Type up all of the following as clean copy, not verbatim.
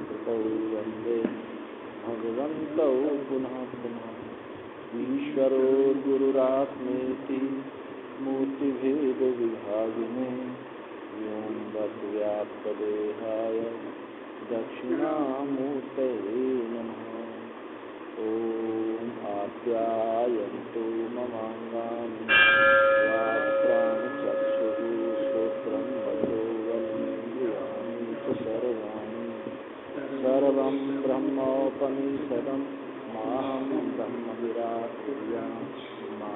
कृतौ वन्दे भगवन्तौ पुनः पुनः। ईश्वरो गुरुरात्मेति मूर्तिभेदविभागिने व्योमवद्व्याप्तदेहाय दक्षिणामूर्तये नमः। ॐ आप्यायन्तु ममाङ्गानि वाक्प्राणचक्षुः श्रोत्रं मनो बलेन्द्रियाणि च सर्वाणि। सर्वं ब्रह्मोपनिषदं माहं ब्रह्म निराकुर्याम् मा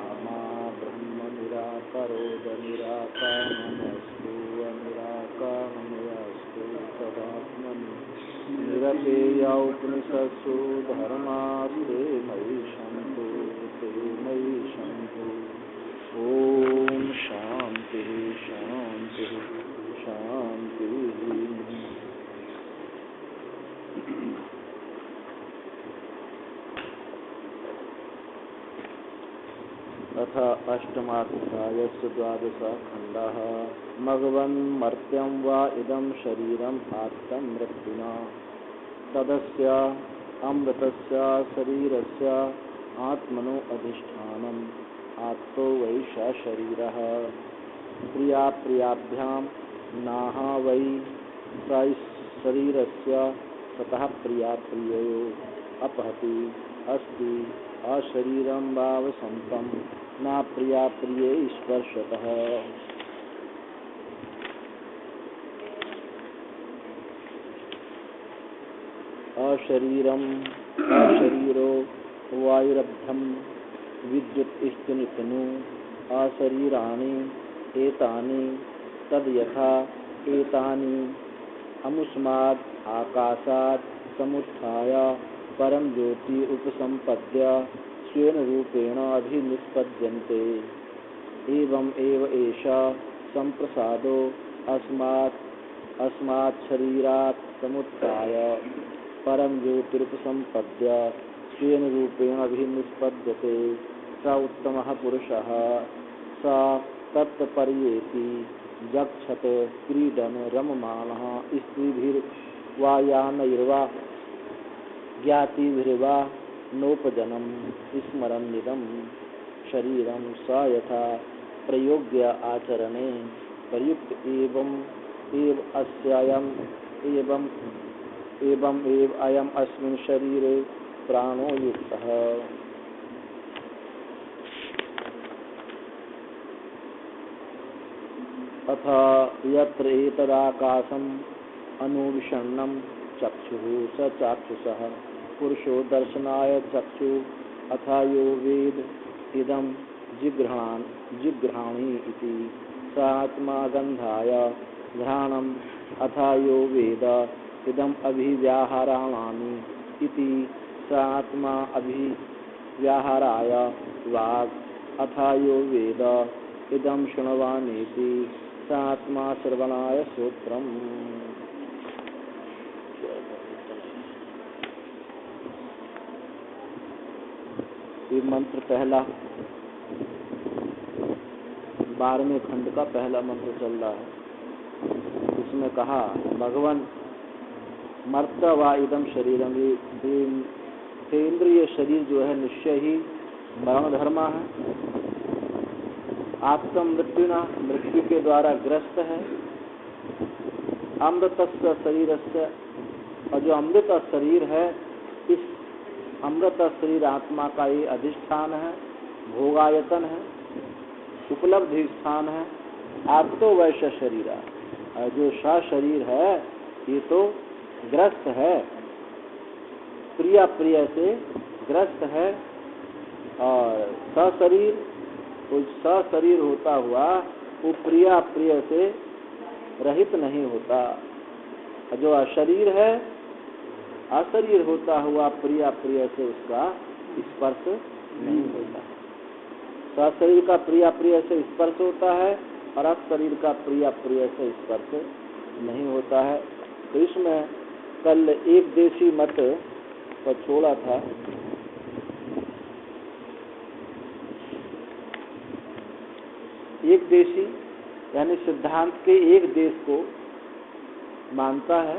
ब्रह्म निराकरोद निराकामस्तु अनिराकामस्तु तदात्मनि। निरपेयोपनिषत्सु धर्मास्ते मयि सन्तु ते मयि सन्तु। ॐ शान्ति शान्ति शान्ति। अथ अष्टमाध्यायस्य 12 खण्डः। मघवन्मर्त्यं वा इदं शरीरम् आत्तं मृत्युना तदस्य अमृतस्य शरीरस्य आत्मनो अधिष्ठानम् आत्तो वै स शरीरः। प्रियाप्रियाभ्यां नाह वै स शरीरस्य ततः प्रियाप्रिययो अपहति अस्ति अशरीरं भावसन्तं न प्रियाप्रिये स्पर्शतः। अशरीरो वायुरभ्यं विद्युत्स्तनितनु अशरीराणि एतानि तद्यथा एतानि अमुष्माद् आकाशात् समुत्थाय परम ज्योति उपसंपद्य स्वेन रूपेण अभिनिष्पद्यन्ते। एवं एव एषा संप्रसादो अस्मात् शरीरात् समुत्थाय परम ज्योतिरुपसंपद्य स्वेन रूपेण अभिनिष्पद्यते। स उत्तमः पुरुषः स तत्पर्येति जक्षत क्रीडन रममाणः स्त्रीभिर्वा यानैर्वा ज्ञातिभिर्वा नोपजनं स्मरन्निदं शरीरं स यथा प्रयोग्य आचरणे प्रयुक्त एवं अयम् अस्मिन् शरीरे प्राणो युक्तः। अथ यत्र एतदाकाशम् अनुविषण्णं चक्षुः स चाक्षुषः पुरुषो दर्शनाय चक्षु अथा यो वेद इदं जिघ्राणि इति स आत्मा गन्धाय घ्राणम् अथा यो वेद इदम् अभिव्याहाराणि इति स आत्मा अभिव्याहाराय वाक् अथा यो वेद इदं शृण्वानीति स आत्मा श्रवणाय श्रोत्रम्। ये मंत्र पहला 12वें खंड का पहला मंत्र चल रहा है। इसमें कहा भगवान मर्त्य वा इदम शरीरम, ये इंद्रिय शरीर जो है निश्चय ही मरण धर्मा है। आत्म मृत्युना मृत्यु के द्वारा ग्रस्त है। अमृतस्य शरीरस्य, और जो अमृत शरीर है इस अमृत शरीर आत्मा का ये अधिष्ठान है, भोगायतन है, उपलब्धि स्थान है। आत्तो वैश्य शरीर, जो सा शरीर है ये तो ग्रस्त है, प्रिय से ग्रस्त है। और सशरीर, तो सशरीर होता हुआ वो प्रिय से रहित नहीं होता। जो अशरीर है, अशरीर होता हुआ प्रिय से उसका स्पर्श नहीं होता। सशरीर का प्रिय से स्पर्श होता है और अशरीर का प्रिय से स्पर्श नहीं होता है। तो इसमें कल एक देशी मत पर छोड़ा था। एक देशी यानी सिद्धांत के एक देश को मानता है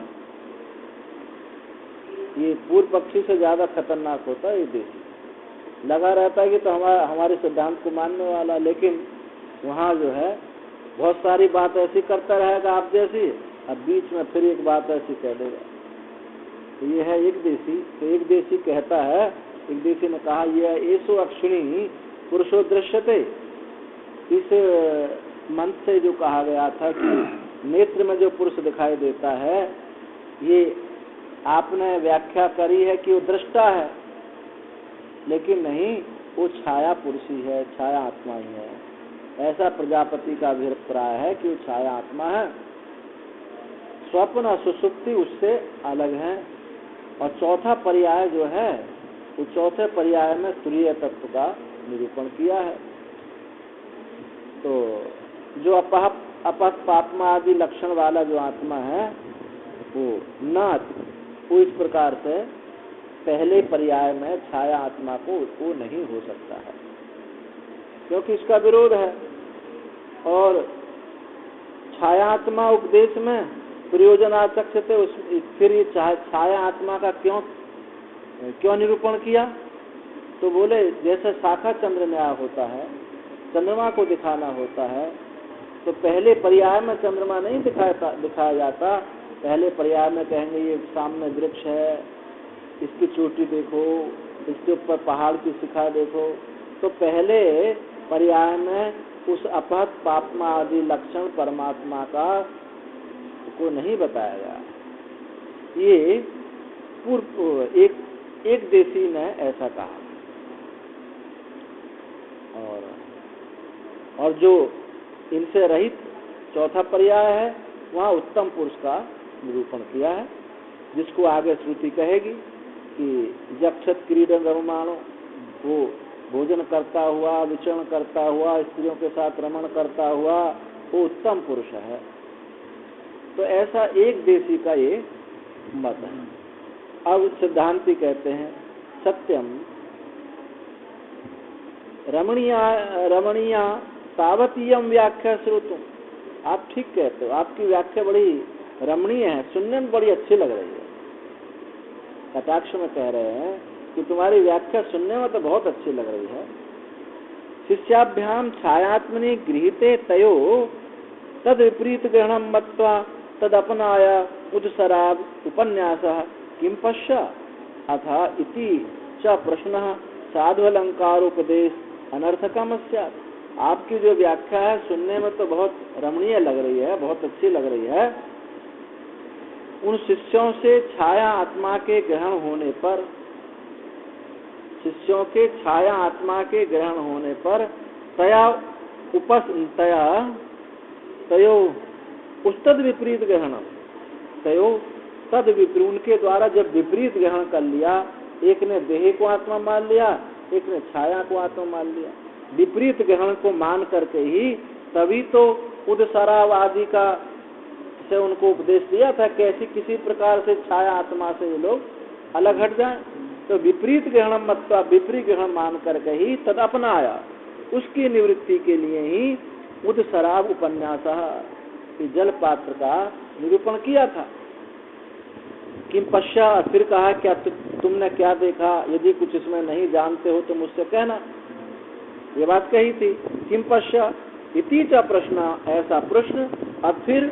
ये पूर्व पक्षी से ज्यादा खतरनाक होता है ये देशी। लगा रहता है कि तो हमारे सिद्धांत को मानने वाला, लेकिन वहाँ जो है बहुत सारी बात ऐसी करता रहेगा आप जैसी, अब बीच में फिर एक बात ऐसी कह देगा। तो ये है एक देशी। तो एक देशी कहता है, एक देशी ने कहा, यह ऐसो अक्षिणी पुरुषो दृश्यते। इस मंत्र से जो कहा गया था कि नेत्र में जो पुरुष दिखाई देता है, ये आपने व्याख्या करी है कि वो दृष्टा है, लेकिन नहीं, वो छाया पुरुष ही है, छाया आत्मा ही है। ऐसा प्रजापति का अभिप्राय है कि वो छाया आत्मा है। स्वप्न और सुषुप्ति उससे अलग है। और चौथा पर्याय जो है, वो चौथे पर्याय में तुरीय तत्व का निरूपण किया है। तो जो अपहत पापमा आदि लक्षण वाला जो आत्मा है, वो इस प्रकार से पहले पर्याय में छाया आत्मा को वो नहीं हो सकता है, क्योंकि इसका विरोध है। और छायात्मा उपदेश में प्रयोजनाचक्षते, फिर ये छाया आत्मा का क्यों निरूपण किया? तो बोले जैसे शाखा चंद्र न्याय होता है, चंद्रमा को दिखाना होता है, तो पहले पर्याय में चंद्रमा नहीं दिखाया जाता। पहले पर्याय में कहेंगे ये सामने वृक्ष है, इसकी चोटी देखो, इसके ऊपर पहाड़ की शिखा देखो। तो पहले पर्याय में उस अपहत पापमा आदि लक्षण परमात्मा का को नहीं बताया गया। ये पूर्व एक देशी ने ऐसा कहा। और जो इनसे रहित चौथा पर्याय है, वहाँ उत्तम पुरुष का निरूपण किया है, जिसको आगे श्रुति कहेगी कि जक्षत क्रीडन रममाणो, वो भोजन करता हुआ, विचरण करता हुआ, स्त्रियों के साथ रमण करता हुआ, वो उत्तम पुरुष है। तो ऐसा एक देशी का ये मत है। अब सिद्धांती कहते हैं सत्यम रमणीया तावतीयम व्याख्या श्रोतुम। आप ठीक कहते हो, आपकी व्याख्या बड़ी रमणीय है, सुनने में बड़ी अच्छी लग रही है। कटाक्ष में कह रहे हैं कि तुम्हारी व्याख्या सुनने में तो बहुत अच्छी लग रही है। शिष्याभ्याम छायात्मनि गृहीते तयो तद विपरीत ग्रहणम मत्वा तद अपनाय उदसराव उपन्यासः किम पश्चात् अथ इति च प्रश्नः साधुअलंकारोपदेश अनर्थकम स्यात्। आपकी जो व्याख्या है सुनने में तो बहुत रमणीय लग रही है, बहुत अच्छी लग रही है। उन शिष्यों से छाया आत्मा के ग्रहण होने पर, शिष्यों के छाया आत्मा के ग्रहण होने पर तयो उस्तद विपरीत ग्रहण, तयो तद विपरीत, उनके द्वारा जब विपरीत ग्रहण कर लिया, एक ने देह को आत्मा मान लिया, एक ने छाया को आत्मा मान लिया। विपरीत ग्रहण को मान करके ही तभी तो उदसराव आदि का से उनको उपदेश दिया था, कैसे किसी प्रकार से छाया आत्मा से ये लोग अलग हट जाएं। तो विपरीत ग्रहण मत्वा, विपरीत ग्रहण मान करके ही तद अपनाया, उसकी निवृत्ति के लिए ही उदसराव उपन्यास जल पात्र का निरूपण किया था। किम पश्चात्, फिर कहा क्या तुमने क्या देखा, यदि कुछ इसमें नहीं जानते हो तो मुझसे कहना, ये बात कही थी। किम पश्चात् इति च प्रश्न, ऐसा प्रश्न। अब फिर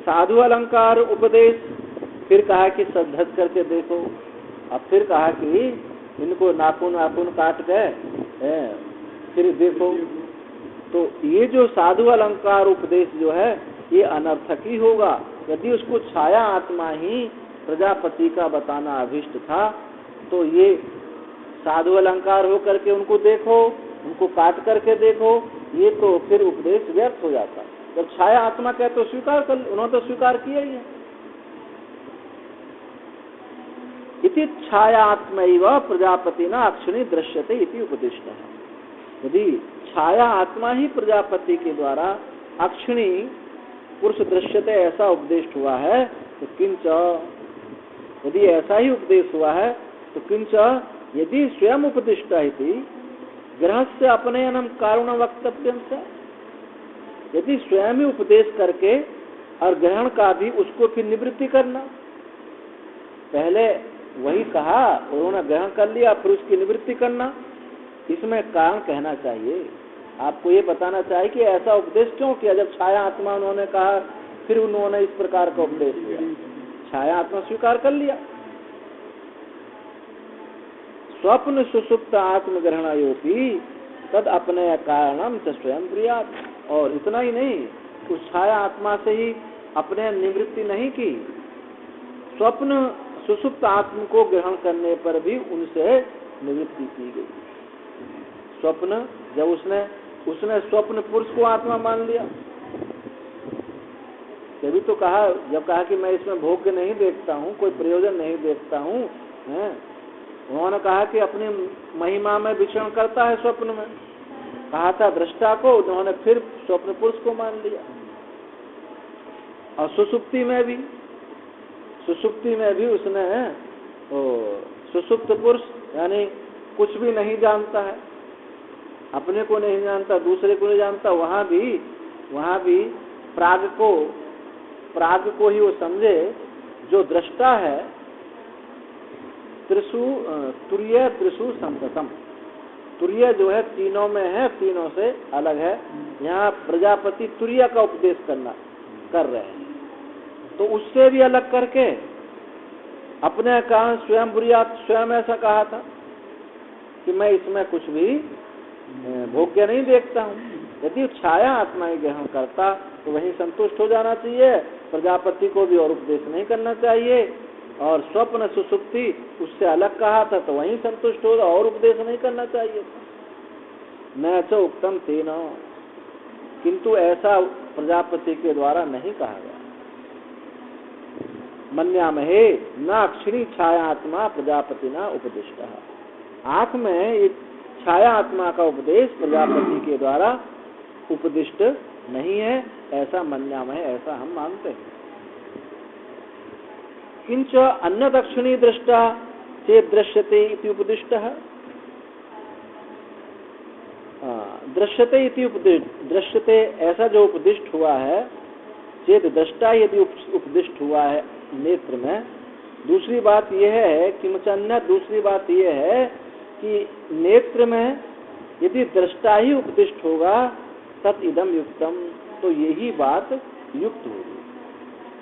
साधु अलंकार उपदेश, फिर कहा कि सद्धत करके देखो। अब फिर कहा कि इनको नाखून नाखून काट गए, फिर देखो। तो ये जो साधु अलंकार उपदेश जो है ये अनर्थक ही होगा। यदि उसको छाया आत्मा ही प्रजापति का बताना अभिष्ट था, तो ये साधु अलंकार हो करके उनको देखो, उनको काट करके देखो, ये तो फिर उपदेश व्यर्थ हो जाता। जब छाया आत्मा कहे तो स्वीकार कर, उन्होंने तो स्वीकार किया ही है। इति छायात्मैव प्रजापतिना अक्षिणी दृश्यते इति उपदिष्टः। यदि छाया आत्मा ही प्रजापति के द्वारा अक्षिणी पुरुष दृश्यते ऐसा उपदेश हुआ है, तो किंच, यदि ऐसा ही उपदेश हुआ है तो किंच यदि स्वयं उपदिष्ट इति ग्रहस्य अपनयनम कारण वक्तव्यम से, यदि स्वयं ही उपदेश करके और ग्रहण का भी उसको फिर निवृत्ति करना, पहले वही कहा, उन्होंने ग्रहण कर लिया, फिर उसकी निवृत्ति करना, इसमें कारण कहना चाहिए। आपको ये बताना चाहिए कि ऐसा उपदेश क्यों किया। जब छाया आत्मा उन्होंने कहा, फिर उन्होंने इस प्रकार का उपदेश किया। छाया आत्मा स्वीकार कर लिया। स्वप्न सुसुप्त आत्मग्रहणयोपि तद अपने कारणम च स्वयं प्रियात्। और इतना ही नहीं, उस छाया आत्मा से ही अपने निवृत्ति नहीं की, स्वप्न सुसुप्त आत्म को ग्रहण करने पर भी उनसे निवृत्ति की गई। स्वप्न जब उसने स्वप्न पुरुष को आत्मा मान लिया, तभी तो कहा, जब कहा कि मैं इसमें भोग्य नहीं देखता हूँ, कोई प्रयोजन नहीं देखता हूँ, उन्होंने कहा कि अपनी महिमा में विचरण करता है स्वप्न में, कहा था दृष्टा को, उन्होंने फिर स्वप्न पुरुष को मान लिया। और सुसुप्ति में भी उसने सुसुप्त पुरुष यानी कुछ भी नहीं जानता है, अपने को नहीं जानता, दूसरे को नहीं जानता, वहां भी प्राग को ही वो समझे जो दृष्टा है। तुर्य त्रिषु संततम, तुर्य जो है तीनों में है, तीनों से अलग है। यहाँ प्रजापति तुर्य का उपदेश कर रहे हैं, तो उससे भी अलग करके अपने कारण स्वयं बुरियात, स्वयं ऐसा कहा था कि मैं इसमें कुछ भी भोग्य नहीं देखता हूँ। यदि छाया आत्मा ही ग्रहण करता तो वहीं संतुष्ट हो जाना चाहिए, प्रजापति को भी और उपदेश नहीं करना चाहिए। और स्वप्न सुसुप्ति उससे अलग कहा था तो वहीं संतुष्ट हो, और उपदेश नहीं करना चाहिए। न च उक्तम तेन, किंतु ऐसा प्रजापति के द्वारा नहीं कहा गया। मन्यामहे न अक्षिणी छाया आत्मा प्रजापति न उपदिष्ट। आंख में एक छाया आत्मा का उपदेश प्रजापति के द्वारा उपदिष्ट नहीं है, ऐसा मन्यामहे, ऐसा हम मानते हैं। किंच अन्य दक्षिणी दृष्टा चेत दृश्यते इति उपदिष्टः। दृश्यते इति दृश्यते ऐसा जो उपदिष्ट हुआ है, चेत दृष्टा यदि उपदिष्ट हुआ है नेत्र में। दूसरी बात यह है कि अन्य दूसरी बात यह है कि नेत्र में यदि दृष्टा ही उपदिष्ट होगा तत् इदम युक्तम, तो यही बात युक्त होगी।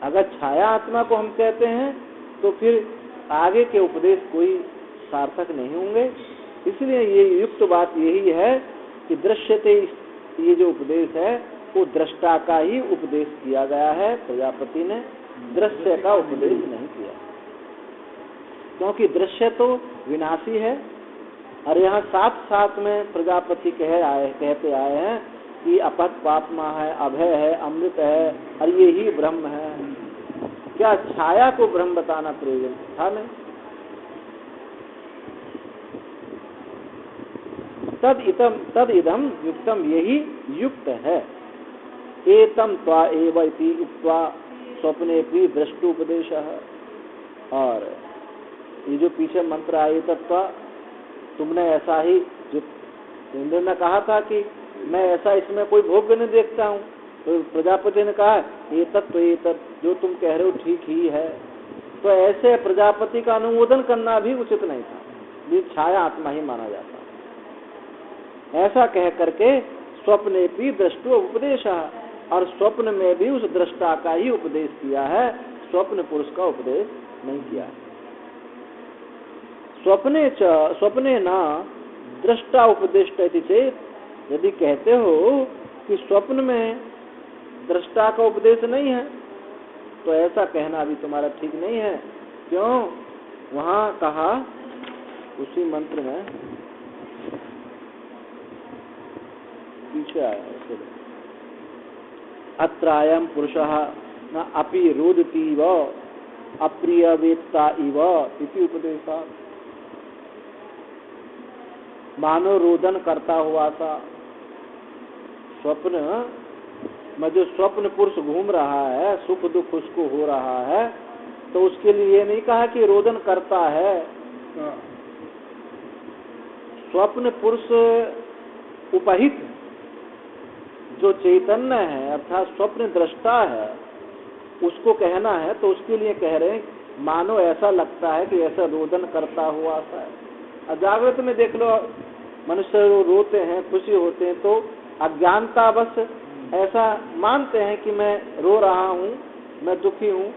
अगर छाया आत्मा को हम कहते हैं तो फिर आगे के उपदेश कोई सार्थक नहीं होंगे। इसलिए ये युक्त बात यही है कि दृश्यते, ये जो उपदेश है वो दृष्टा का ही उपदेश किया गया है, प्रजापति ने दृश्य का उपदेश नहीं किया, क्योंकि दृश्य तो विनाशी है। और यहाँ साथ साथ में प्रजापति कहते आए हैं कि अपत पात्मा है, अभय है, अमृत है, और ये ही ब्रह्म है। क्या छाया को ब्रह्म बताना प्रयोजन था? नहीं। तद इदम युक्तम, यही युक्त है। एतम त्वा एव इति उक्त्वा स्वप्ने भी दृष्टोपदेश। और ये जो पीछे मंत्र आए, तत्व तुमने ऐसा ही, जो इंद्र ने कहा था कि मैं ऐसा इसमें कोई भोग्य नहीं देखता हूँ, तो प्रजापति ने कहा ये तत्व जो तुम कह रहे हो ठीक ही है। तो ऐसे प्रजापति का अनुमोदन करना भी उचित नहीं था, ये छाया आत्मा ही माना जाता। ऐसा कह करके स्वप्ने भी दृष्टो उपदेश, और स्वप्न में भी उस दृष्टा का ही उपदेश किया है, स्वप्न पुरुष का उपदेश नहीं किया। स्वप्ने न दृष्टा उपदिष्ट चेत, यदि कहते हो कि स्वप्न में दृष्टा का उपदेश नहीं है तो ऐसा कहना भी तुम्हारा ठीक नहीं है। क्यों? वहां कहा उसी मंत्र में पीछे आया, अत्रायम पुरुषः न अपि रोदतीव अप्रियवेत्ता इव इति उपदेशा। मानो रोदन करता हुआ था स्वप्न में, जो स्वप्न पुरुष घूम रहा है, सुख दुख उसको हो रहा है, तो उसके लिए ये नहीं कहा कि रोदन करता है। स्वप्न पुरुष उपहित जो चैतन्य है, अर्थात स्वप्न दृष्टा है, उसको कहना है, तो उसके लिए कह रहे हैं मानो ऐसा लगता है कि ऐसा रोदन करता हुआ सा है। अजागृत में देख लो, मनुष्य रोते हैं, खुशी होते हैं, तो अज्ञानतावश ऐसा मानते हैं कि मैं रो रहा हूँ, मैं दुखी हूँ,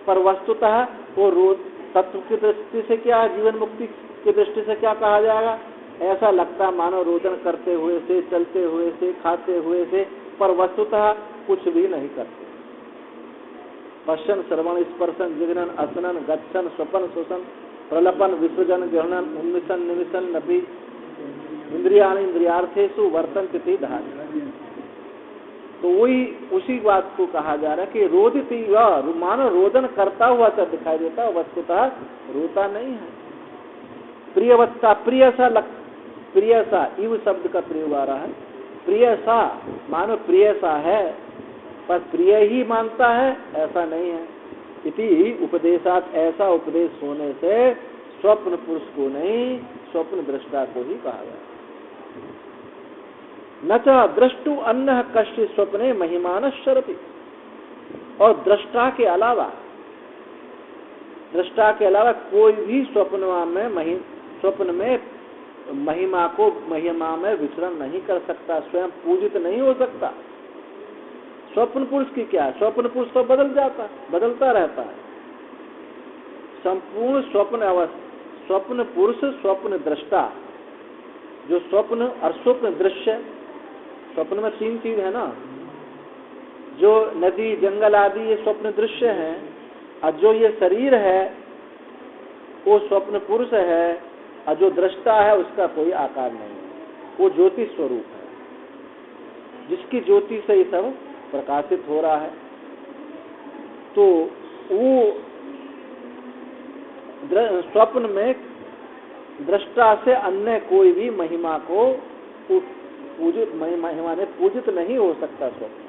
पर वस्तुतः वो रो तत्व की दृष्टि से क्या, जीवन मुक्ति की दृष्टि से क्या कहा जाएगा? ऐसा लगता मानो रोदन करते हुए से, चलते हुए से, खाते हुए से, पर वस्तुतः कुछ भी नहीं करते। पश्यन श्रवण स्पर्शन जिघ्रन असनन गच्छन स्वपन शोषण प्रलपन विसर्जन ग्रहणन उन्मिषन निमिषन नपि इंद्रियाणि इंद्रियार्थेषु वर्तन्ते धारणा। तो वही उसी बात को कहा जा रहा है कि रोदिति व मानो रोदन करता हुआ सा दिखाई देता, वस्तुतः रोता नहीं है। प्रियवत्ता, प्रिय सा इव शब्द का प्रयोग आ रहा है। प्रिय सा मानो प्रिय सा है, पर प्रिय ही मानता है ऐसा नहीं है। इति उपदेशात, ऐसा उपदेश होने से स्वप्न पुरुष को नहीं, स्वप्न दृष्टा को ही कहा गया। न च दृष्टु अन्य कश्चित् स्वप्ने महिमान शरति, और दृष्टा के अलावा कोई भी स्वप्न में महिमा में विचरण नहीं कर सकता, स्वयं पूजित नहीं हो सकता। स्वप्न पुरुष की क्या है? स्वप्न पुरुष तो बदलता रहता है। संपूर्ण स्वप्न पुरुष, स्वप्न दृष्टा, जो स्वप्न और स्वप्न दृश्य, स्वप्न में 3 चीज है ना, जो नदी जंगल आदि ये स्वप्न दृश्य है, और जो ये शरीर है वो स्वप्न पुरुष है, और जो दृष्टा है उसका कोई आकार नहीं है, वो ज्योति स्वरूप है, जिसकी ज्योति से ये सब प्रकाशित हो रहा है। तो वो स्वप्न में दृष्टा से अन्य कोई भी महिमा को महिमा ने पूजित नहीं हो सकता। स्वप्न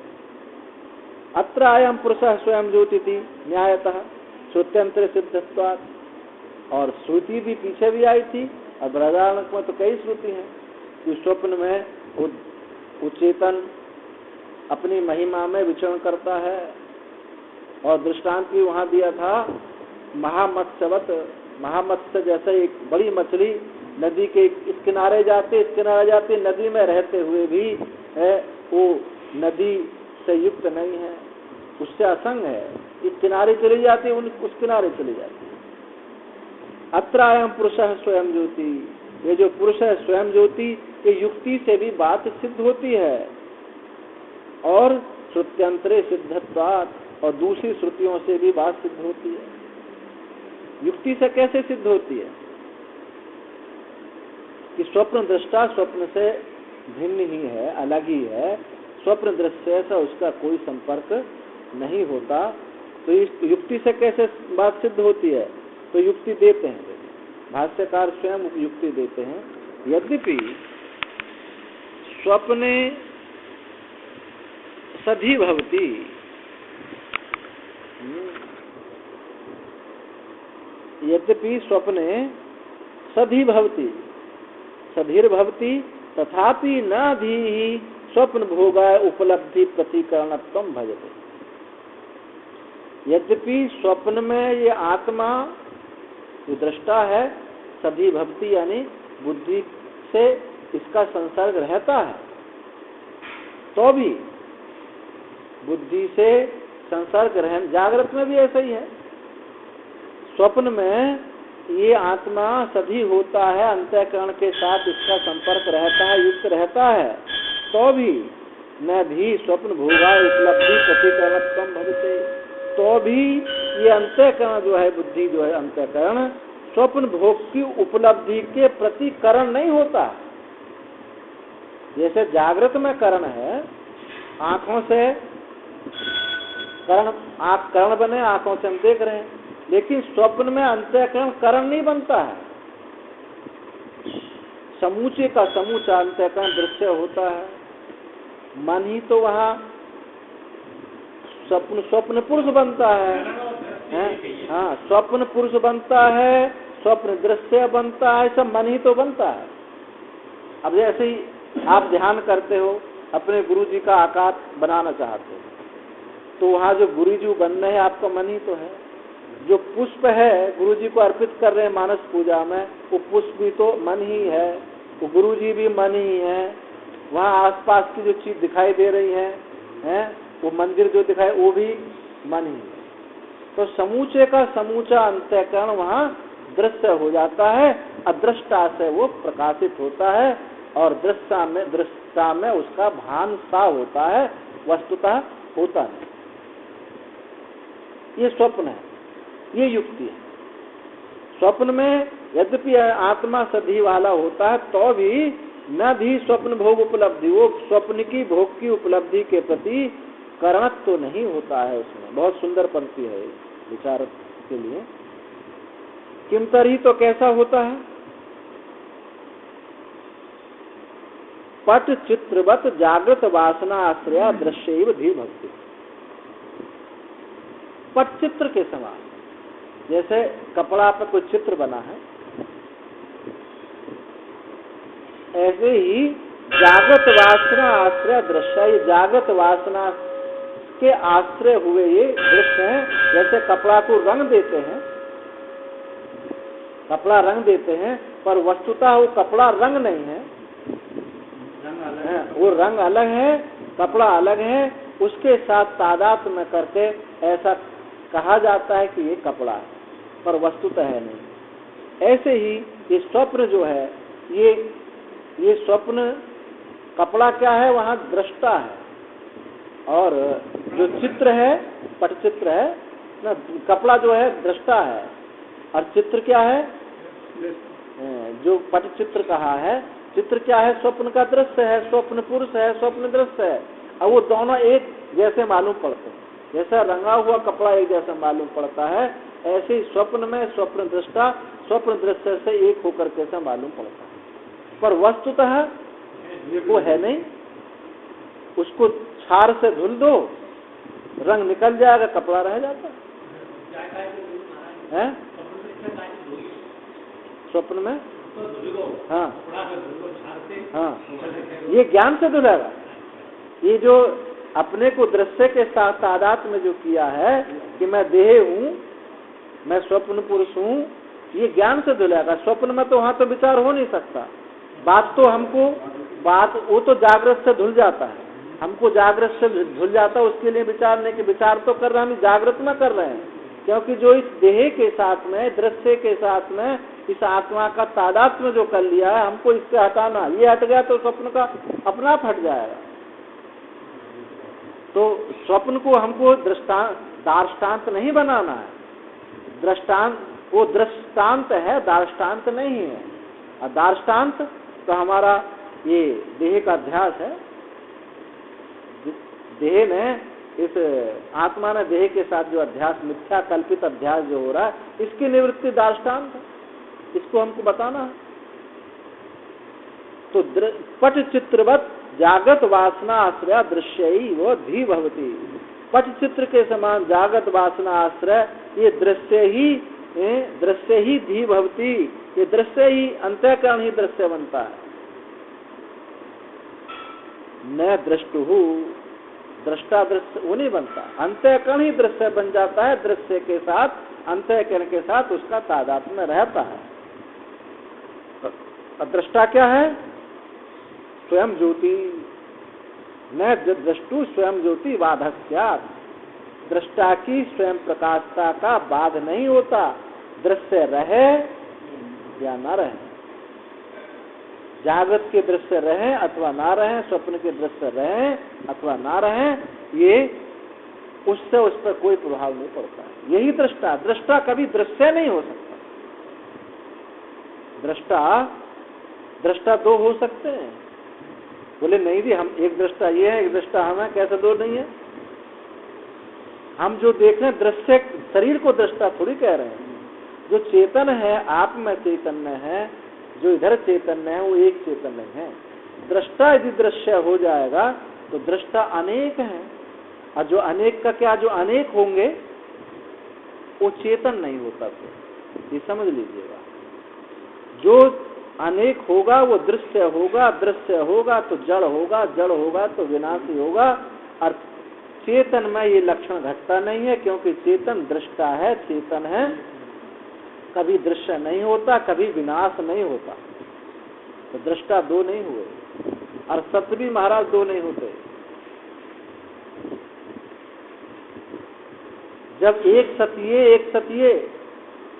अत्र अयं पुरुषः स्वयं ज्योतिति न्यायतः श्रुत्यंतर सिद्धत्वात्, और श्रुति भी पीछे भी आई थी, और बृहदारण्यक में तो कई श्रुति हैं कि स्वप्न में वो चेतन अपनी महिमा में विचरण करता है। और दृष्टांत भी वहां दिया था, महामत्स्यवत, महामत्स्य जैसे एक बड़ी मछली नदी के इस किनारे जाते नदी में रहते हुए भी वो नदी से युक्त नहीं है, उससे असंग है, इस किनारे चली जाती उस किनारे चली जाती। अत्र अयं पुरुषः स्वयं ज्योति, ये जो पुरुष है स्वयं ज्योति, ये युक्ति से भी बात सिद्ध होती है, और श्रुत्यंतरे सिद्धत्वात्, और दूसरी श्रुतियों से भी बात सिद्ध होती है। युक्ति से कैसे सिद्ध होती है? कि स्वप्न दृष्टा स्वप्न से भिन्न ही है, अलग ही है, स्वप्न दृश्य से उसका कोई संपर्क नहीं होता। तो इस युक्ति से कैसे बात सिद्ध होती है? तो युक्ति देते हैं, भाष्यकार स्वयं युक्ति देते हैं। यद्यपि स्वप्ने सधी भवति, यद्यपि स्वप्ने सधी भवति, सधीर्भवति, तथापि न धीहि स्वप्न भोगाय उपलब्धि प्रतिकरणत्वं भजते। यद्यपि स्वप्न में ये आत्मा जो दृष्टा है सधी भक्ति यानी बुद्धि से इसका संसर्ग रहता है, तो भी बुद्धि से संसर्ग रहने, जागृत में भी ऐसा ही है। स्वप्न में ये आत्मा सधी होता है, अंतःकरण के साथ इसका संपर्क रहता है, युक्त रहता है, तो भी न भी स्वप्न भोगा उपलब्धि प्रतिकरणत्वं भजते, तो भी ये अंतःकरण जो है, बुद्धि जो है अंतःकरण, स्वप्न भोग की उपलब्धि के प्रतिकरण नहीं होता। जैसे जागृत में करण है, आंखों से करण, आंख करण बने, आंखों से हम देख रहे हैं, लेकिन स्वप्न में अंतःकरण करण नहीं बनता है, समूचे का समूचा अंतःकरण दृश्य होता है। मन ही तो वहाँ स्वप्न पुरुष बनता है, हाँ, स्वप्न पुरुष बनता है, स्वप्न दृश्य बनता है, सब मन ही तो बनता है। अब जैसे ही आप ध्यान करते हो, अपने गुरु जी का आकार बनाना चाहते हो, तो वहाँ जो गुरु जी बनना है आपका मन ही तो है, जो पुष्प है गुरु जी को अर्पित कर रहे हैं मानस पूजा में, वो पुष्प भी तो मन ही है, वो गुरु जी भी मन ही है। वहाँ आसपास की जो चीज दिखाई दे रही है वो मंदिर जो दिखाए वो भी मन ही है। तो समूचे का समूचा अंतःकरण वहाँ दृश्य हो जाता है, अदृष्टा से वो प्रकाशित होता है और दृष्टा में उसका भान सा होता है, वस्तुतः होता नहीं। ये स्वप्न है, ये युक्ति है। स्वप्न में यद्यपि आत्मा सधी वाला होता है तो भी न भी स्वप्न भोग उपलब्धि, वो स्वप्न की भोग की उपलब्धि के प्रति करणत्व तो नहीं होता है उसमें। बहुत सुंदर पंक्ति है विचार के लिए। किंतरी तो कैसा होता है? पट चित्रवत जागृत वासना आश्रया दृश्यैव धी भक्ति। पट चित्र के समान, जैसे कपड़ा पर कोई चित्र बना है, ऐसे ही जागृत वासना आश्रय दृश्य, ये जागृत वासना के आश्रय हुए ये दृश्य हैं। जैसे कपड़ा को रंग देते हैं, कपड़ा रंग देते हैं, पर वस्तुतः वो कपड़ा रंग नहीं है, वो रंग अलग है, कपड़ा अलग है, उसके साथ तादात्म्य में करके ऐसा कहा जाता है कि ये कपड़ा है, पर वस्तुतः है नहीं। ऐसे ही ये स्वप्न जो है, ये स्वप्न कपड़ा क्या है? वहाँ दृष्टा है, और जो चित्र है पटचित्र है ना, कपड़ा जो है दृष्टा है, और चित्र क्या है? जो पटचित्र कहा है, चित्र क्या है? स्वप्न का दृश्य है, स्वप्न पुरुष है, स्वप्न दृश्य है। अब वो दोनों एक जैसे मालूम पड़ते हैं, जैसा रंगा हुआ कपड़ा एक जैसा मालूम पड़ता है, ऐसे ही स्वप्न में स्वप्न दृष्टा स्वप्न दृश्य से एक होकर कैसा मालूम पड़ता है, पर वस्तुतः वो है नहीं। उसको छार से धुल दो, रंग निकल जाएगा, कपड़ा रह जाता है। स्वप्न में हाँ हाँ, ये ज्ञान से धुलेगा। ये जो अपने को दृश्य के साथ तादात्म्य में जो किया है कि मैं देह हूँ, मैं स्वप्न पुरुष हूँ, ये ज्ञान से धुलेगा। स्वप्न में तो वहाँ तो विचार हो नहीं सकता। बात तो हमको वो तो जागृत से धुल जाता है, हमको जागृत से धुल जाता है, उसके लिए विचार नहीं कि विचार तो कर रहे हैं, हम जागृत में कर रहे हैं। क्योंकि जो इस देह के साथ में, दृश्य के साथ में इस आत्मा का तादात्म्य जो कर लिया है, हमको इससे हटाना, ये हट गया तो स्वप्न का अपना आप हट जाएगा। तो स्वप्न को हमको दार्ष्टान्त नहीं बनाना है। दृष्टांत वो दृष्टांत है, दार्ष्टान्त नहीं है। और दार्ष्टान्त तो हमारा ये देह का अध्यास है। देह ने, इस आत्मा ने देह के साथ जो अध्यास, मिथ्या कल्पित अध्यास जो हो रहा है, इसकी निवृत्ति दार्ष्टान्त है, इसको हमको बताना है। तो पट चित्रवत जागत वासना आश्रय दृश्य वो धी भवती। पट चित्र के समान जागत वासना आश्रय, ये दृश्य ही धी भवती, ये दृश्य ही, अंतःकरण ही दृश्य बनता है। न दृष्टु, दृष्टा दृश्य वो नहीं बनता, अंतःकरण ही दृश्य बन जाता है। दृश्य के साथ, अंतःकरण के साथ उसका तादात्म्य रहता है। दृष्टा क्या है? स्वयं ज्योति। न दृष्टु स्वयं ज्योति बाधस्यात्। दृष्टा की स्वयं प्रकाशता का बाध नहीं होता, दृश्य रहे या न रहे। जागृत के दृश्य रहे अथवा ना रहे, स्वप्न के दृश्य रहे अथवा ना रहे, ये उससे उस पर कोई प्रभाव नहीं पड़ता। यही दृष्टा, दृष्टा कभी दृश्य नहीं हो सकता। दृष्टा दो हो सकते हैं। बोले नहीं जी, हम एक दृष्टा ये है, एक दृष्टा हम है, कैसे दो नहीं है? हम जो देख रहे हैं दृश्य, शरीर को दृष्टा थोड़ी कह रहे हैं। जो चेतन है, आप में चैतन्य है, जो इधर चैतन्य है, वो एक चैतन्य है। दृष्टा यदि दृश्य हो जाएगा तो दृष्टा अनेक है, और जो अनेक का क्या, जो अनेक होंगे वो चेतन नहीं होता। तो ये समझ लीजिएगा, जो अनेक होगा वो दृश्य होगा, दृश्य होगा तो जड़ होगा, जड़ होगा तो विनाशी होगा, और चेतन में ये लक्षण घटता नहीं है, क्योंकि चेतन दृष्टा है, चेतन है, कभी दृश्य नहीं होता, कभी विनाश नहीं होता। तो दृष्टा दो नहीं हुए, और सत्य भी महाराज दो नहीं होते। जब एक सत्य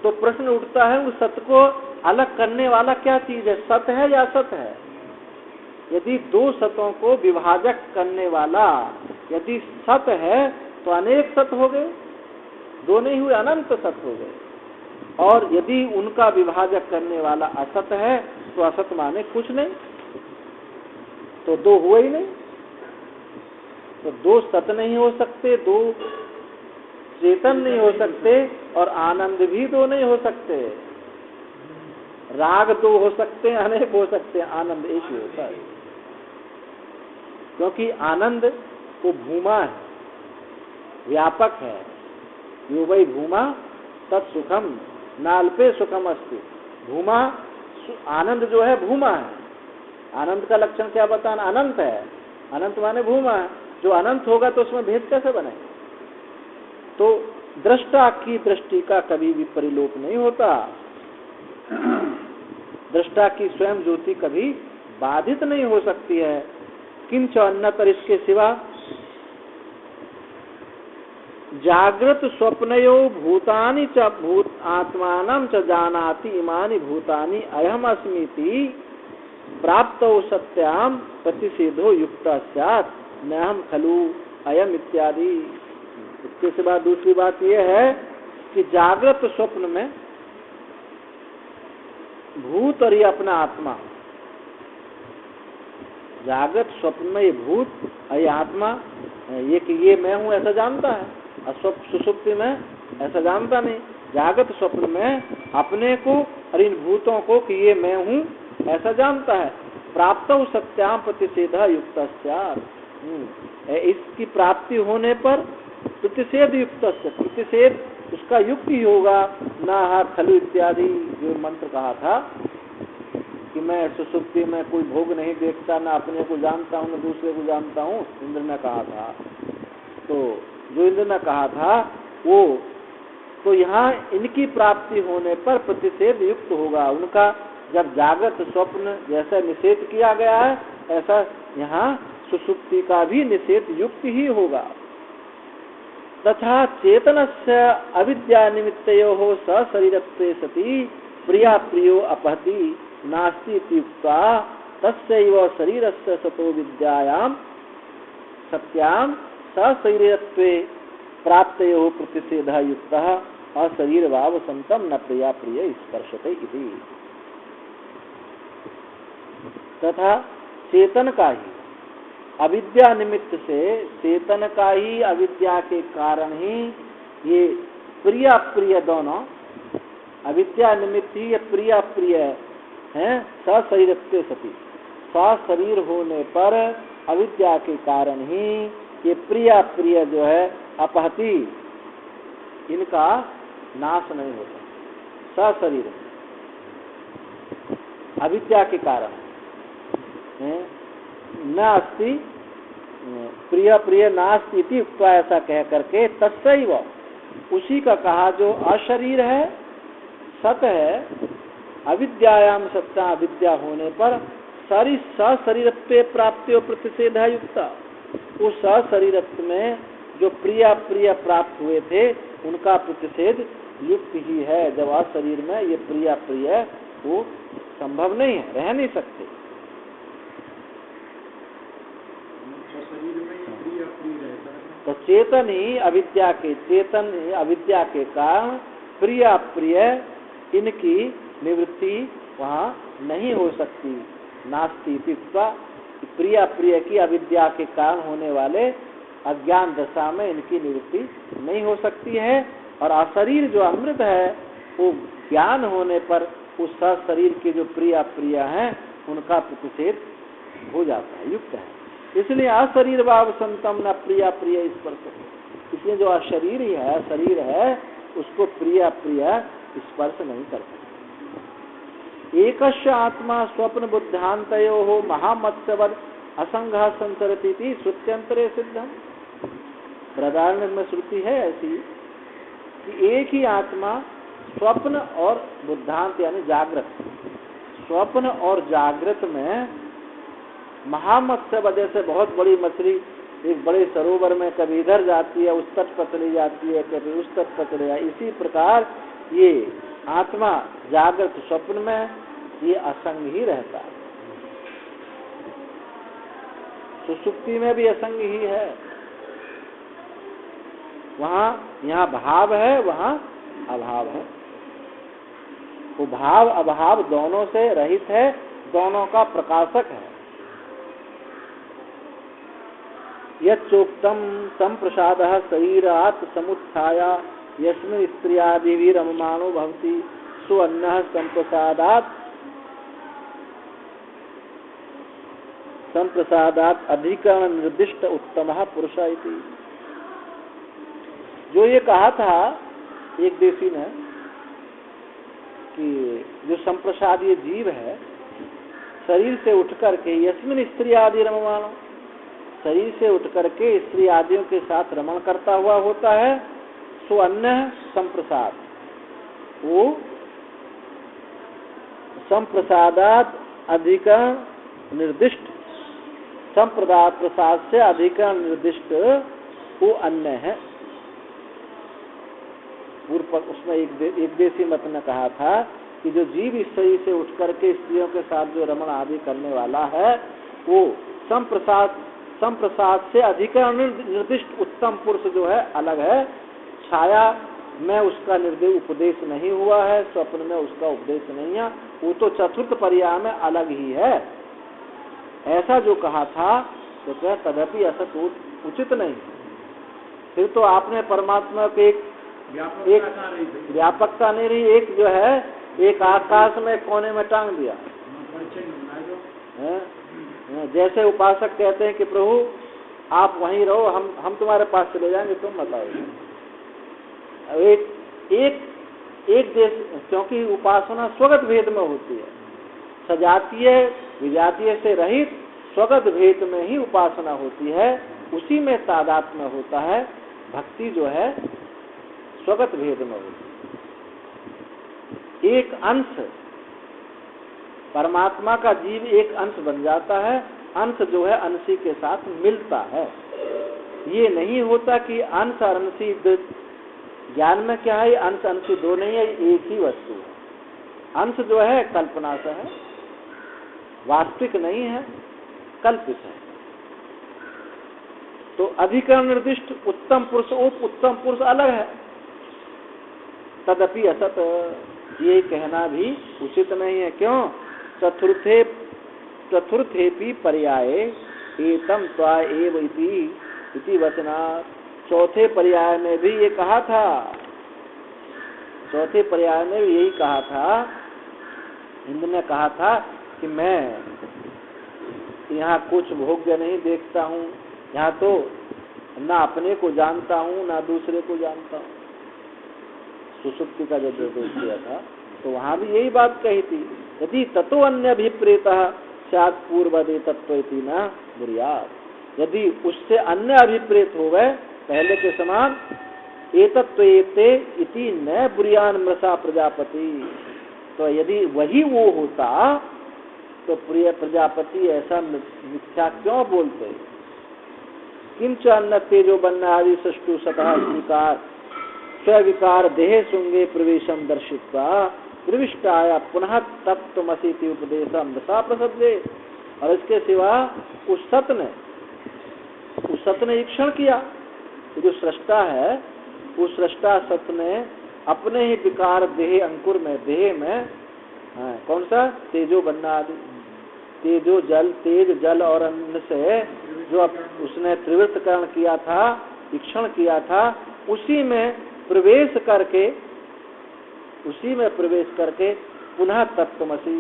तो प्रश्न उठता है उस सत्य को अलग करने वाला क्या चीज है, सत्य है या असत है? यदि दो सतों को विभाजक करने वाला यदि सत्य है तो अनेक सत्य हो गए, दो नहीं हुए, अनंत सत्य हो गए। और यदि उनका विभाजक करने वाला असत है तो असत माने कुछ नहीं, तो दो हुए ही नहीं। तो दो सत्य नहीं हो सकते, दो चेतन नहीं हो सकते, और आनंद भी दो नहीं हो सकते। राग दो हो सकते हैं, अनेक हो सकते हैं, आनंद एक ही होता है। क्योंकि आनंद वो भूमा है, व्यापक है। यो वै भूमा तत्सुखम नाल्पे सुखम अस्ति। भूमा आनंद जो है भूमा है। आनंद का लक्षण क्या बताना? अनंत है। अनंत माने भूमा है। जो अनंत होगा तो उसमें भेद कैसे बने? तो दृष्टा की दृष्टि का कभी भी परिलोप नहीं होता। दृष्टा की स्वयं ज्योति कभी बाधित नहीं हो सकती है। किंच अन्यतर इसके सिवा जागृत स्वप्नयो भूतानि च भूत आत्मानं च जानाति इमानि भूतानि अयम अस्मीति प्राप्तो सत्याम प्रतिषेधो युक्ता स्यात् नहम खलु अयम इत्यादि। इसके सिवा दूसरी बात यह है कि जागृत स्वप्न में भूत और ये अपना आत्मा, जागृत स्वप्न में ये भूत और ये आत्मा, ये कि ये मैं हूं ऐसा जानता है, और सुषुप्ति में ऐसा जानता नहीं। जागृत स्वप्न में अपने को और इन भूतों को कि ये मैं हूं ऐसा जानता है। प्राप्त सत्याम प्रतिषेध युक्त, इसकी प्राप्ति होने पर प्रतिषेध युक्त, प्रतिषेध उसका युक्त ही होगा। ना खलु इत्यादि जो मंत्र कहा था कि मैं सुसुप्ति में कोई भोग नहीं देखता, ना अपने को जानता हूँ, ना दूसरे को जानता हूँ, इंद्र ने कहा था। तो जो इंद्र ने कहा था वो तो यहाँ इनकी प्राप्ति होने पर प्रतिषेध युक्त होगा। उनका जब जागृत स्वप्न जैसा निषेध किया गया है, ऐसा यहाँ सुसुप्ति का भी निषेध युक्त ही होगा। तथा चेतनस्य अविद्या निमित्तयोः सशरीरत्वे सति प्रिया प्रियो अपहति नास्ति इत्युक्त्वा तस्यैव शरीरस्य सतो विद्यायां सत्यां सशरीरत्वे प्राप्तयोः प्रतिषेधः युक्तः अशरीरभाव संतम न प्रिया प्रिय स्पर्शते इति। तथा चेतन का ही अविद्या निमित्त से, चेतन का ही अविद्या के कारण ही ये प्रिय प्रिय दोनों, अविद्या निमित्त ही ये प्रिय प्रिय है। सशरीरत्वे सति, सशरीर होने पर अविद्या के कारण ही ये प्रिय प्रिय जो है अपहति, इनका नाश नहीं होता। सशरीर अविद्या के कारण न अस्ति प्रिय प्रिय नास्ति इति उक्त्वा, ऐसा कह करके तस्सैव उसी का कहा जो अशरीर है, सत है, अविद्यायाम सत्ता अविद्या होने पर सशरीरत्वे प्राप्तियो प्रतिषेध युक्ता। उस सशरीरत्व में जो प्रिय प्रिय प्राप्त हुए थे उनका प्रतिषेध युक्त ही है। जब अशरीर में ये प्रिय प्रिय वो संभव नहीं है, रह नहीं सकते। तो चेतन ही अविद्या के, चेतन अविद्या के कारण प्रिय प्रिय इनकी निवृत्ति वहाँ नहीं हो सकती। नास्ति इत्युक्त्वा, प्रिय प्रिय की अविद्या के कारण होने वाले अज्ञान दशा में इनकी निवृत्ति नहीं हो सकती है। और अशरीर जो अमृत है वो ज्ञान होने पर उस शरीर के जो प्रिय प्रिय हैं उनका प्रतिषेध हो जाता है, युक्त है। इसलिए अशरीर भाव संतम न प्रिय प्रिय स्पर्श। इसलिए जो अशरीर ही है, शरीर है, उसको प्रिय प्रिय स्पर्श नहीं कर सकते। एकस्य आत्मा स्वप्न बुद्धांतयोः महामत्स्यवत् असंगः संचरति इति श्रुत्यंतरे सिद्धम। बृहदारण्यक में श्रुति है ऐसी कि एक ही आत्मा स्वप्न और बुद्धांत यानी जागृत, स्वप्न और जागृत में महामत्स्य वजह से बहुत बड़ी मछली एक बड़े सरोवर में कभी इधर जाती है, उस तट पर चली जाती है, कभी उस तट पर चली जाती है। इसी प्रकार ये आत्मा जागृत स्वप्न में ये असंग ही रहता है, सुषुप्ति में भी असंग ही है। वहाँ यहाँ भाव है, वहाँ अभाव है। वो भाव अभाव दोनों से रहित है, दोनों का प्रकाशक है। यच्चोक्तम संप्रसादः शरीरात् समुत्थाया यस्मिन् स्त्रियादिभिः रममाणो भवति सो अन्नः संप्रसादात् अधिकरण निर्दिष्ट उत्तमः पुरुष इति। जो ये कहा था एक देशी ने कि जो संप्रसाद ये जीव है शरीर से उठ करके यस्मिन् स्त्री आदि रममाणो, शरीर से उठ करके स्त्री आदियों के साथ रमण करता हुआ होता है, सो अन्य संप्रसाद, वो संप्रसादात अधिकरण निर्दिष्ट, संप्रसाद से अधिकरण निर्दिष्ट वो अन्य है। पूर्व उसमें एक देशी मत ने कहा था कि जो जीव इस शरीर से उठ करके स्त्रियों के साथ जो रमण आदि करने वाला है वो संप्रसाद से अधिकरण निर्दिष्ट उत्तम पुरुष जो है अलग है। छाया में उसका उपदेश नहीं हुआ है, स्वप्न में उसका उपदेश नहीं है, वो तो चतुर्थ पर्याय में अलग ही है। ऐसा जो कहा था तो क्या तदपि ऐसा तो उचित नहीं। फिर तो आपने परमात्मा के एक व्यापकता नहीं रही, एक जो है एक आकाश में कोने में टांग दिया है? जैसे उपासक कहते हैं कि प्रभु आप वहीं रहो, हम तुम्हारे पास चले जाएंगे, तुम बताओ। एक देश, क्योंकि उपासना स्वगत भेद में होती है, सजातीय विजातीय से रहित स्वगत भेद में ही उपासना होती है, उसी में तादात्म्य होता है। भक्ति जो है स्वगत भेद में होती है। एक अंश परमात्मा का जीव एक अंश बन जाता है, अंश जो है अंशी के साथ मिलता है। ये नहीं होता कि अंश और अंशी, ज्ञान में क्या है, अंश अंशी दो नहीं है, एक ही वस्तु है। अंश जो है कल्पना से है, वास्तविक नहीं है, कल्पित है। तो अधिकरण निर्दिष्ट उत्तम पुरुष अलग है। तदपि असत, ये कहना भी उचित नहीं है। क्यों? चतुर्थेपि पर्याये एतम त्वा एव इति वचना, चौथे पर्याय में भी ये कहा था, चौथे पर्याय में भी यही कहा था। इंद्र ने कहा था कि मैं यहाँ कुछ भोग्य नहीं देखता हूँ, यहाँ तो ना अपने को जानता हूँ ना दूसरे को जानता हूँ। सुसुप्ति का जब निर्देश किया था तो वहाँ भी यही बात कही थी, यदि ततो अन्य अभिप्रेतः स्यात् पूर्वदे तत्त्वैति न बुर्यात्। यदि उससे अन्य अभिप्रेत हो गए पहले के समान, एतत्त्वेते इति न बुर्यान् मृषा प्रजापति, तो यदि वही वो होता तो प्रिय प्रजापति ऐसा मिथ्या क्यों बोलते? किंच अन्न तेजो बन्ना आदि सृष्टु सतः स्वीकार स्विकार देह सुंगे प्रवेशम दर्शित्वा प्रविष्टाया पुनः तत्त्वमसीति उपदेशम दशा प्रसद्ये। और इसके सिवा उस सत ने ईक्षण किया, जो सृष्टा है उस सृष्टा सत ने अपने ही विकार देह अंकुर में, देह में कौन सा तेजो बन्ना आदि, तेजो जल, तेज जल और अन्न से जो उसने त्रिवृत्तकरण किया था, ईक्षण किया था, उसी में प्रवेश करके पुनः तत्त्वमसि,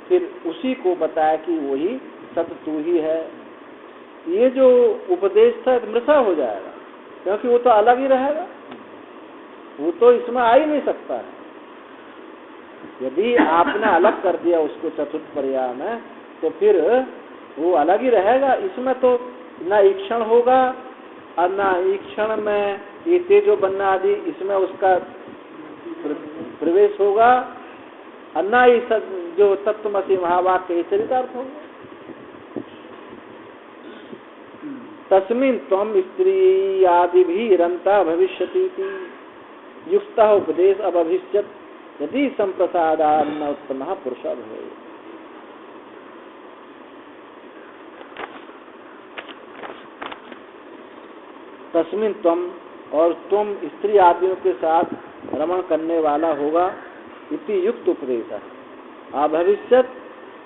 फिर उसी को बताया कि वही सत्य तू ही है। ये जो उपदेश था मृषा हो जाएगा, क्योंकि वो तो अलग ही रहेगा, वो तो इसमें आ ही नहीं सकता है। यदि आपने अलग कर दिया उसको चतुर्थ पर्याय में, तो फिर वो अलग ही रहेगा। इसमें तो न ईक्षण होगा, अनाईक्षण में ये तेजो बनना आदि इसमें उसका प्रवेश होगा। अन्नाई जो तत्वमसि महावाक्य ये चरितार्थ होगा। तस्मिन् त्वं स्त्री आदि भी रंता भविष्यति युक्तः उपदेश अभविष्यत् यदि संप्रसादान्न उत्तमः पुरुषः भवेत्। तस्मिन् त्वं और तुम स्त्री आदियों के साथ रमण करने वाला होगा इति युक्त उपदेश अभविष्यत्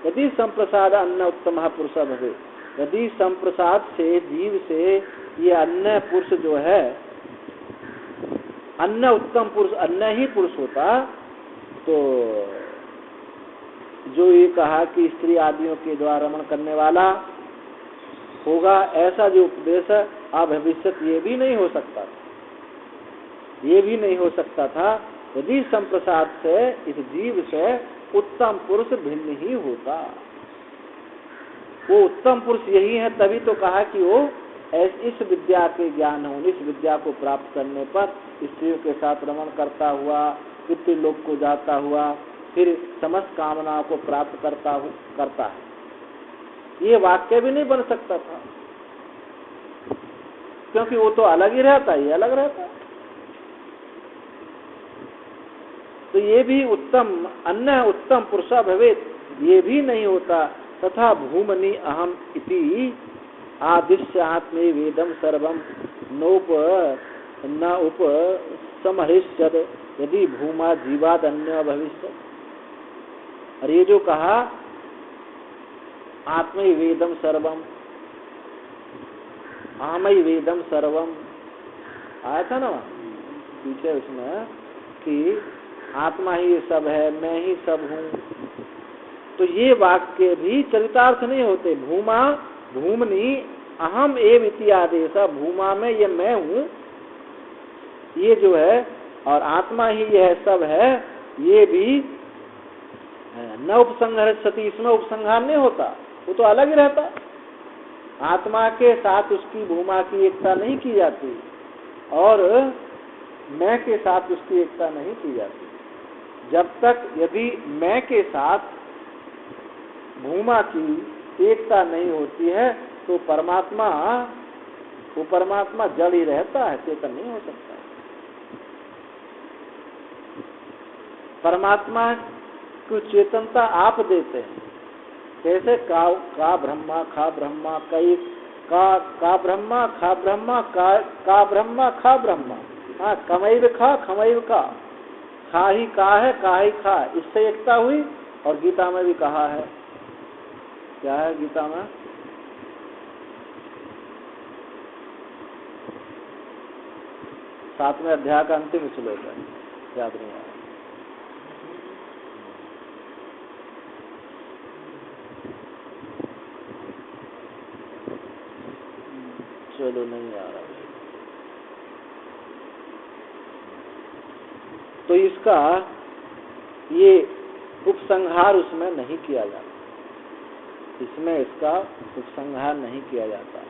यदि संप्रसाद अन्न उत्तमः पुरुषः भवेत्। यदि संप्रसाद से जीव से ये अन्य पुरुष जो है अन्य उत्तम पुरुष अन्य ही पुरुष होता तो जो ये कहा कि स्त्री आदियों के द्वारा रमण करने वाला होगा ऐसा जो उपदेश अभविष्यत ये भी नहीं हो सकता था। ये भी नहीं हो सकता था यदि संप्रसाद से इस जीव से उत्तम पुरुष भिन्न ही होता। वो उत्तम पुरुष यही है तभी तो कहा कि वो इस विद्या के ज्ञान होने इस विद्या को प्राप्त करने पर स्त्रियों के साथ रमण करता हुआ पितृलोक को जाता हुआ फिर समस्त कामनाओं को प्राप्त करता है। ये वाक्य भी नहीं बन सकता था क्योंकि वो तो अलग ही रहता ये अलग रहता। तो ये भी उत्तम अन्य उत्तम पुरुषा भवेत ये भी नहीं होता। तथा भूमनि अहम इति आदिश्य आत्मे वेदम सर्वम न उप समहरिष्यद यदि भूमा जीवाद अन्य भविष्य। और ये जो कहा आत्मै वेदम सर्वम अहमई वेदम सर्वम आया था ना पीछे उसमें कि आत्मा ही ये सब है मैं ही सब हूँ। तो ये वाक्य भी चरितार्थ नहीं होते। भूमा भूमनि अहम एव इति आदेश भूमा में ये मैं हूँ ये जो है और आत्मा ही यह सब है ये भी न उपसंहार सती इसमें उपसंहार नहीं होता वो तो अलग ही रहता। आत्मा के साथ उसकी भूमा की एकता नहीं की जाती और मैं के साथ उसकी एकता नहीं की जाती। जब तक यदि मैं के साथ भूमा की एकता नहीं होती है तो परमात्मा जड़ ही रहता है चेतन नहीं हो सकता। परमात्मा को चेतनता आप देते हैं कैसे का ब्रह्मा खा ब्रह्मा कई का ब्रह्मा खा ब्रह्मा का ब्रह्मा खा ब्रह्मा हाँ कमैव खा खमैव खा ही का है का ही खा इससे एकता हुई। और गीता में भी कहा है क्या है गीता में 7वें अध्याय का अंतिम श्लोक है याद नहीं आया। चलो नहीं आ रहा। तो इसका ये उपसंहार उसमें नहीं किया जाता। इसमें इसका उपसंहार नहीं किया जाता।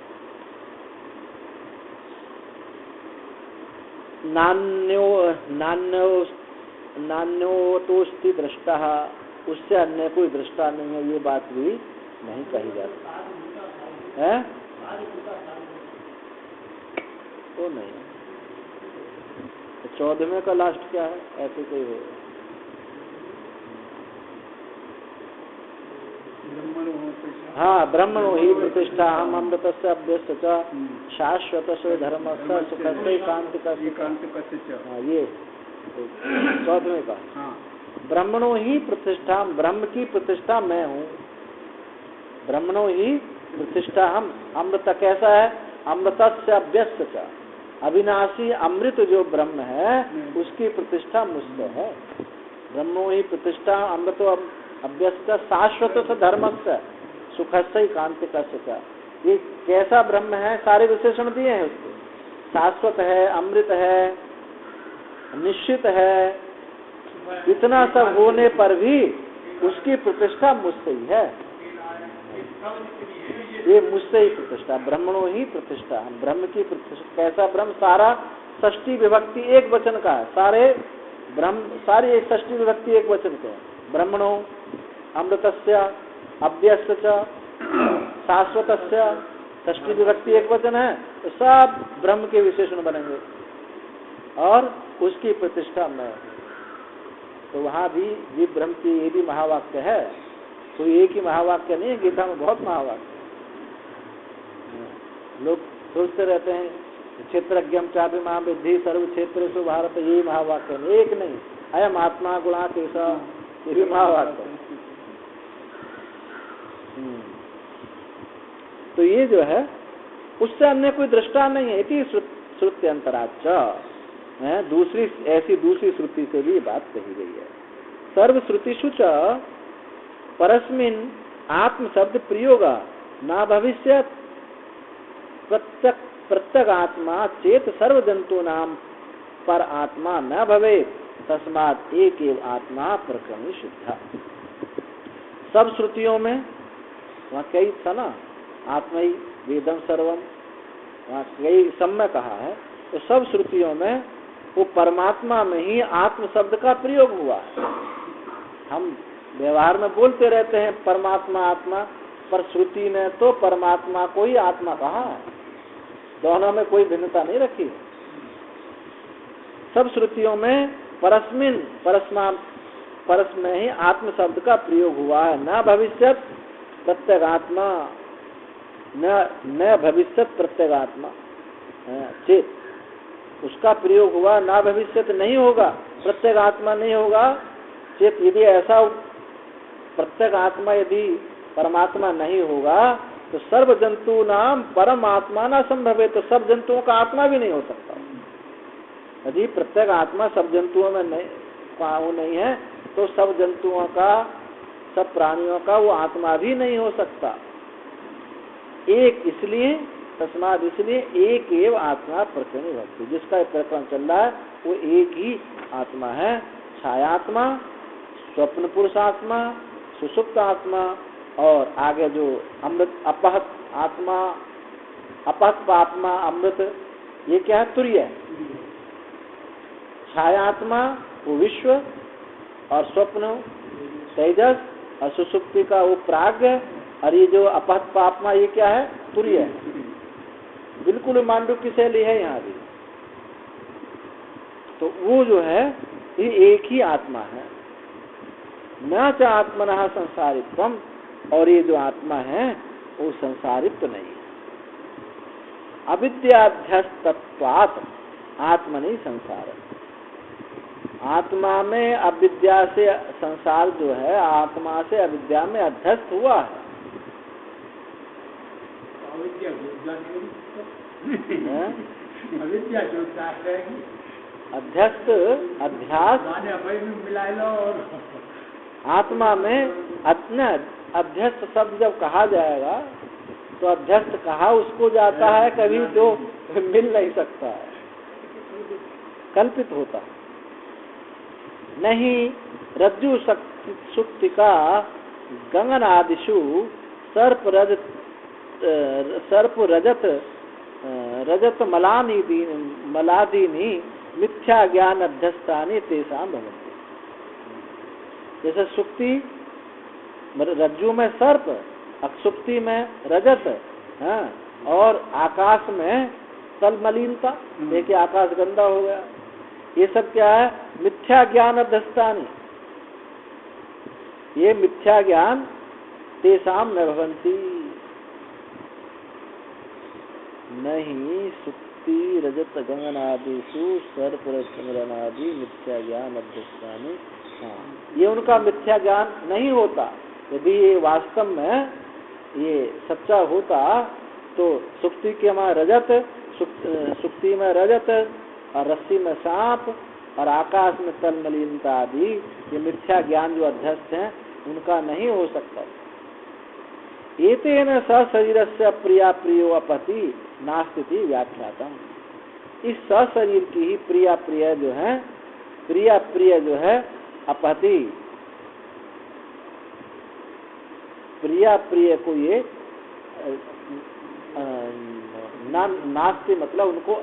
नान्योतोस्ति दृष्टा उससे अन्य कोई दृष्टा नहीं है ये बात भी नहीं कही जाती है। तो नहीं 14वें का लास्ट क्या है ऐसे कोई हो हाँ ब्रह्मणो ही प्रतिष्ठा हम अमृतस्य अभ्यस्त शाश्वत धर्म एकांतिक ये 14वें का ब्रह्मणो ही प्रतिष्ठा ब्रह्म की प्रतिष्ठा मैं हूँ। ब्रह्मणो ही प्रतिष्ठा हम अमृत कैसा है अमृतस्य अभ्यस्त अविनाशी अमृत जो ब्रह्म है उसकी प्रतिष्ठा मुझसे है। ब्रह्मो ही प्रतिष्ठा अमृत अभ्यस्त शाश्वत धर्म से सुख से कांतिक ये कैसा ब्रह्म है सारे विशेषण दिए हैं उसको। शाश्वत है अमृत है निश्चित है इतना सब होने पर भी उसकी प्रतिष्ठा मुझसे ही है। ये मुझसे ही प्रतिष्ठा, ब्रह्मणों ही प्रतिष्ठा, ब्रह्म की प्रतिष्ठा। कैसा ब्रह्म? सारा षष्ठी विभक्ति एक वचन का है, सारे ब्रह्म सारी षष्ठी विभक्ति एक वचन के हैं। ब्रह्मणो, अमृतस्य, अव्यस्य च, शाश्वतस्य, षष्ठी विभक्ति एक वचन है, तो सब ब्रह्म के विशेषण बनेंगे और उसकी प्रतिष्ठा मैं। तो वहां भी ब्रह्म की ये भी महावाक्य है, तो एक ही महावाक्य नहीं है, गीता में बहुत महावाक्य। लोग सोचते रहते हैं क्षेत्रज्ञम चापि मां विद्धि सर्व क्षेत्रेषु भारत, ये महावाक्य नहीं, एक नहीं, अयम आत्मा गुणा कैसा, ये भी महावाक्य। तो ये जो है उससे अन्य कोई दृष्टा नहीं है। इति श्रुति अंतराच, दूसरी श्रुति से भी बात कही गई है। सर्व श्रुतिषु च परस्मिन आत्म शब्द प्रयोग न भविष्यत्, प्रत्यक आत्मा चेत सर्व जंतु नाम पर आत्मा न भवेत्, तस्मात् एक एव आत्मा प्रकरणी शुद्धा। सब श्रुतियों में वहाँ कई था ना, आत्मा ही वेदम सर्वम, वहाँ कई समय कहा है, तो सब श्रुतियों में वो परमात्मा में ही आत्म शब्द का प्रयोग हुआ है। हम व्यवहार में बोलते रहते हैं परमात्मा आत्मा, पर श्रुति ने तो परमात्मा को ही आत्मा कहा है, दोनों में कोई भिन्नता नहीं रखी। सब श्रुतियों में परस में ही आत्म शब्द का प्रयोग हुआ है। न भविष्यत प्रत्यगात्मा, न भविष्यत प्रत्यगात्मा चेत, उसका प्रयोग हुआ। न भविष्यत नहीं होगा, प्रत्यगात्मा नहीं होगा चेत, यदि ऐसा प्रत्येक आत्मा यदि परमात्मा नहीं होगा तो सर्व जंतु नाम परमात्मा न संभव है, तो सब जंतुओं का आत्मा भी नहीं हो सकता। यदि प्रत्येक आत्मा सब जंतुओं में नहीं है तो सब जंतुओं का, सब प्राणियों का वो आत्मा भी नहीं हो सकता। एक इसलिए, तस्माद इसलिए एक एव आत्मा प्रकरणी भक्ति, जिसका प्रकरण चल रहा है वो एक ही आत्मा है। छायात्मा, स्वप्न पुरुष आत्मा, सुषुप्त आत्मा, और आगे जो अमृत अपहत आत्मा, अपहत आत्मा अमृत, ये क्या है? तुर्य। छायात्मा वो विश्व, और स्वप्न तेजस, और सुषुप्ति का वो प्राग्ञ, और ये जो अपहत आत्मा ये क्या है? तुर्य। बिल्कुल मांडुक्य शैली है यहाँ भी। तो वो जो है ये एक ही आत्मा है। न च आत्मनः संसारित्वम, और ये जो आत्मा है वो संसारित्व नहीं है। अविद्याध्यस्तत्वात् आत्मनि संसार, आत्मा में अविद्या से संसार जो है, आत्मा से अविद्या में अध्यस्त हुआ है। अध्यस्त, अध्यास मिला लो। आत्मा में अध्यस्त शब्द जब कहा जाएगा तो अध्यस्त कहा उसको जाता है, कभी जो मिल नहीं सकता है, कल्पित होता है। नहीं रज्जु सुक्तिका गगन आदिशु सर्प रजत मलादीनी मिथ्या ज्ञान अध्यस्तानि तेषां भवन्ति। जैसे सुक्ति रज्जु में सर्प, सुक्ति में रजत, और आकाश में तलमलीनता, देखिए आकाश गंदा हो गया, ये सब क्या है? मिथ्या ज्ञान अध्यस्तानि, ये मिथ्या ज्ञान तेषां न भवन्ति। नहीं सुक्ति रजत गगनादिषु सर्परसमरणादि मिथ्या ज्ञान अध्यस्तानि, ये उनका मिथ्या ज्ञान नहीं होता। यदि ये वास्तव में ये सच्चा होता तो सुक्ति के में रजत, सुक्ति में रजत, और रस्सी में सांप, और आकाश में तलमलीनता आदि, ये मिथ्या ज्ञान जो अध्यस्त हैं उनका नहीं हो सकता। एतेन सशरीरस्य प्रिया प्रियो अपति नास्ति व्याख्यातम, इस सशरीर की ही प्रिया प्रिय जो है, प्रिया प्रिय जो है अपति, प्रिया प्रिय को ये नास्ति मतलब उनको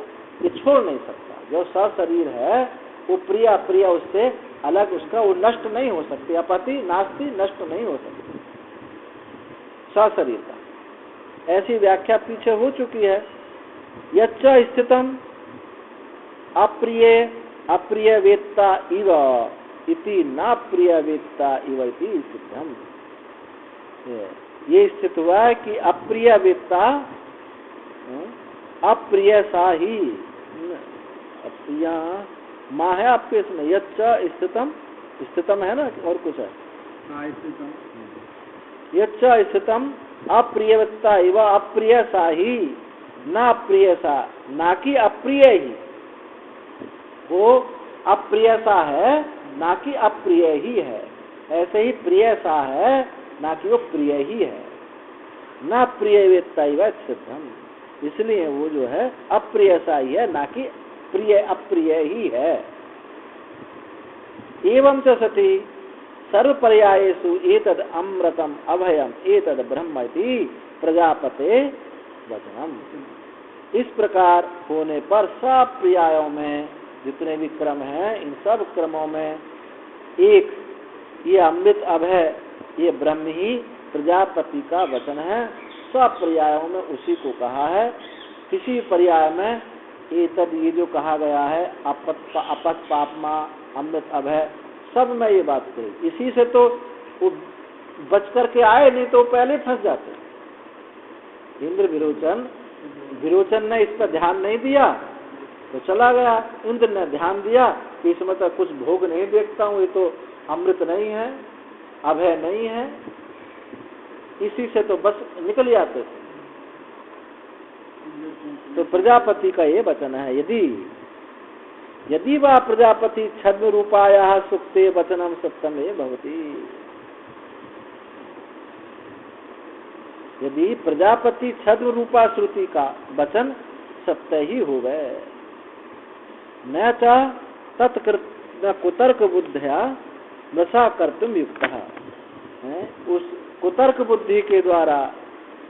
ये छोड़ नहीं सकता। जो सशरीर है वो प्रिय अप्रिय उससे अलग, उसका वो नष्ट नहीं हो सकती। अपति नास्ति, नष्ट नहीं हो सकती सशरीर का। ऐसी व्याख्या पीछे हो चुकी है। यच्च स्थितम अप्रिय अप्रिय वेत्ता इव इति न प्रिय वेत्ता इव इति सिद्धम। ये स्थित हुआ है कि अप्रिय वेत्ता अप्रिय सा ही अप्रिय माँ है आपके इसमें। यच्च स्थितम, स्थितम है ना और कुछ है? यच्च स्थितम अप्रिय वेत्ता इव अप्रिय सा ही न प्रिय सा, ना कि अप्रिय ही। वो अप्रिय सा है ना कि अप्रिय ही है। ऐसे ही प्रिय सा है ना कि वो प्रिय ही है। ना प्रिय वेत्ता इव सिद्धम, इसलिए वो जो है अप्रिय सा ही है ना कि प्रिय अप्रिय ही है। एवं च सति सर्व पर्यायेषु एतद् अमृतम अभयम एतद् ब्रह्म इति प्रजापते वचनम। इस प्रकार होने पर सब पर्यायों में जितने भी क्रम हैं, इन सब क्रमों में एक ये अमृत अभय ये ब्रह्म ही प्रजापति का वचन है। सब पर्यायों में उसी को कहा है। किसी पर्याय में ये जो कहा गया है अपत पापमा अमृत अभय, सब में ये बात कही। इसी से तो वो बच करके आए, नहीं तो पहले फंस जाते। इंद्र विरोचन ने इस पर ध्यान नहीं दिया तो चला गया। इंद्र ने ध्यान दिया कि इसमें तो कुछ भोग नहीं देखता हूँ, ये तो अमृत नहीं है, अभय नहीं है, इसी से तो बस निकल जाते थे। तो प्रजापति का ये वचन है, यदि वह प्रजापति छद्म रूपाया सुक्ते वचनम सत्यम ये भवती। यदि प्रजापति छद्म रूपा श्रुति का वचन सत्य ही हो गए, न च तत्कृत कुतर्क बुद्धिया वसा कर्तुम युक्त है। उस कुतर्क बुद्धि के द्वारा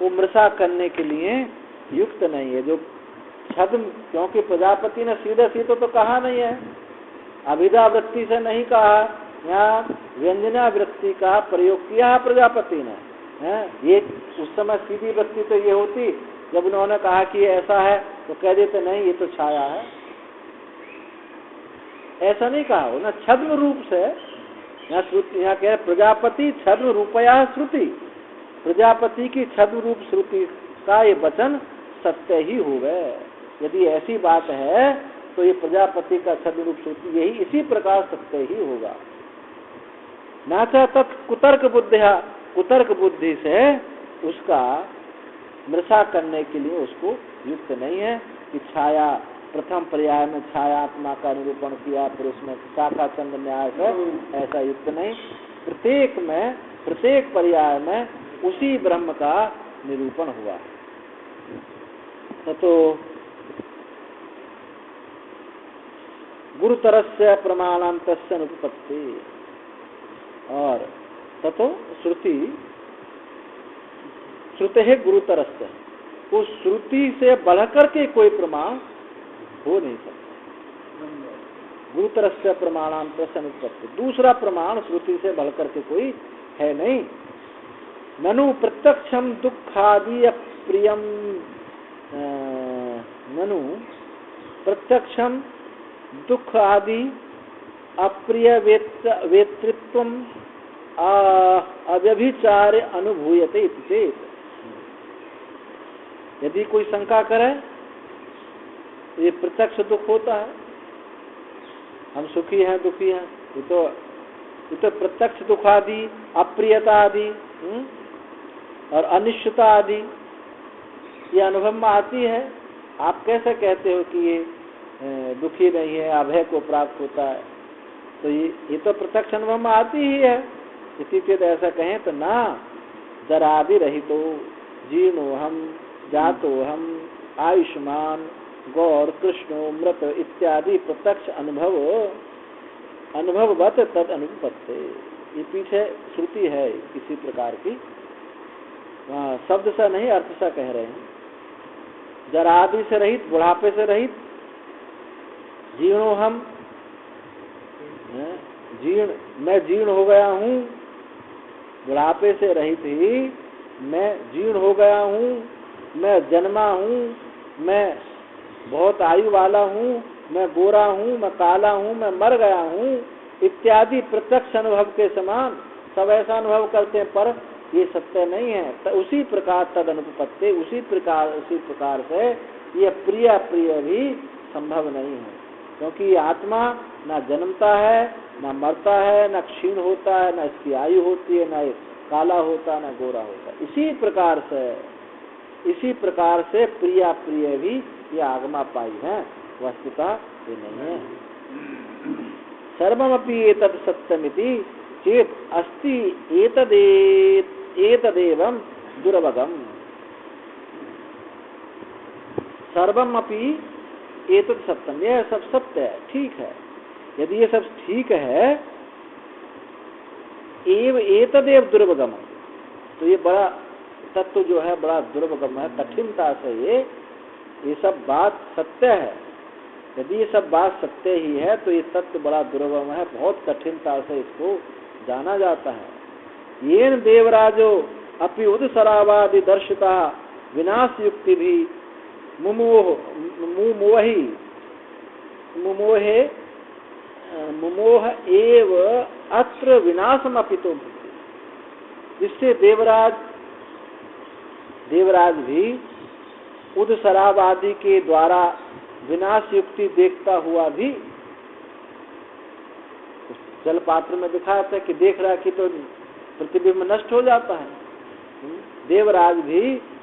वो मृषा करने के लिए युक्त नहीं है। जो छद्म, क्योंकि प्रजापति ने सीधे सीधे तो कहा नहीं है, अभिधा वृत्ति से नहीं कहा, यहाँ व्यंजना वृत्ति का प्रयोग किया प्रजापति ने। ये उस समय सीधी वृत्ति तो ये होती, जब उन्होंने कहा कि ऐसा है तो कह देते नहीं ये तो छाया है, ऐसा नहीं कहा हो ना। छद्म रूप से यहाँ श्रुति, यहाँ कह प्रजापति छद्म रूपया श्रुति, प्रजापति की छद्म रूप श्रुति का ये वचन सत्य ही हो गए। यदि ऐसी बात है तो ये प्रजापति का छद्म रूप श्रुति यही इसी प्रकार सत्य ही होगा। नाचा तत् कुतर्क बुद्धिया, कुतर्क बुद्धि से उसका मृषा करने के लिए उसको युक्त नहीं है कि छाया, प्रथम पर्याय में छायात्मा का निरूपण किया, फिर उसमें शाखा चंद्र न्याय से ऐसा युक्त नहीं। प्रत्येक पर्याय में उसी ब्रह्म का निरूपण हुआ। तो गुरुतरस्य प्रमाणांतस्य अनुपत्ति, और ततो श्रुति है गुरुतरस्य, उस श्रुति से बढ़कर के कोई प्रमाण हो नहीं सकता। गुरुतरस्य प्रमाणांतस्य अनुपत्ति, दूसरा प्रमाण श्रुति से बढ़कर के कोई है नहीं। ननु प्रत्यक्षम दुखादि अप्रियम, ननु प्रत्यक्षम दुख आदि अप्रिय वेतृत्वम अव्यभिचार अनुभूयते इति चेत। यदि कोई शंका करे ये प्रत्यक्ष दुख होता है, हम सुखी हैं दुखी हैं, ये तो प्रत्यक्ष दुख आदि अप्रियता आदि और अनिश्चितता आदि ये अनुभव में आती है। आप कैसे कहते हो कि ये दुखी नहीं है, अभय को प्राप्त होता है? तो ये तो प्रत्यक्ष अनुभव में आती ही है। इसी चीज ऐसा कहें तो ना, जरादि रहितो जीर्णो हम जातो हम आयुष्मान गौर कृष्णो मृत इत्यादि प्रत्यक्ष अनुभववत तद अनुपत्ति। ये पीछे श्रुति है किसी प्रकार की, शब्द सा नहीं अर्थ सा कह रहे हैं। जरा आदि से रहित, बुढ़ापे से रहित। जीर्णो हम, मैं जीर्ण हो गया हूँ, बुढ़ापे से रहित ही मैं जीर्ण हो गया हूँ, मैं जन्मा हूँ, मैं बहुत आयु वाला हूँ, मैं गोरा हूँ, मैं काला हूँ, मैं मर गया हूँ इत्यादि प्रत्यक्ष अनुभव के समान सब ऐसा अनुभव करते हैं, पर ये सत्य नहीं है। उसी प्रकार तद अनुपत्ति, उसी प्रकार से ये प्रिय भी संभव नहीं है, क्योंकि ये आत्मा ना जन्मता है, ना मरता है, ना क्षीण होता है, ना इसकी आयु होती है, ना ये काला होता, ना गोरा होता। इसी प्रकार से प्रिय भी ये आगमा पाई है, वस्तुतः ये नहीं है। सर्वमपि एतत् सत्यमिति चेत अस्ति एतदेवं दुर्भगम। सर्वमपि एतत् सत्यम, यह सब सत्य है, ठीक है। यदि ये सब ठीक है, एतदेव दुर्भगम, तो ये बड़ा तत्व जो है बड़ा दुर्भगम है, कठिनता से ये सब बात सत्य है। यदि ये सब बात सत्य ही है तो ये तत्व बड़ा दुर्गम है, बहुत कठिनता से इसको जाना जाता है। येन देवराजो अपि उदसरावादि दर्शिता विनाश युक्ति भी मुमोह एव अत्र विनाशम अपितो, जिससे देवराज भी उदसरावादि के द्वारा विनाश युक्ति देखता हुआ भी, जल पात्र में दिखाया था कि देख रहा कि तो प्रतिबिंब नष्ट हो जाता है। देवराज भी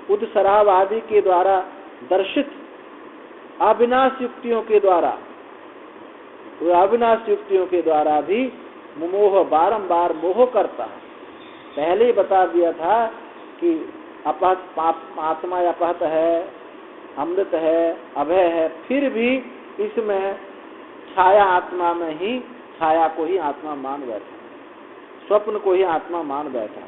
उदसराव आदि के द्वारा दर्शित अविनाश युक्तियों के द्वारा, वो अविनाश युक्तियों के द्वारा भी मोह बारंबार मोह करता है। पहले ही बता दिया था कि आत्मा अपहत है, अमृत है, अभय है, फिर भी इसमें छाया आत्मा में ही, छाया को ही आत्मा मान बैठा, स्वप्न को ही आत्मा मान बैठा।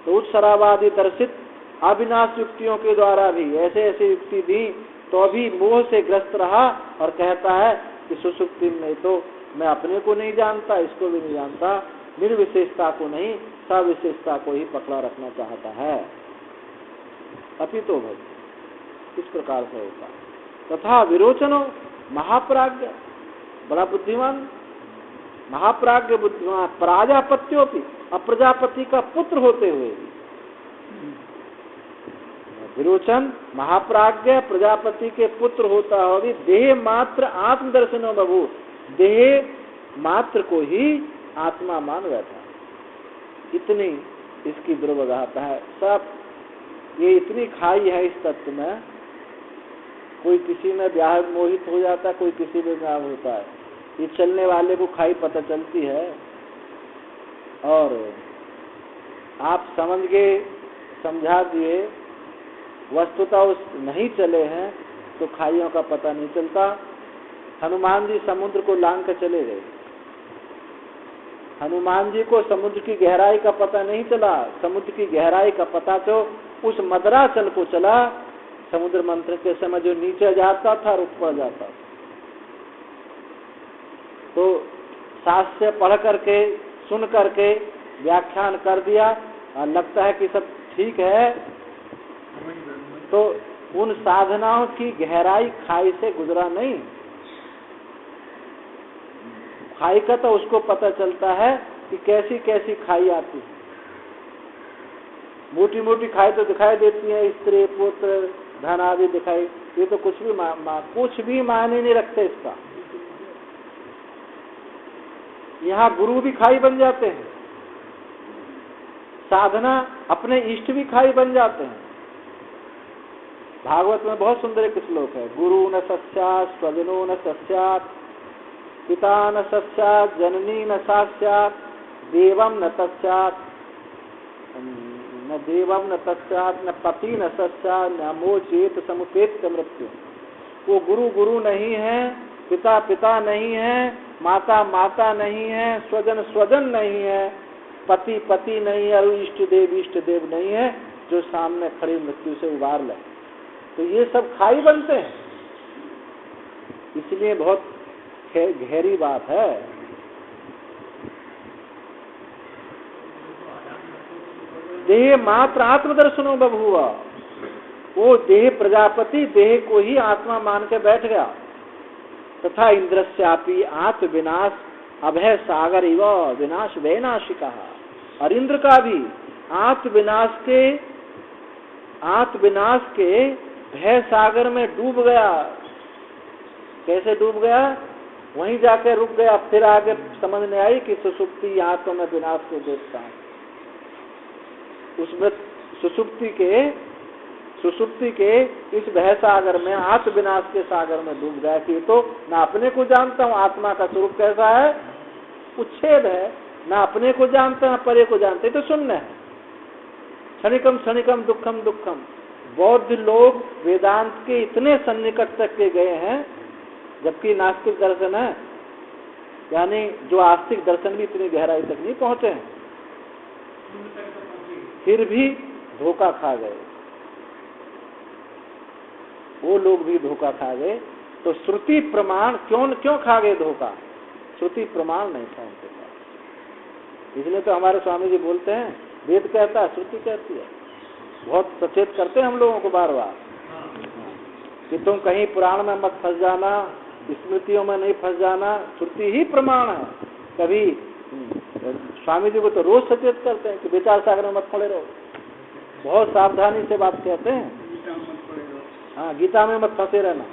तो उस शराबादी दर्शित अविनाश युक्तियों के द्वारा भी ऐसे ऐसे युक्ति दी तो अभी मोह से ग्रस्त रहा और कहता है कि सुसुप्ति में तो मैं अपने को नहीं जानता, इसको भी नहीं जानता, निर्विशेषता को नहीं सविशेषता को ही पकड़ा रखना चाहता है। अभी तो भाई इस प्रकार से होता। तथा विरोचनो महाप्राज्ञ, बड़ा बुद्धिमान, महाप्राज्ञ बुद्धिमान, प्राजापत्योपि, अप्रजापति का पुत्र होते हुए विरोचन महाप्राज्ञ प्रजापति के पुत्र होता हो भी देह मात्र आत्मदर्शनो बभू, देह मात्र को ही आत्मा मान बैठा। इतनी इसकी दुर्वगाहता है। सब ये इतनी खाई है इस तत्व में, कोई किसी में व्याह मोहित हो जाता है, कोई किसी में व्याह होता है। ये चलने वाले को खाई पता चलती है, और आप समझ गए, समझा दिए, वस्तुतः उस नहीं चले हैं तो खाइयों का पता नहीं चलता। हनुमान जी समुद्र को लांग कर चले गए, हनुमान जी को समुद्र की गहराई का पता नहीं चला, समुद्र की गहराई का पता तो उस मदराचल को चला। समुद्र मंथन के समय जो नीचे जाता था और ऊपर जाता था, तो शास्त्र पढ़ करके सुन करके व्याख्यान कर दिया और लगता है कि सब ठीक है, तो उन साधनाओं की गहराई खाई से गुजरा नहीं। खाई का तो उसको पता चलता है कि कैसी कैसी खाई आती है। मोटी मोटी खाई तो दिखाई देती है, स्त्री पुत्र धन आदि दिखाई, ये तो कुछ भी मायने नहीं रखते इसका। यहाँ गुरु भी खाई बन जाते हैं, साधना अपने इष्ट भी खाई बन जाते हैं। भागवत में बहुत सुंदर एक श्लोक है, गुरु न सस्यात् स्वजनो न सस्यात् पिता न सस्यात् जननी न सास्यात् देवम न तस्यात् न देवम न तस्यात् न पति न सस्यात् न मोचेत समुपेत मृत्यु। वो गुरु गुरु नहीं है, पिता पिता नहीं है, माता माता नहीं है, स्वजन स्वजन नहीं है, पति पति नहीं है और इष्ट देव नहीं है जो सामने खड़ी मृत्यु से उबार ले। तो ये सब खाई बनते हैं। इसलिए बहुत गहरी बात है। देह मात्र आत्मदर्शनो बभूव। वो देह प्रजापति देह को ही आत्मा मान के बैठ गया। तथा इंद्रस्यापि आत्म विनाश अभय सागर इव विनाश वैनाशिका। और इंद्र का भी आत्म विनाश के भय सागर में डूब गया। कैसे डूब गया? वहीं जाके रुक गया। फिर आगे समझ में आई कि सुसुप्ति, यहाँ तो मैं विनाश को देखता हूँ। उसमें सुसुप्ति के इस भय सागर में, आत्म विनाश के सागर में डूब गया कि तो ना अपने को जानता हूँ आत्मा का स्वरूप कैसा है, उच्छेद है, ना अपने को जानता, ना परे को जानते, तो शून्य है। क्षणिकम क्षणिकम दुखम दुखम। बौद्ध लोग वेदांत के इतने सन्निकट तक के गए हैं, जबकि नास्तिक दर्शन है, यानी जो आस्तिक दर्शन भी इतनी गहराई तक नहीं पहुंचे हैं, फिर भी धोखा खा गए। वो लोग भी धोखा खा गए। तो श्रुति प्रमाण क्यों खा गए धोखा? श्रुति प्रमाण नहीं था उनके पास। इसलिए तो हमारे स्वामी जी बोलते हैं, वेद कहता है, श्रुति कहती है। बहुत सचेत करते हैं हम लोगों को बार बार कि तुम कहीं पुराण में मत फंस जाना, स्मृतियों में नहीं फंस जाना, श्रुति ही प्रमाण है। कभी स्वामी जी को तो रोज सचेत करते हैं कि विचार सागर में मत पड़े रहो। बहुत सावधानी से बात कहते हैं। हाँ, गीता में मत फंसे रहना,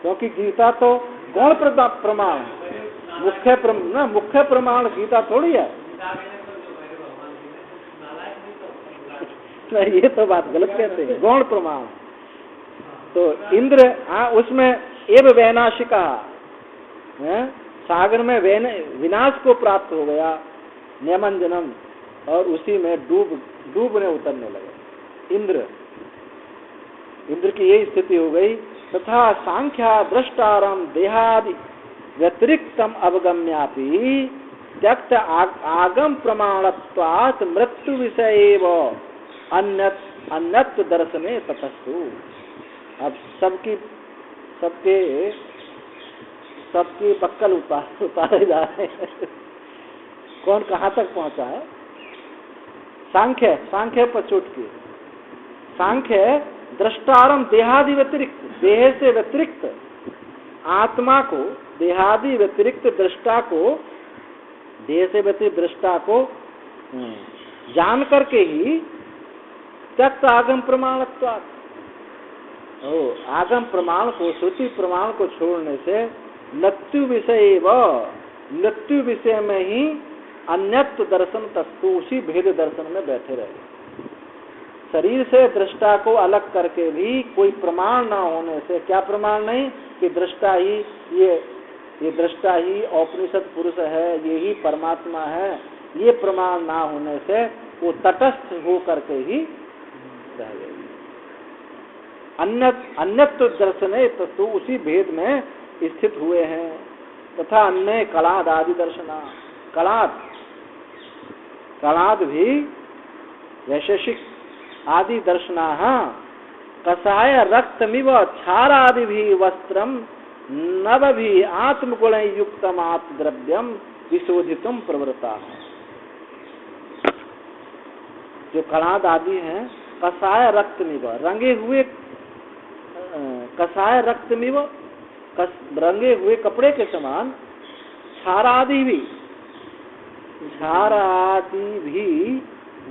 क्योंकि गीता तो गौण प्रमाण, मुख्य प्रमाण गीता थोड़ी है। नहीं, ये तो बात गलत कहते हैं, गौण प्रमाण। तो इंद्र उसमें एव वैनाशिका, सागर में विनाश को प्राप्त हो गया, नियमंजनम, और उसी में डूबने उतरने लगे। इंद्र की यही स्थिति हो गई। तथा सांख्या दृष्टारम देहादि व्यतिरिक्तम अवगम्यापि त्यक्त आगम प्रमाणत्वात् मृत्यु विषयेव अन्यत् दर्शने ततस्तु। अब सबकी बक्कल उतारे जा रहे हैं। कौन कहाँ तक पहुंचा है? सांख्य पर चोट की। सांख्य दृष्टारम देहादि व्यतिरिक्त, देह से व्यतिरिक्त आत्मा को, देहादि व्यतिरिक्त दृष्टा को, देह से व्यतिरिक्त दृष्टा को जान करके ही त्यक्त आगम प्रमाणत्वात्, आगम प्रमाण को, श्रुति प्रमाण को छोड़ने से मृत्यु विषय में ही अन्यत्व दर्शन तत्व, उसी भेद दर्शन में बैठे रहे। शरीर से दृष्टा को अलग करके भी कोई प्रमाण ना होने से, क्या प्रमाण नहीं कि दृष्टा ही ये दृष्टा ही औपनिषद पुरुष है, ये ही परमात्मा है, ये प्रमाण ना होने से वो तटस्थ हो करके ही रह गए। अन्यत्व दर्शन है तो उसी भेद में स्थित हुए हैं। तथा अन्य कलाद आदि दर्शना, कलाद भी वैशेषिक आदि दर्शना, कषाय रक्तमिव क्षारादि भी वस्त्रम नव भी आत्मगुण युक्तम आत्मद्रव्यम विशोधितम प्रवृत्ता। जो कलाद आदि हैं, कषाय रक्तमिव, रंगे हुए, कषाय रक्तमिव, रंगे हुए कपड़े के समान, क्षारादि भी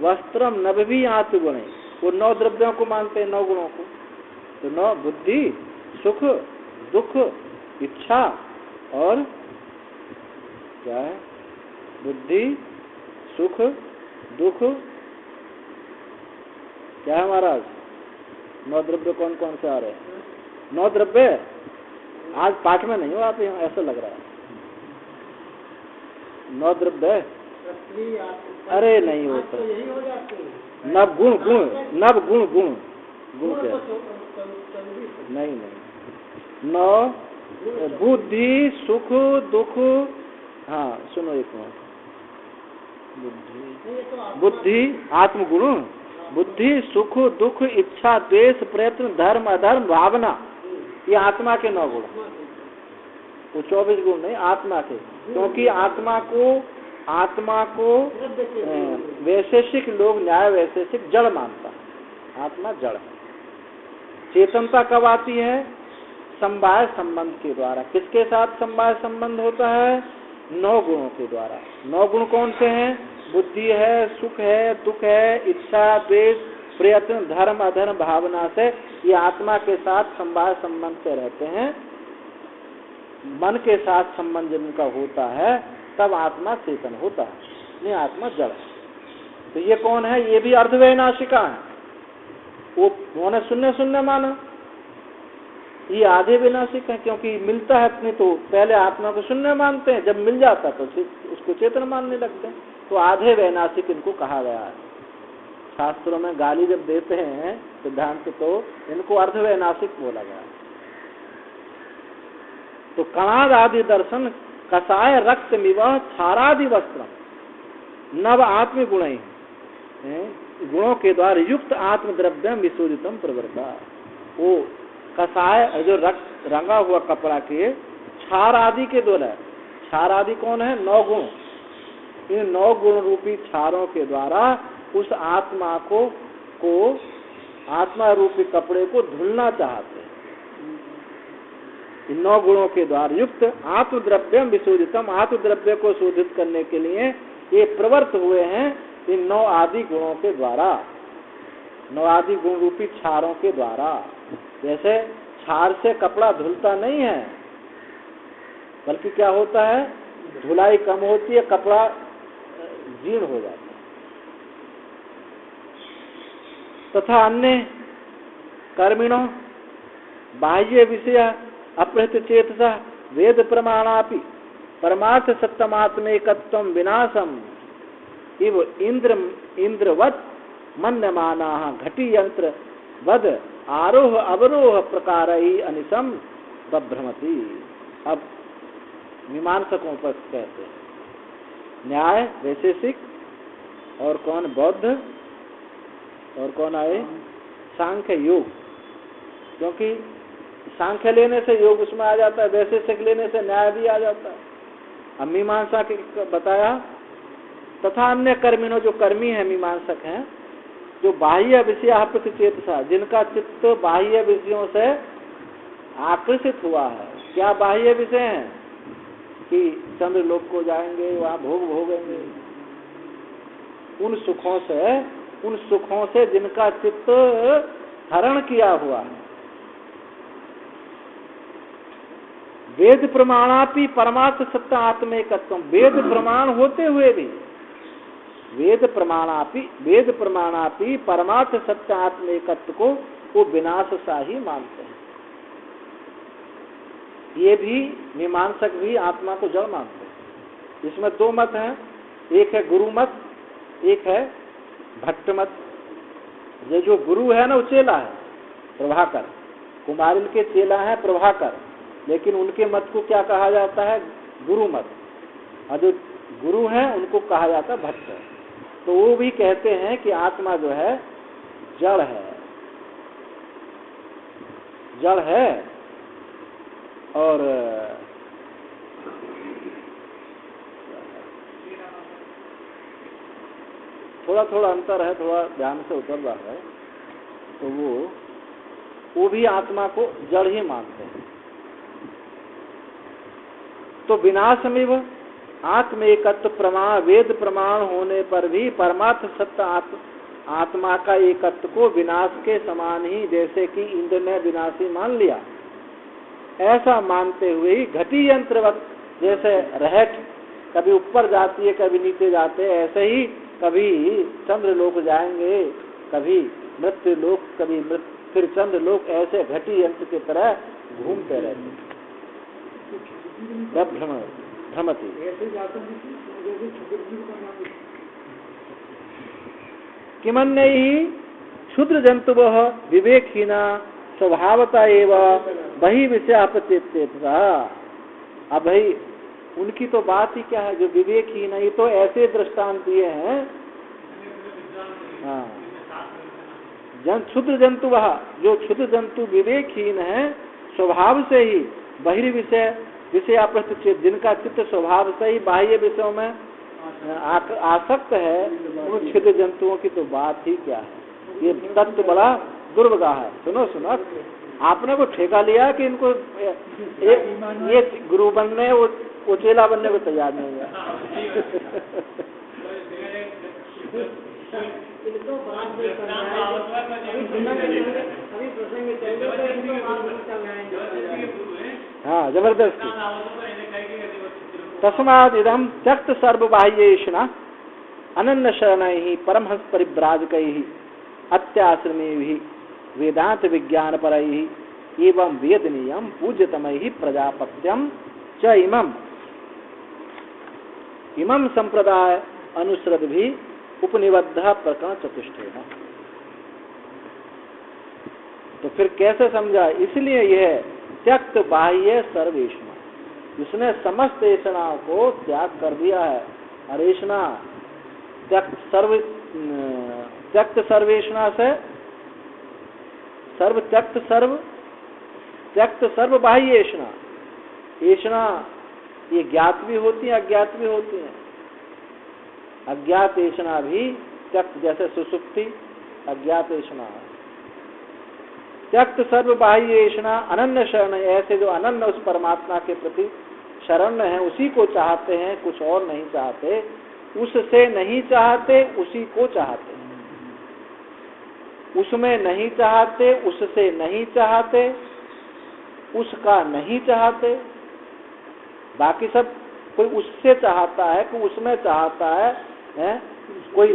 वस्त्रम नव भी आत्मगुण, वो 9 द्रव्यों को मानते हैं, 9 गुणों को। तो 9 बुद्धि, सुख, दुख, इच्छा और क्या है? बुद्धि, सुख, दुख, क्या है महाराज? 9 द्रव्य कौन कौन से आ रहे हैं? 9 द्रव्य आज पाठ में नहीं हो आते हैं, ऐसा लग रहा है। 9 द्रव्य, अरे नहीं होता। नव गुण क्या? नहीं, 9 बुद्धि, सुख, दुख, हाँ सुनो एक मिनट, बुद्धि आत्मगुण, बुद्धि, सुख, दुख, इच्छा, द्वेष, प्रयत्न, धर्म, अधर्म, भावना, ये आत्मा के 9 गुण। वो 24 गुण नहीं, आत्मा के। क्योंकि आत्मा को वैशेषिक लोग, न्याय वैशेषिक जड़ मानता है। आत्मा जड़ है। चेतनता कब आती है? समवाय संबंध के द्वारा। किसके साथ समवाय संबंध होता है? 9 गुणों के द्वारा। 9 गुण कौन से हैं? बुद्धि है, सुख है, दुख है, इच्छा, द्वेष, प्रयत्न, धर्म, अधर्म, भावना से ये आत्मा के साथ समवाय संबंध से रहते हैं। मन के साथ संबंध जिनका होता है तब आत्मा चेतन होता है, नहीं आत्मा जड़ है। तो ये कौन है? ये भी अर्धवैनाशिका है। वो उन्होंने शून्य माना, ये आधे विनाशिक है। क्योंकि मिलता है अपने तो पहले आत्मा को शून्य मानते हैं, जब मिल जाता तो उसको चेतन मानने लगते हैं। तो आधे वैनाशिक इनको कहा गया है। शास्त्रों में गाली जब देते हैं सिद्धांत तो इनको अर्धवैनाशिक बोला गया है। तो कणाद आदि दर्शन कसाय रक्त मिवह क्षारादि वस्त्रम नव आत्म गुण गुणों के द्वारा युक्त आत्मद्रव्यम विशोधितम प्रवृत्ता। वो कसाय जो रक्त रंगा हुआ कपड़ा के क्षार आदि के द्वारा, क्षार आदि कौन है? 9 गुण। इन 9 गुण रूपी क्षारों के द्वारा उस आत्मा को आत्मा रूपी कपड़े को धुलना चाहते हैं। इन 9 गुणों के द्वारा युक्त आत्मद्रव्यम विशोधितम, आत्मद्रव्य को शोधित करने के लिए ये प्रवृत्त हुए हैं इन 9 आदि गुणों के द्वारा, 9 आदि गुण रूपी क्षारों के द्वारा। जैसे क्षार से कपड़ा धुलता नहीं है, बल्कि क्या होता है? धुलाई कम होती है, कपड़ा जीर्ण हो जाता है। तथा अन्य कर्मिणों बाह्य विषय अपहृत चेतसा वेद प्रमाणापि परमार्थ सत्यमात्मेकत्वं विनाशम इव इंद्रवत् मन्यमानाः घटी यंत्र वद आरोह अवरोह प्रकारैः अनिशम बभ्रमति। अब मीमांसकों पर कहते हैं न्याय वैशेषिक और कौन? बौद्ध और कौन आए? सांख्य योग। क्योंकि सांख्य लेने से योग उसमें आ जाता है, वैशेषिक लेने से न्याय भी आ जाता है। अब मीमांसा के बताया तथा अन्य कर्मियों, जो कर्मी है मीमांसक हैं, जो बाह्य विषय अपहृत चेतसा, जिनका चित्त बाह्य विषयों से आकर्षित हुआ है। क्या बाह्य विषय हैं? कि चंद्रलोक को जाएंगे, वहाँ भोग भोगेंगे। उन सुखों से जिनका चित्त हरण किया हुआ है। वेद प्रमाणापि परमार्थ सत्य आत्मेकत्व, वेद प्रमाण होते हुए भी, वेद प्रमाणापि परमार्थ सत्य आत्मेकत्व को वो विनाशशाही मानते हैं। ये भी मीमांसक भी आत्मा को जड़ मानते हैं। इसमें 2 मत हैं, एक है गुरु मत, एक है भट्ट मत। ये जो गुरु है ना, वो चेला है प्रभाकर, कुमारिल के चेला है प्रभाकर, लेकिन उनके मत को क्या कहा जाता है? गुरु मत। और जो गुरु हैं उनको कहा जाता है भट्ट। तो वो भी कहते हैं कि आत्मा जो है जड़ है और थोड़ा अंतर है, थोड़ा ध्यान से उतर रहा है। तो वो भी आत्मा को जड़ ही मानते हैं। तो विनाशमेव आत्मेकत्व प्रमाण, वेद प्रमाण होने पर भी परमार्थ सत्य आत्मा का एकत्व को विनाश के समान ही, जैसे कि इंद्र ने विनाशी मान लिया, ऐसा मानते हुए ही घटी यंत्रवत, जैसे रहट कभी ऊपर जाती है कभी नीचे जाते हैं, ऐसे ही कभी चंद्र लोक जाएंगे, कभी मृत्यु लोक, कभी फिर चंद्र लोक, ऐसे घटी यंत्र की तरह घूमते रहते भ्रमति। किमन्यैः क्षुद्र जंतुवः विवेकहीना स्वभावता एवं वही विषय अपचेतसा। अब भाई उनकी तो बात ही क्या है, जो विवेकहीन है, ये तो ऐसे दृष्टांत दिए हैं। हाँ, क्षुद्र जंतु वह जो क्षुद्र जंतु विवेकहीन है, स्वभाव से ही बहिर्विषय विषयाप्रस्त चित्त, जिनका चित्त स्वभाव से ही बाह्य विषयों में आसक्त है, उन क्षुद्र जंतुओं की तो बात ही क्या है। ये तत्व बड़ा दुर्लभ है। सुनो सुनो, आपने को ठेका लिया कि इनको ये गुरु बनने वो चेला बनने को तैयार नहीं है। हाँ, जबरदस्ती। तस्माद् इदं त्यक्त सर्वबाह्येषणा अनन्य शरणैः परमहंस परिव्राजकैः अत्याश्रमैः वेदांत विज्ञान परैः एवं वेदनीयं पूज्यतमैः प्रजापत्यं च इमं संप्रदाय अनुसृत भी उपनिबद्ध प्रकरण चतुष्टयः। तो फिर कैसे समझा? इसलिए यह त्यक्त बाह्य सर्वेषणा, उसने समस्त ऐषणा को त्याग कर दिया है। अरेषणा त्यक्त सर्वेषणा से सर्व त्यक्त सर्व बाह्य ऐषणा। ऐषणा ये ज्ञात भी होती है, अज्ञात भी होती है। अज्ञात ऐषणा भी त्यक्त, जैसे सुसुप्ति अज्ञात ऐषणा है। त्यक्त सर्व बाह्य ऐषणा अनन्य शरण, ऐसे जो अनन्य उस परमात्मा के प्रति शरण है, उसी को चाहते हैं, कुछ और नहीं चाहते। उससे नहीं चाहते, उसी को चाहते। उसमें नहीं चाहते, उससे नहीं चाहते, उसका नहीं चाहते। बाकी सब कोई उससे चाहता है, कोई उसमें चाहता है, कोई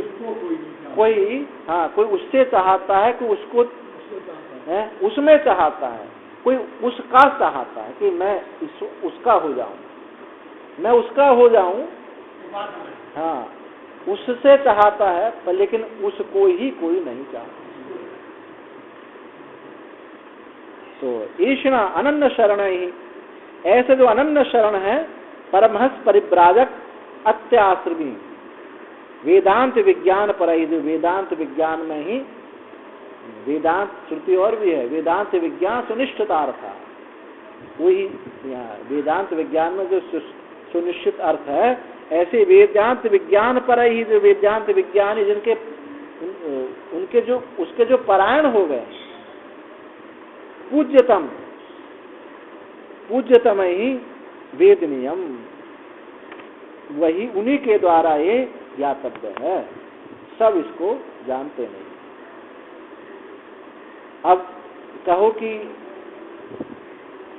उससे चाहता है, कोई उसको उसमें चाहता है, कोई उसका चाहता है कि मैं उसका हो जाऊं, मैं उसका हो जाऊं। हाँ, उससे चाहता है, पर लेकिन उसको ही कोई नहीं चाहता। तो ईशना अनन्य शरण ही, ऐसे जो अनन्य शरण है, परमहंस परिव्राजक अत्याश्रमी वेदांत विज्ञान पर ही, जो वेदांत विज्ञान में ही, वेदांत श्रुति और भी है, वेदांत विज्ञान सुनिश्चित अर्थ है, वही यहाँ वेदांत विज्ञान में जो सुनिश्चित अर्थ है, ऐसे वेदांत विज्ञान पर ही, जो वेदांत विज्ञानी जिनके उनके जो उसके जो परायण हो गए, पूज्यतम ही वेदनीयम, वही उन्हीं के द्वारा ये ज्ञातव्य है। सब इसको जानते नहीं। अब कहो कि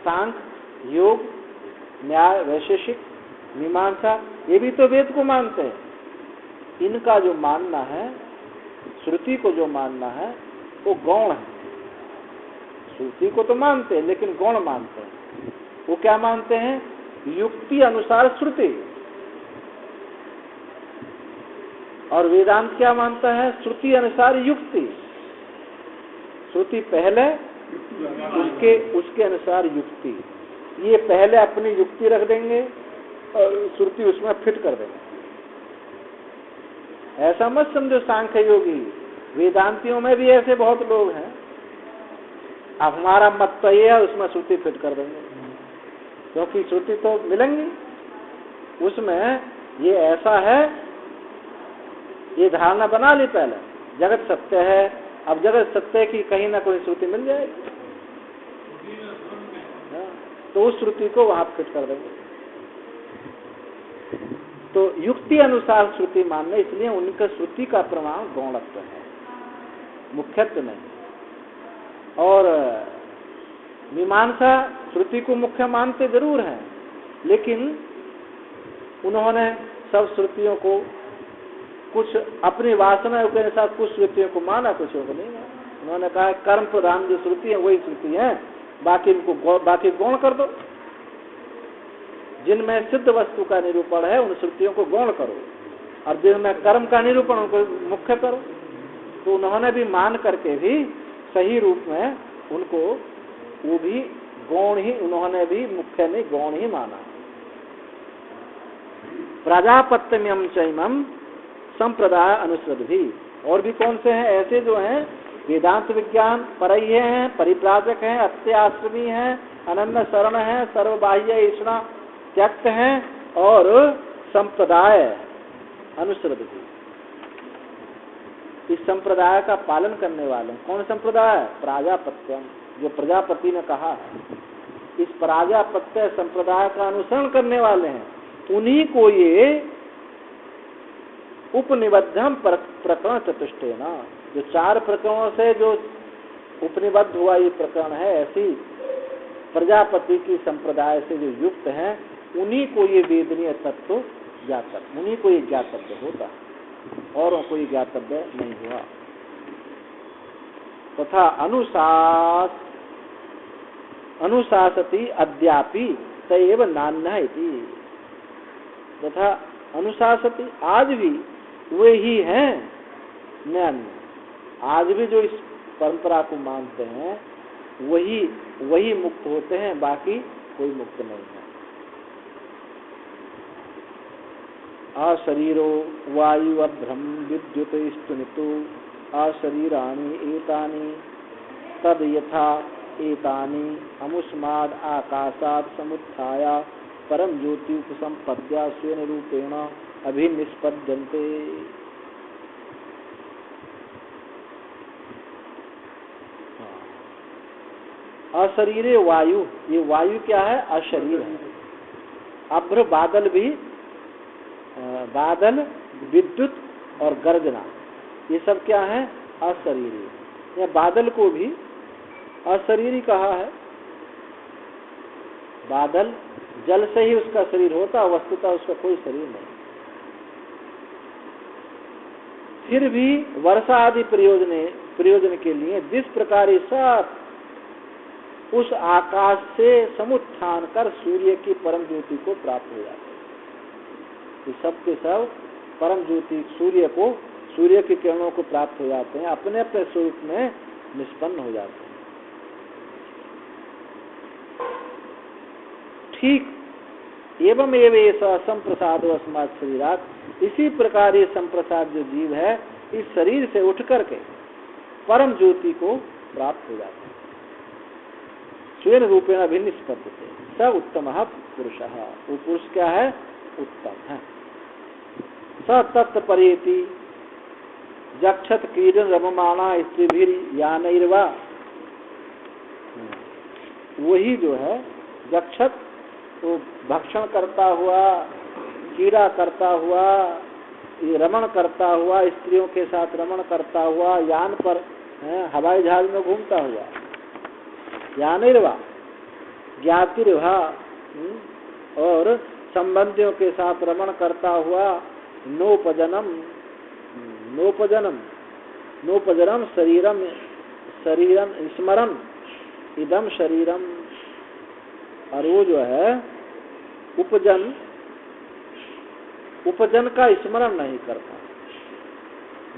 सांख्य, योग, न्याय, वैशेषिक, मीमांसा, ये भी तो वेद को मानते हैं। इनका जो मानना है, श्रुति को जो मानना है, वो गौण है। श्रुति को तो मानते हैं, लेकिन गौण मानते हैं। वो क्या मानते हैं? युक्ति अनुसार श्रुति। और वेदांत क्या मानता है? श्रुति अनुसार युक्ति। श्रुति पहले, उसके अनुसार युक्ति। ये पहले अपनी युक्ति रख देंगे और श्रुति उसमें फिट कर देंगे। ऐसा मत समझो सांख्य योगी, वेदांतियों में भी ऐसे बहुत लोग हैं। अब हमारा मत तो ये है, उसमें श्रुति फिट कर देंगे, क्योंकि श्रुति तो मिलेंगी उसमें। ये ऐसा है, ये धारणा बना ली पहले, जगत सत्य है। अब जगत सत्य की कहीं ना कोई श्रुति मिल जाएगी, तो उस श्रुति को वहां फिट कर देंगे। तो युक्ति अनुसार श्रुति मानने, इसलिए उनका श्रुति का प्रमाण गौणत्व है, मुख्यत्व नहीं। और मीमांसा श्रुति को मुख्य मानते जरूर हैं, लेकिन उन्होंने सब श्रुतियों को कुछ अपनी वासना के अनुसार कुछ श्रुतियों को माना, कुछ को नहीं माना। उन्होंने कहा कर्म प्रधान जो श्रुति है वही श्रुति है, बाकी इनको बाकी गौण कर दो। जिनमें सिद्ध वस्तु का निरूपण है उन श्रुतियों को गौण करो, और जिनमें कर्म का निरूपण उनको मुख्य करो। तो उन्होंने भी मान करके भी सही रूप में उनको वो भी गौण ही, उन्होंने भी मुख्य नहीं गौण ही माना। प्रजापत्यम चैमम संप्रदाय अनुसृत भी। और भी कौन से हैं ऐसे जो हैं वेदांत विज्ञान परह्य हैं, परिप्राजक हैं, अत्याश्रमी हैं, अनन्य शरण हैं, सर्वबाह्य ईष्णा त्यक्त हैं और संप्रदाय अनुसृत। इस संप्रदाय का पालन करने वाले कौन संप्रदाय? प्राजापत्यम, जो प्रजापति ने कहा है। इस प्राजापत्य संप्रदाय का अनुसरण करने वाले हैं, उन्हीं को ये उपनिबद्धम प्रकरण चतुष्टेन, जो 4 प्रकरणों से जो उपनिबद्ध हुआ ये प्रकरण है, ऐसी प्रजापति की संप्रदाय से जो युक्त हैं, उन्हीं को ये वेदनीय तत्व ज्ञातव्य, उन्हीं को ये ज्ञातव्य होता, औरों को ये ज्ञातव्य नहीं हुआ। तथा अनुशासति अद्यापि तैव नान्यः इति। तथा अनुशासति, आज भी वे ही हैं, अन्य। आज भी जो इस परंपरा को मानते हैं वही मुक्त होते हैं, बाकी कोई मुक्त नहीं है। अशरीरो वायु अभ्रम विद्युत स्तुनितु अशरीराणि एतानि तद यथा एतानि अमुष्माद आकाशात् समुत्थाय परम ज्योति उपसंपद्या स्वेन रूपेण अभिनिष्पद्यन्ते। अशरीरे वायु, ये वायु क्या है? अशरीर है। अभ्र बादल भी, बादल, विद्युत और गर्जना, ये सब क्या है? अशरीरी। या बादल को भी अशरीरी कहा है। बादल जल से ही उसका शरीर होता, वस्तुतः उसका कोई शरीर नहीं। फिर भी वर्षा आदि प्रयोजन के लिए जिस प्रकार ये सब उस आकाश से समुत्थान कर सूर्य की परम ज्योति को प्राप्त हो जाते हैं, ये सब के सब परम ज्योति सूर्य की किरणों को प्राप्त हो जाते हैं, अपने अपने स्वरूप में निष्पन्न हो जाते हैं। ठीक एवं एवं संप्रसाद अस्मात् शरीरात, इसी प्रकार ये संप्रसाद जो जीव है इस शरीर से उठ करके परम ज्योति को प्राप्त हो जाता है। स्वेन रूपेण अभिनिष्पद्यते स उत्तमः पुरुषः, वो पुरुष क्या है? उत्तम है। स तत्परेति जक्षत क्रीडन रममाणा स्त्रीभिर्यानैर्वा, वही जो है जक्षत, वो भक्षण करता हुआ, कीड़ा करता हुआ, ये रमण करता हुआ, स्त्रियों के साथ रमण करता हुआ, यान पर हवाई जहाज में घूमता हुआ, यानिर्वा ज्ञातिर्वा, और संबंधियों के साथ रमण करता हुआ, नोपजनम शरीरम स्मरण इदम शरीरम, और वो जो है उपजन का स्मरण नहीं करता,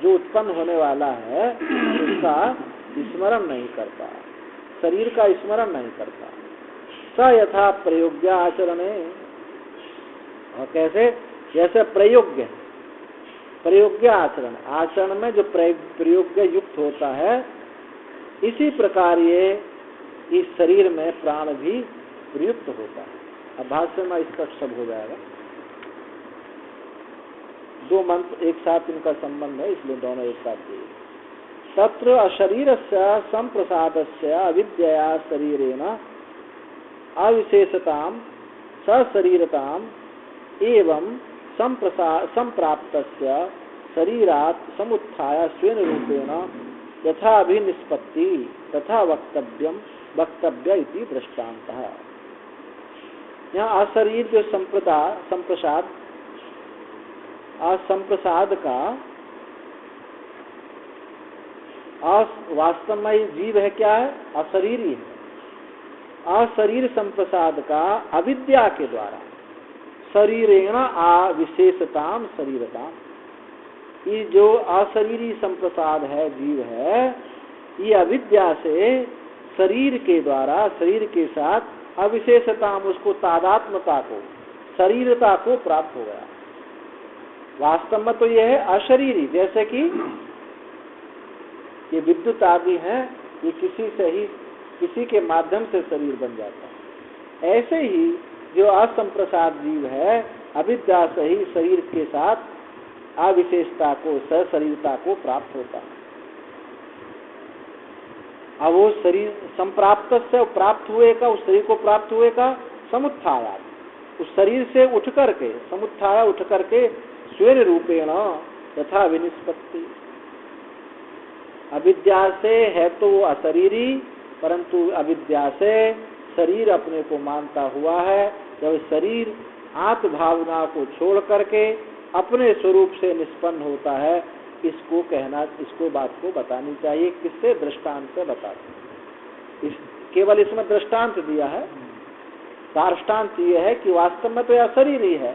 जो उत्पन्न होने वाला है उसका स्मरण नहीं करता, शरीर का स्मरण नहीं करता। स यथा प्रयोग्य आचरणे, और कैसे? जैसे प्रयोग्य आचरण में जो प्रयोग्य युक्त होता है, इसी प्रकार ये इस शरीर में प्राण भी प्रयुक्त होता है। अब भाष्य में स्पष्ट सब हो जाएगा। 2 मंत्र एक साथ इनका संबंध है, इसलिए दोनों एक साथ दिए। तत्र अशरीरस्य संप्रसादस्य अविद्यया शरीरेण अविशेषतां सशरीरतां एवं संप्राप्तस्य शरीरात् समुत्थाय स्वेन रूपेण यथा अभिनिष्पत्ति तथा वक्तव्य इति दृष्टान्तः। यहाँ अशरीर जो संप्रसाद का वास्तव में जीव है, क्या है? अशरीरी है। अशरीर संप्रसाद का अविद्या के द्वारा शरीरेण अविशेषताम शरीरताम, ये जो अशरीरी संप्रसाद है, जीव है, ये अविद्या से शरीर के द्वारा, शरीर के साथ अविशेषताम, उसको तादात्मता को, शरीरता को प्राप्त हो गया। वास्तव में तो यह है अशरीरी, जैसे कि ये विद्युत आदि हैं, ये किसी के माध्यम से शरीर बन जाता है। ऐसे ही जो असंप्रसाद जीव है, अविद्या से ही शरीर के साथ अविशेषता को, सशरीरता को प्राप्त होता है। अब वो शरीर संप्राप्त से प्राप्त हुए का, उस शरीर को प्राप्त हुए का समुत्थाया, उस शरीर से उठ करके, समुत्थाया उठ करके स्वयं रूपेण यथा विनिष्पत्ति। अविद्या से है तो वो अशरीरी, परंतु अविद्या से शरीर अपने को मानता हुआ है। जब शरीर आत्मभावना को छोड़ करके अपने स्वरूप से निष्पन्न होता है, इसको कहना, इसको बात को बतानी चाहिए। किससे? दृष्टांत से बताते। केवल इसमें दृष्टांत दिया है। दार्ष्टान्त ये है कि वास्तव में तो यह शरीर ही है,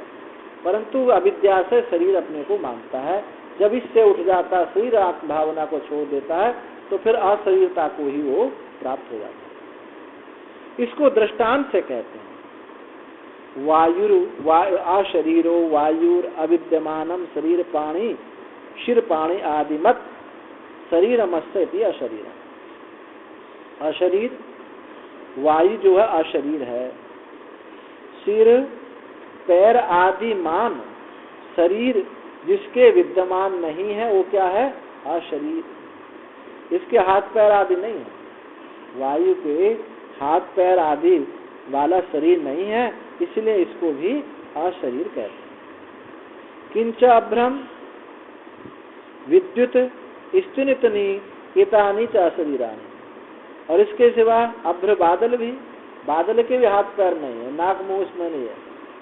परंतु अविद्या से शरीर अपने को मानता है। जब इससे उठ जाता है, शरीर आत्मभावना को छोड़ देता है, तो फिर अशरीरता को ही वो प्राप्त हो जाता है। इसको दृष्टांत से कहते हैं। अशरीरो वायुर अविद्यमानम शरीर पाणी शिर पाणी आदिमत शरीरमस्य इति अशरीर। अशरीर वायु जो है अशरीर है। सिर पैर आदि मान शरीर जिसके विद्यमान नहीं है, वो क्या है? अशरीर। इसके हाथ पैर आदि नहीं है। वायु के हाथ पैर आदि वाला शरीर नहीं है, इसलिए इसको भी अशरीर कहते हैं। किंच अभ्रम विद्युत स्तुनितनी एतानि च अशरीरानि। और इसके सिवा अभ्र बादल भी, बादल के भी हाथ पैर नहीं है, नाक मुंह इसमें नहीं है।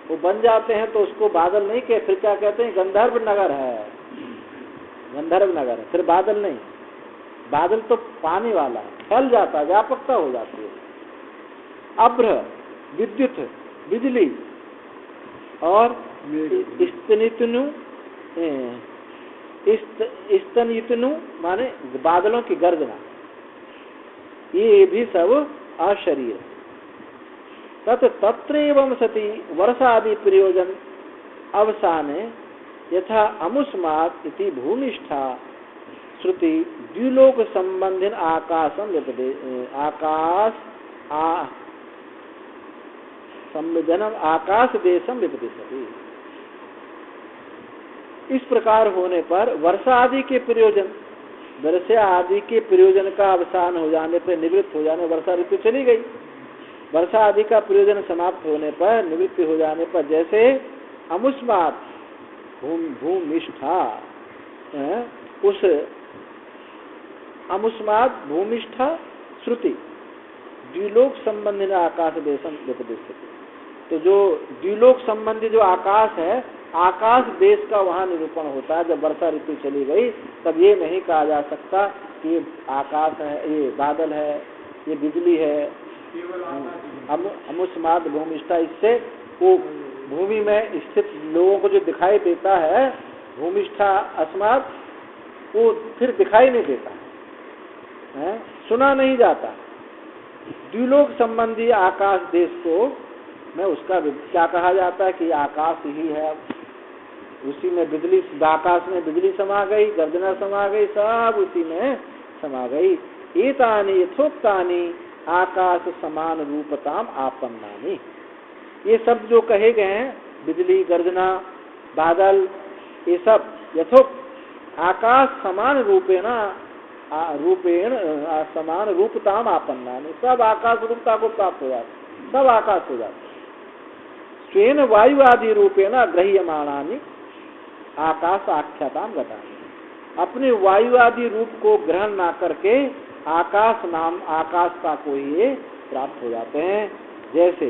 वो बन जाते हैं तो उसको बादल नहीं कहते, फिर क्या कहते हैं? गंधर्व नगर है, गंधर्व नगर है, फिर बादल नहीं। बादल तो पानी वाला है, फैल जाता है, व्यापकता हो जाती है। अभ्र विद्युत बिजली और स्तनितनु माने बादलों की गर्जना, ये भी सब अशरीर। तत्र एवं सति वर्षादि प्रयोजन अवसाने यथा अमुष्मात् इति भूमिष्ठा श्रुति द्विलोक संबंधिन आकाशम संविधानम आकाश देशम विपदिशति। इस प्रकार होने पर वर्षा आदि के प्रयोजन, वर्षा आदि के प्रयोजन का अवसान हो जाने पर, निवृत्त हो जाने, वर्षा ऋतु चली गई, वर्षा आदि का प्रयोजन समाप्त होने पर, निवृत्ति हो जाने पर, जैसे अमुष्मात् भूमिष्ठा, उस अमुष्मात् भूमिष्ठा श्रुति द्विलोक संबंधी आकाश देशम विपदिशति। तो जो द्विलोक संबंधी जो आकाश है, आकाश देश का वहाँ निरूपण होता है। जब वर्षा ऋतु चली गई तब ये नहीं कहा जा सकता कि ये आकाश है, ये बादल है, ये बिजली है। अमुष्मात् भूमिष्ठा, इससे वो भूमि में स्थित लोगों को जो दिखाई देता है, भूमिष्ठा अस्मात्, वो फिर दिखाई नहीं देता है, सुना नहीं जाता। द्विलोक संबंधी आकाश देश को में उसका क्या कहा जाता है कि आकाश ही है। उसी में बिजली, आकाश में बिजली समा गई, गर्जना समा गई, सब उसी में समा गई। एतानि यथोक्तानि आकाश समान रूपताम आपन्नानि। ये सब जो कहे गए हैं, बिजली, गर्जना, बादल, ये सब यथोक्त आकाश समान रूपेण समान रूपताम आपन्नानि, सब आकाश रूपता को प्राप्त हो जाते, सब आकाश हो जाते। स्वेन वायु आदि रूपेण ग्रह्यमाणानि आकाश आख्याताम गतानि। अपने वायु आदि रूप को ग्रहण ना करके आकाश नाम आकाशता को ही प्राप्त हो जाते हैं। जैसे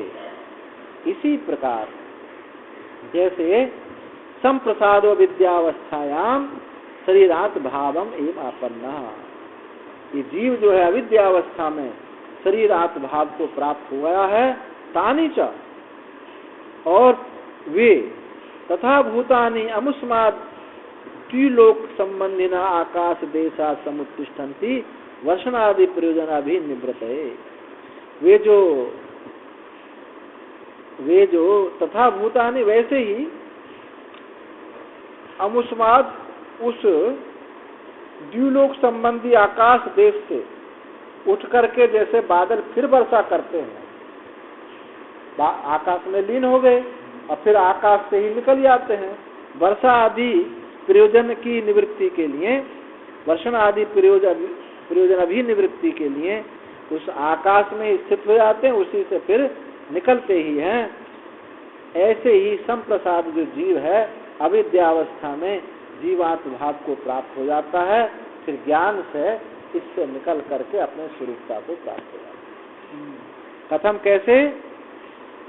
इसी प्रकार जैसे संप्रसाद विद्यावस्थायाम शरीरात भावम एवं आपन्ना, ये जीव जो है अविद्यावस्था में शरीरात भाव को प्राप्त हो गया है। तानी च, और वे तथा भूतानि अमुष्मात् द्विलोक संबंधिना आकाश देशा समुत्तिष्ठन्ति वर्षणादि प्रयोजना भी निवृत्ते। वे जो तथा भूतानि, वैसे ही अमुष्मात् उस द्युलोक संबंधी आकाश देश से उठ करके जैसे बादल फिर वर्षा करते हैं, आकाश में लीन हो गए और फिर आकाश से ही निकल जाते हैं। वर्षा आदि प्रयोजन की निवृत्ति के लिए, वर्षण आदि प्रयोजन अभिनिवृत्ति के लिए उस आकाश में स्थित हो जाते हैं, उसी से फिर निकलते ही हैं। ऐसे ही संप्रसाद जो जीव है अविद्यावस्था में जीवात्म भाव को प्राप्त हो जाता है, फिर ज्ञान से इससे निकल करके अपने स्वरूपता को प्राप्त हो जाता है। कथम कैसे?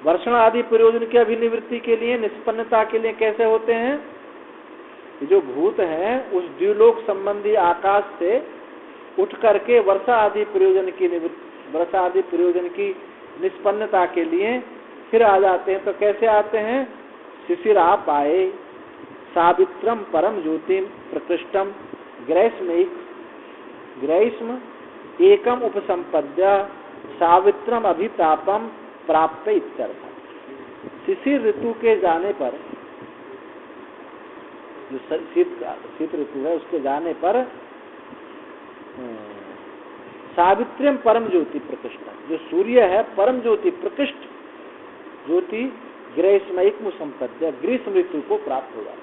वर्षण आदि प्रयोजन की अभिनिवृत्ति के लिए, निष्पन्नता के लिए कैसे होते हैं? जो भूत हैं उस द्युलोक संबंधी आकाश से उठ करके वर्षा आदि प्रयोजन की निष्पन्नता के लिए फिर आ जाते हैं। तो कैसे आते हैं? शिशिरा पाए सावित्रम परम ज्योतिम प्रकृष्टम ग्रैष्म एकम उपसंपद्य सावित्रम अभितापम प्राप्त इत्यर्थ। शिशिर ऋतु के जाने पर, जो शीत ऋतु है उसके जाने पर सावित्र्यम परम ज्योति प्रकृष्ट, जो सूर्य है परम ज्योति प्रकृष्ट ज्योति ग्रीष्म संपद्य ग्रीष्म ऋतु को प्राप्त हो जाता है।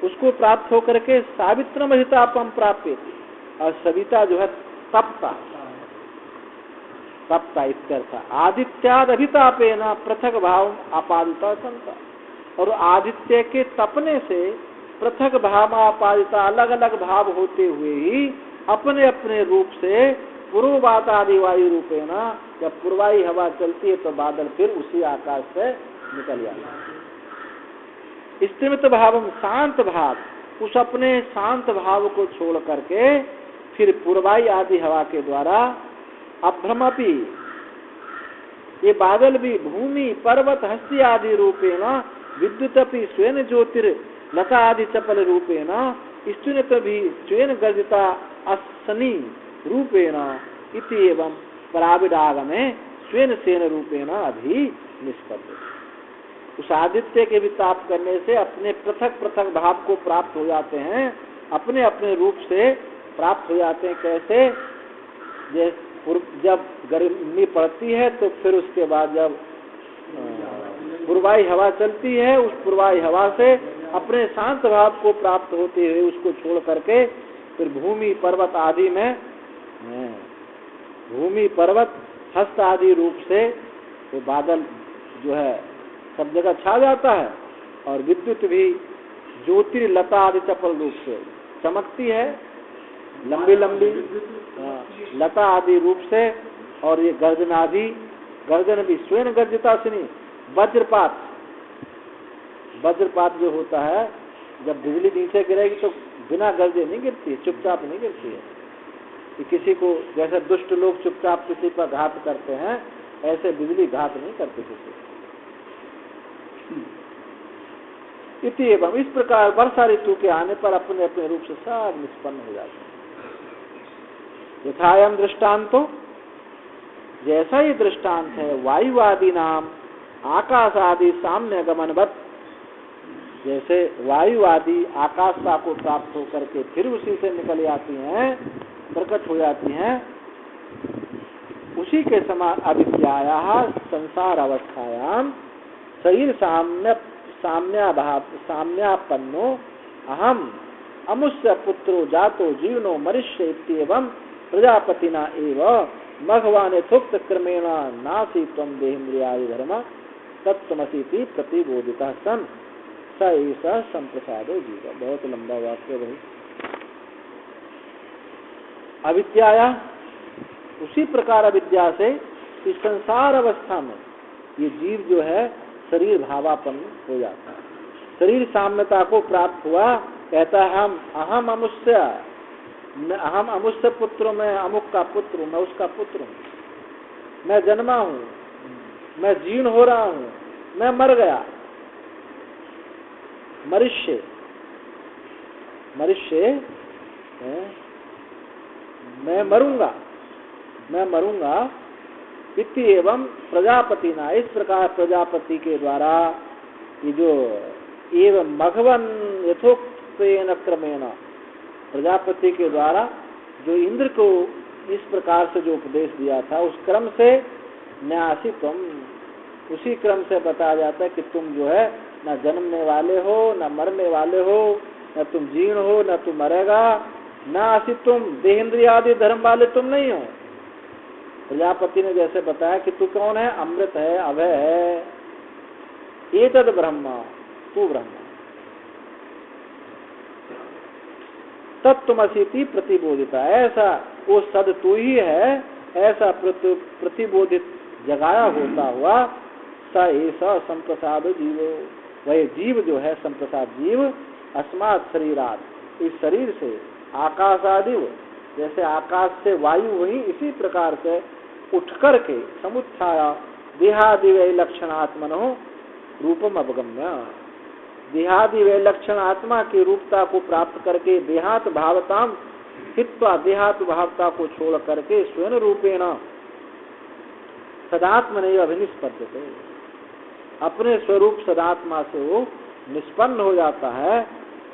उसको प्राप्त होकर के सावित्रम हितापम प्राप्त, और सविता जो है तपता इत्यर्थ। आदित्याद अभितापेन पृथक भाव आपादिता संता, और आदित्य के तपने से पृथक भाव आपादिता अलग अलग भाव होते हुए ही अपने अपने रूप से पूर्ववात आदि वायु रूपेण, जब पूर्वाई हवा चलती है तो बादल फिर उसी आकाश से निकल जाता है। स्थिमित भाव शांत भाव, उस अपने शांत भाव को छोड़ करके फिर पूर्वाई आदि हवा के द्वारा अभ्रमपि, ये बादल भी भूमि पर्वत हस्ती आदि रूपेण विद्युतपि स्वयं ज्योतिर लता आदि चपल रूपेण स्तुनित भी स्वयं गर्जिता अस्सनी रूपेण इति एवं पराविडागमे स्वयं सेन रूपेण अभी निष्पद्य। उस आदित्य के विताप करने से अपने पृथक पृथक भाव को प्राप्त हो जाते हैं, अपने अपने रूप से प्राप्त हो जाते हैं। कैसे? जब गर्मी पड़ती है तो फिर उसके बाद जब पूर्वाई हवा चलती है, उस पूर्वाई हवा से अपने शांत भाव को प्राप्त होते हुए उसको छोड़ करके फिर भूमि पर्वत आदि में, भूमि पर्वत हस्त आदि रूप से तो बादल जो है सब जगह छा जाता है, और विद्युत भी ज्योति लता आदि चपल रूप से चमकती है, लंबी लंबी लता आदि रूप से, और ये गर्जन भी स्वयं गर्जिता सुनी। वज्रपात जो होता है, जब बिजली नीचे गिरेगी तो बिना गर्जे नहीं गिरती है, चुपचाप नहीं गिरती है। कि किसी को, जैसे दुष्ट लोग चुपचाप किसी पर घात करते हैं, ऐसे बिजली घात नहीं करती किसी। इति एवं, इस प्रकार वर्षा ऋतु के आने पर अपने अपने रूप से सब निष्पन्न हो जाते हैं। यथायम दृष्टांतो, जैसा ही दृष्टांत है वायुवादी नाम आकाश आदि साम्य गमनवत, जैसे वायुवादी आकाशता को प्राप्त होकर के फिर उसी से निकल जाती हैं, प्रकट हो जाती हैं, उसी के समान अविद्याया संसार अवस्थायाम शरीर साम्यापन्नो अहम अमुष्य पुत्रो जातो जीवनो मनुष्य इत्येवं प्रजापतिना एव भगवान यथोक्त क्रमेण नासी त्वं देहेन्द्रियादि धर्म तत्त्वमसीति प्रतिबोधितः सन स एष संप्रसादो जीव। बहुत लंबा वाक्य भाई। अविद्याया, उसी प्रकार अविद्या से इस संसार अवस्था में ये जीव जो है शरीर भावापन्न हो जाता है, शरीर साम्यता को प्राप्त हुआ, कहता है हम अहम अमुष्य पुत्र, मैं अमुक का पुत्र हूँ, मैं उसका पुत्र हूँ, मैं जन्मा हूँ, मैं जीर्ण हो रहा हूँ, मैं मर गया। मनुष्य मैं मरूंगा इति एवं प्रजापति ना, इस प्रकार प्रजापति के द्वारा ये जो एवं भगवन यथोक्तेन क्रमेण, प्रजापति के द्वारा जो इंद्र को इस प्रकार से जो उपदेश दिया था, उस क्रम से न्यासी तुम, उसी क्रम से बताया जाता है कि तुम जो है न जन्मने वाले हो, न मरने वाले हो, न तुम जीर्ण हो, न तुम मरेगा, न आसी तुम देहेंद्रिय आदि धर्म वाले तुम नहीं हो। प्रजापति ने जैसे बताया कि तू कौन है, अमृत है, अभय है, एतद ब्रह्म, तू ब्रह्म, तत्त्वमसीति प्रतिबोधिता, ऐसा वो सद तू ही है, ऐसा प्रतिबोधित जगाया होता हुआ स ऐसा संप्रसाद जीव, वह जीव जो है संप्रसाद जीव, अस्मात् शरीरात, इस शरीर से, आकाशादिव, जैसे आकाश से वायु हुई, इसी प्रकार से उठ करके समुत्थाया देहादि लक्षणात्मनो रूपम अवगम्य, देहादि लक्षण आत्मा की रूपता को प्राप्त करके देहात भावताम हित्वा, देहात भावता को छोड़ करके स्वयं रूपेण सदात्मने अभिनिष्पद्यते, अपने स्वरूप सदात्मा से वो निष्पन्न हो जाता है।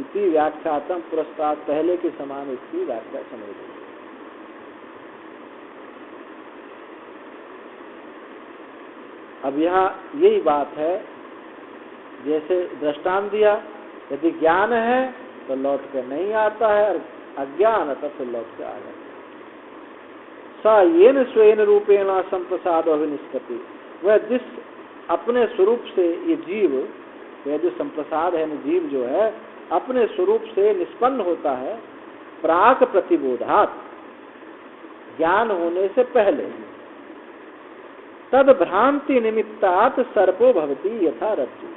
इति व्याख्यातम पुरस्कार, पहले के समान इसकी व्याख्या समझ लो। अब यहाँ यही बात है, जैसे दृष्टांत दिया, यदि ज्ञान है तो लौट कर नहीं आता है, और अज्ञान तो फिर लौट के आ जाता है। स येन स्वेन रूपेण संप्रसाद अभिनिष्पत्ति, वह जिस अपने स्वरूप से ये जीव, वह जो संप्रसाद है, जीव जो है अपने स्वरूप से निष्पन्न होता है, प्राक प्रतिबोधात, ज्ञान होने से पहले, तद भ्रांति निमित्तात् सर्पो भवति यथा रज्जु,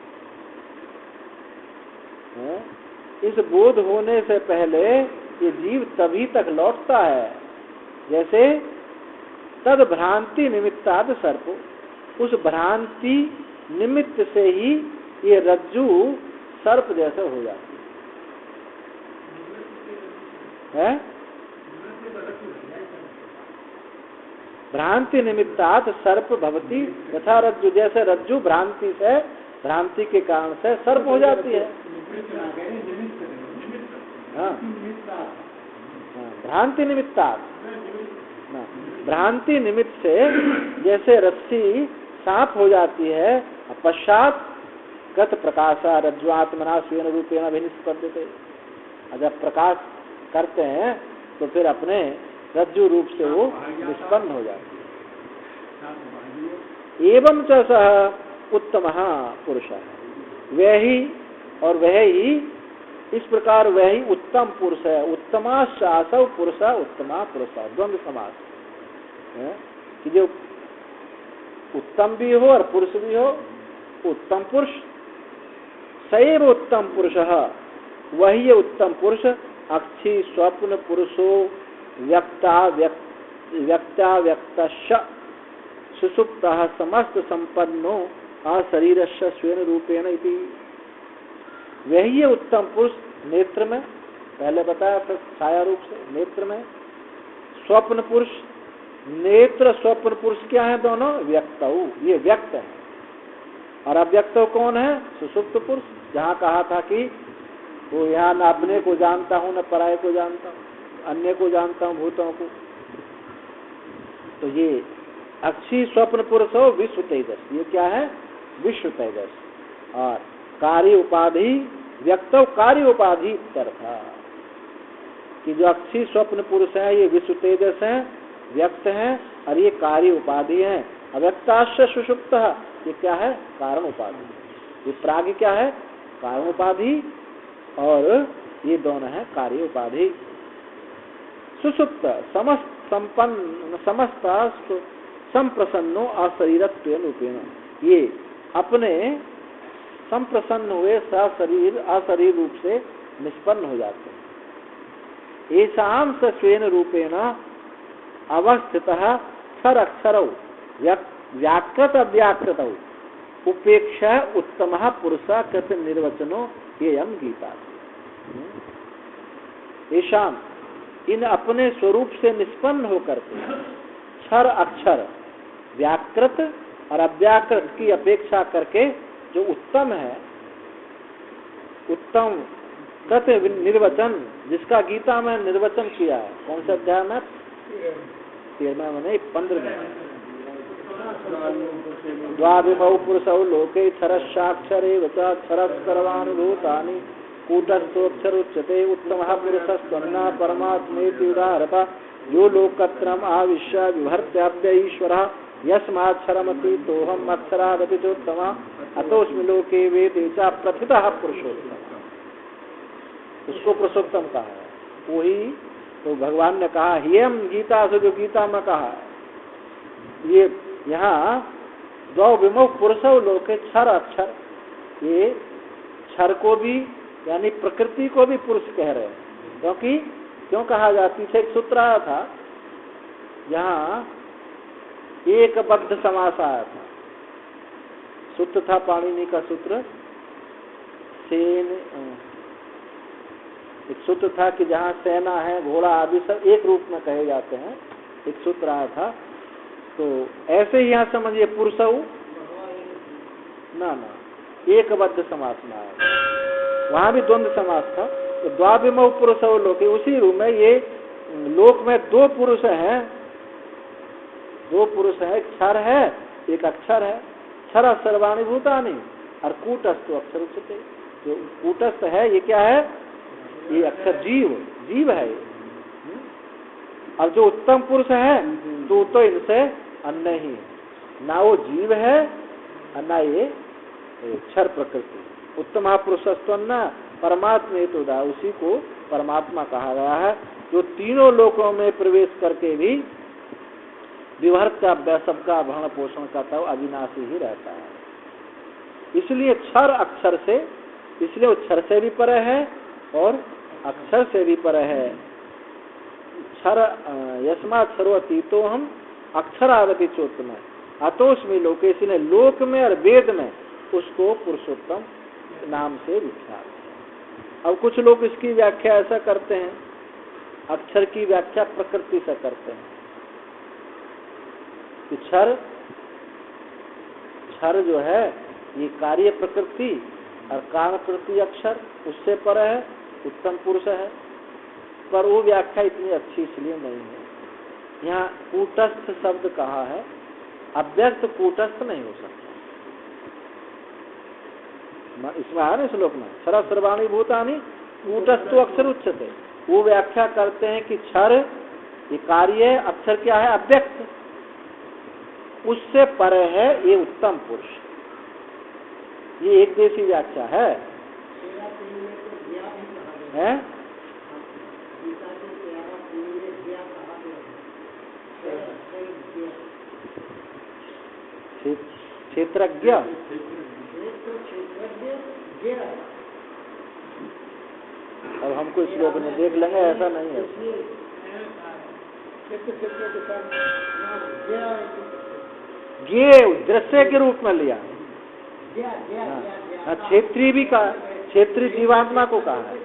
इस बोध होने से पहले ये जीव तभी तक लौटता है, जैसे तद भ्रांति निमित्तात् सर्पो, उस भ्रांति निमित्त से ही ये रज्जु सर्प जैसे हो जाती है। भ्रांति निमित्तात् सर्प भवति यथा रज्जु, जैसे रज्जु भ्रांति से, भ्रांति के कारण से सर्प हो जाती है। हाँ, भ्रांति निमित्तात्, भ्रांति निमित्त से जैसे रस्सी सांप हो जाती है, पश्चात गत प्रकाशा रज्ज्वात्मना स्वेन रूपेण अभिनिष्पद्यते, जब प्रकाश करते हैं तो फिर अपने रज्जु रूप से वो निष्पन्न हो जाती है। एवं च सह उत्तम पुरुष, वह ही और वह ही, इस प्रकार वह ही उत्तम पुरुष है। उत्तमाश्चासौ पुरुष, उत्तमा पुरुष, द्वंद्व समास है कि जो उत्तम भी हो और पुरुष भी हो, उत्तम पुरुष, सैव उत्तम पुरुष, वही उत्तम पुरुष, अक्षी स्वप्न पुरुषो व्यक्ता व्यक्तश सुसुप्तः समस्त संपन्नो अशरीरस्य स्वेन रूपेण इति, वही उत्तम पुरुष नेत्र में, पहले बताया था छाया रूप से नेत्र में, स्वप्न पुरुष, नेत्र स्वप्न पुरुष क्या है दोनों, व्यक्तौ, ये व्यक्त है, और अव्यक्त कौन है, सुसुप्त पुरुष, जहाँ कहा था कि वो यहाँ न अपने को जानता हूँ न पराये को जानता हूँ, अन्य को जानता हूँ भूतों को। तो ये अक्षी स्वप्न पुरुष हो विश्व तेजस, ये क्या है, विश्व तेजस, और कार्य उपाधि व्यक्तव कार्य उपाधि तरथा, कि जो अक्षी स्वप्न पुरुष है ये विश्व तेजस है, व्यक्त है, और ये कार्य उपाधि है। अव्यक्ताश्च सुषुप्त, ये क्या है, कारण उपाधि, ये प्राग क्या है, कारण उपाधि, और ये दोनों है कार्य उपाधि। सुषुप्त समस्त संपन्न समस्त संप्रसन्नो अशरीरत्वेन रूपेण, ये अपने संप्रसन्न हुए सशरीर अशरीर रूप से निष्पन्न हो जाते हैं। ऐसाम स्वेन रूपेण अवस्थितः क्षर अक्षरौ व्याकृत अव्याकृत उपेक्षा उत्तम पुरुष कृत निर्वचनो येयम गीता। ऐसाम, इन अपने स्वरूप से निष्पन्न होकर के क्षर अक्षर व्याकृत और अव्याकृत की अपेक्षा करके जो उत्तम है, उत्तम कहते निर्वचन, जिसका गीता में निर्वचन किया है। कौन सा अध्याय में? 13 में नहीं, 15 में। द्वाविमौ पुरुषौ लोके क्षरश्चाक्षरेव च क्षरः सर्वाणि भूतानि कूटस्थोऽक्षर उच्यते उत्तमः पुरुषस्त्वन्नः परमात्मेति उदाहरतः यो लोकत्रयम् आविश्य बिभर्त्याप्य ईश्वरः यस्माक्षरमतीतोऽहम् अक्षरादपि चोत्तमः अतोऽस्मि लोके वेदे च प्रथितः पुरुषोत्तमः। उसको पुरुषोत्तम कहा है। वही तो भगवान ने कहा हियम गीता से, जो गीता में कहा है। ये यहाँ द्वौ विमुख पुरुषौ लोके क्षर अक्षर, ये क्षर को भी यानी प्रकृति को भी पुरुष कह रहे हैं। क्योंकि क्यों कहा जाती है? एक सूत्र आया था, यहाँ एक बद्ध समास आया था। सूत्र था पाणिनि का सूत्र, सेन, एक सूत्र था कि जहाँ सेना है, घोड़ा आदि सब एक रूप में कहे जाते हैं। एक सूत्र आया था। तो ऐसे ही यहाँ समझिए पुरुषौ ना एक बद्ध समास में आया, वहां भी द्वंद्व समास था। तो द्वाविमौ पुरुषौ लोके, उसी रूप में ये लोक में दो पुरुष हैं, दो पुरुष है, एक क्षर है एक अक्षर है। क्षर सर्वाणि भूतानि और कूटस्थ अक्षर उच्यते। जो कूटस्थ है ये क्या है? ये अक्षर जीव है। अब जो उत्तम पुरुष है तो इनसे अन्य ही, ना वो जीव है और ना ये क्षर प्रकृति। उत्तम पुरुषस्त्वन्न परमात्मा हेतु, उसी को परमात्मा कहा गया है, जो तीनों लोकों में प्रवेश करके भी विभर्त का सबका भरण पोषण करता हुआ अविनाशी ही रहता है। इसलिए क्षर अक्षर से, इसलिए वो क्षर से भी परे है और अक्षर से भी परे है। क्षर यस्माक्षरो अतीतो हम अक्षरावति चोत्तम अतोस्मि लोके, इसलिए लोक में और वेद में उसको पुरुषोत्तम नाम से विख्यात है। अब कुछ लोग इसकी व्याख्या ऐसा करते हैं, अक्षर की व्याख्या प्रकृति से करते हैं कि क्षर जो है ये कार्य प्रकृति और कारण प्रकृति अक्षर, उससे पर है, उत्तम पुरुष है। पर वो व्याख्या इतनी अच्छी इसलिए नहीं है। यहाँ कूटस्थ शब्द कहा है, अव्यक्त कूटस्थ नहीं हो सकता। इसमें है ना श्लोक में क्षर सर्वाणि भूतानि कूटस्थो अक्षर उच्यते। वो व्याख्या करते हैं कि क्षर ये कार्य, अक्षर क्या है? अव्यक्त, उससे परे है ये उत्तम पुरुष। ये एक देशी व्याख्या है, हैं? क्षेत्रज्ञ, अब हमको इस लोग में देख लेंगे, ऐसा नहीं है। ज्ञ दृश्य के रूप में लिया। हाँ, क्षेत्रीय भी कहा, क्षेत्रीय जीवात्मा को कहा है।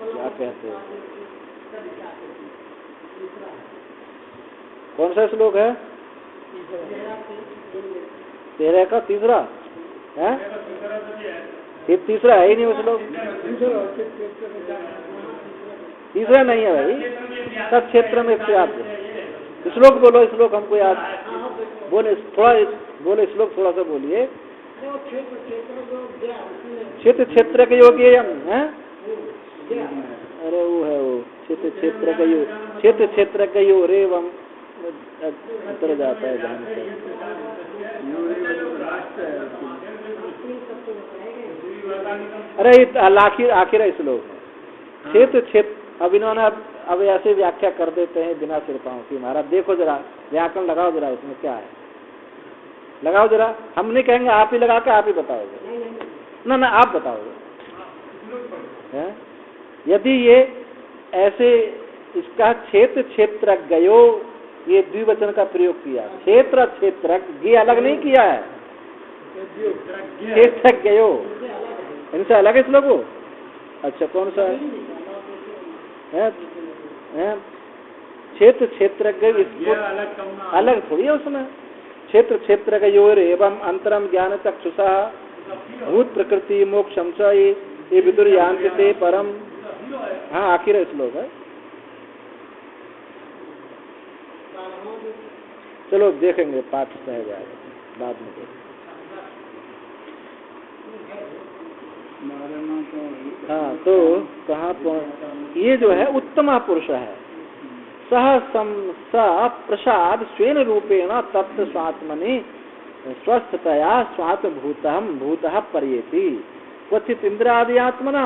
क्या कहते हैं? कौन सा श्लोक है? 13 का तीसरा है? ये तीसरा है ही नहीं वो श्लोक। तीसरा नहीं है भाई, सब क्षेत्र में याद है। श्लोक बोलो, श्लोक हमको याद बोले, थोड़ा बोले श्लोक थोड़ा सा बोलिए। क्षेत्र के योग्य है। अरे वो है वो क्षेत्र का योग, क्षेत्र का योग रे वम उतर जाता है ध्यान से। अरे आखिर है श्लोक क्षेत्र। अब इन्होंने अब ऐसे व्याख्या कर देते हैं बिना सिर पाँव की। महाराज देखो जरा व्याकरण लगाओ जरा, इसमें क्या है लगाओ जरा। हम नहीं कहेंगे, आप ही लगा के आप ही बताओगे। ना आप बताओगे। यदि ये ऐसे इसका क्षेत्र गयो, ये द्विवचन का प्रयोग किया, क्षेत्र ये अलग नहीं किया है, क्षेत्र गयो इनसे अलग है श्लोक को। अच्छा कौन सा है? क्षेत्र क्षेत्रज्ञ अलग थोड़ी है उसमें। क्षेत्र क्षेत्रज्ञ योर एवं अंतरम ज्ञान चक्षुषा भूत प्रकृति मोक्षम च ये विदुर यांते परम। हाँ आखिर श्लोक है। चलो देखेंगे, पाठ रह जाएगा बाद में। हाँ तो कहाँ ये जो है उत्तम पुरुष है, सह प्रसाद स्वेन रूपेण तत्व स्वात्मनि स्वस्थतया स्वात्मभूतम भूतः पर्येति क्वचित इंद्रादियात्मना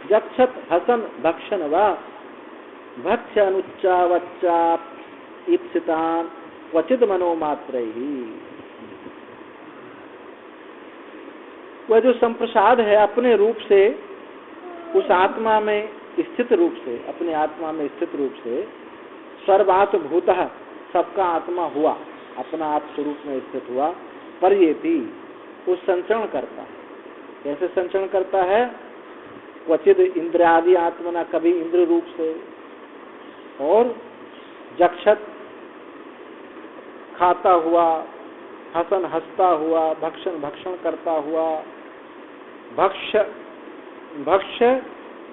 जक्षत हसन भक्षण वा भक्ष्य अनुच्चावच्चा ईप्सितान क्वचित मनोमात्रैहि। वह जो संप्रसाद है अपने रूप से उस आत्मा में स्थित रूप से, अपने आत्मा में स्थित रूप से सर्वात्मभूतः सबका आत्मा हुआ, अपना आप स्वरूप में स्थित हुआ, पर्येति उस संचरण करता है। कैसे संचरण करता है? क्वचित इंद्रियादि आत्मना, कभी इंद्र रूप से, और जक्षत खाता हुआ, हसन हंसता हुआ, भक्षण भक्षण करता हुआ, भक्ष्य